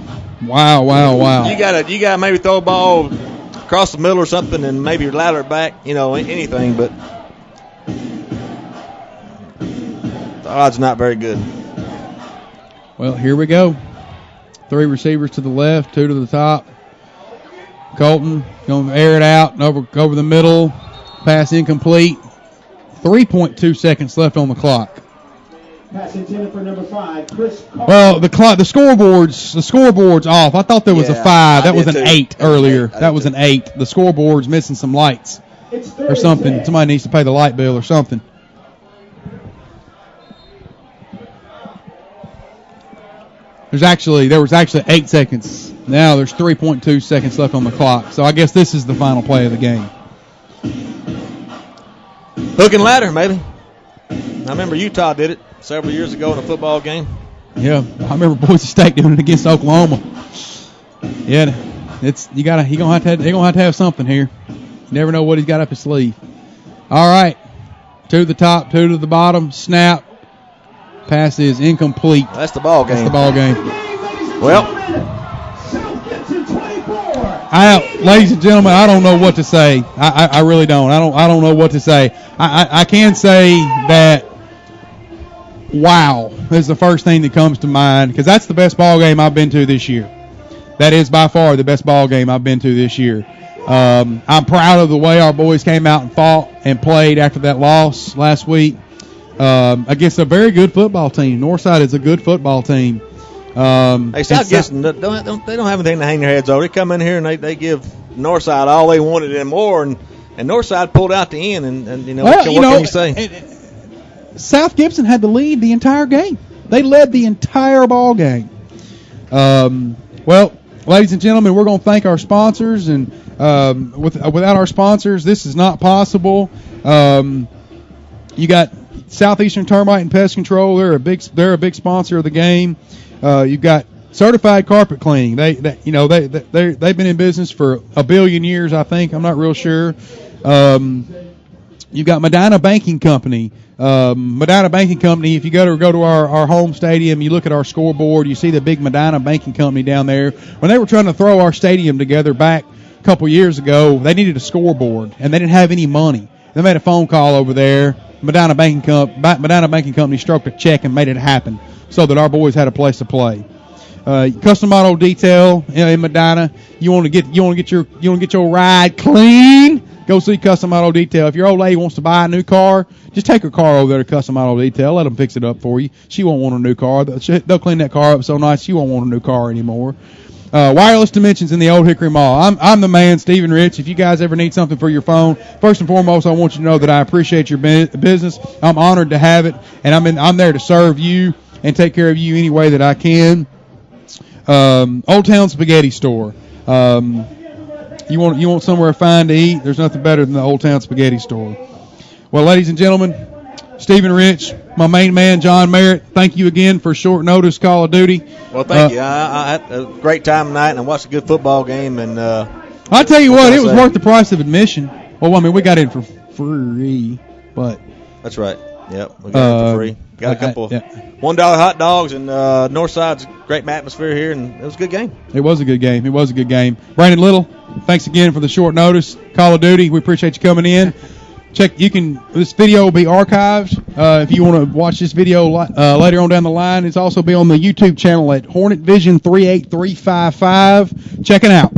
You gotta maybe throw a ball across the middle or something and maybe ladder it back, anything, but the odds not very good. Well, here we go. 3 receivers to the left, 2 to the top. Colton going to air it out over the middle. Pass incomplete. 3.2 seconds left on the clock. Pass intended for number 5, Chris. Well, the scoreboard's off. I thought there was a 5. That was an 8 earlier. That was an 8. The scoreboard's missing some lights or something. Somebody needs to pay the light bill or something. There was actually 8 seconds. Now there's 3.2 seconds left on the clock. So I guess this is the final play of the game. Hook and ladder, maybe. I remember Utah did it several years ago in a football game. Yeah, I remember Boise State doing it against Oklahoma. Yeah, they're gonna have to have something here. You never know what he's got up his sleeve. All right, 2 to the top, 2 to the bottom. Snap. Pass is incomplete. That's the ball game. That's the ball game. Well, ladies and gentlemen, I don't know what to say. I really don't. I don't know what to say. I can say that wow is the first thing that comes to mind because that's the best ball game I've been to this year. That is by far the best ball game I've been to this year. I'm proud of the way our boys came out and fought and played after that loss last week against a very good football team. Northside is a good football team. Hey, South Gibson, they don't have anything to hang their heads over. They come in here and they give Northside all they wanted and more, and Northside pulled out the end. And what can you say? South Gibson had the lead the entire game. They led the entire ball game. Well, ladies and gentlemen, we're going to thank our sponsors, and without our sponsors, this is not possible. You got Southeastern Termite and Pest Control. They're a big sponsor of the game. You've got Certified Carpet Cleaning. They've been in business for a billion years, I think. I'm not real sure. You've got Medina Banking Company. Medina Banking Company, if you go to our home stadium, you look at our scoreboard, you see the big Medina Banking Company down there. When they were trying to throw our stadium together back a couple years ago, they needed a scoreboard, and they didn't have any money. They made a phone call over there. Medina Banking Company stroked a check and made it happen so that our boys had a place to play. Custom Auto Detail in Medina. You want to get your ride clean? Go see Custom Auto Detail. If your old lady wants to buy a new car, just take her car over there to Custom Auto Detail. Let them fix it up for you. She won't want a new car. They'll clean that car up so nice she won't want a new car anymore. Wireless Dimensions in the Old Hickory Mall. I'm the man, Stephen Rich. If you guys ever need something for your phone, first and foremost, I want you to know that I appreciate your business. I'm honored to have it, and I'm there to serve you and take care of you any way that I can. Old Town Spaghetti Store. You want somewhere fine to eat? There's nothing better than the Old Town Spaghetti Store. Well, ladies and gentlemen, Stephen Rich, my main man, John Merritt, thank you again for short notice Call of Duty. Well, thank you. I had a great time tonight, and I watched a good football game. And I'll tell you what, it was worth the price of admission. Well, I mean, we got in for free, but that's right. Yep, we got it for free. Got a couple of $1 hot dogs, and Northside's great atmosphere here, and it was a good game. It was a good game. Brandon Little, thanks again for the short notice Call of Duty. We appreciate you coming in. This video will be archived. If you want to watch this video later on down the line, it's also be on the YouTube channel at Hornet Vision 38355. Check it out.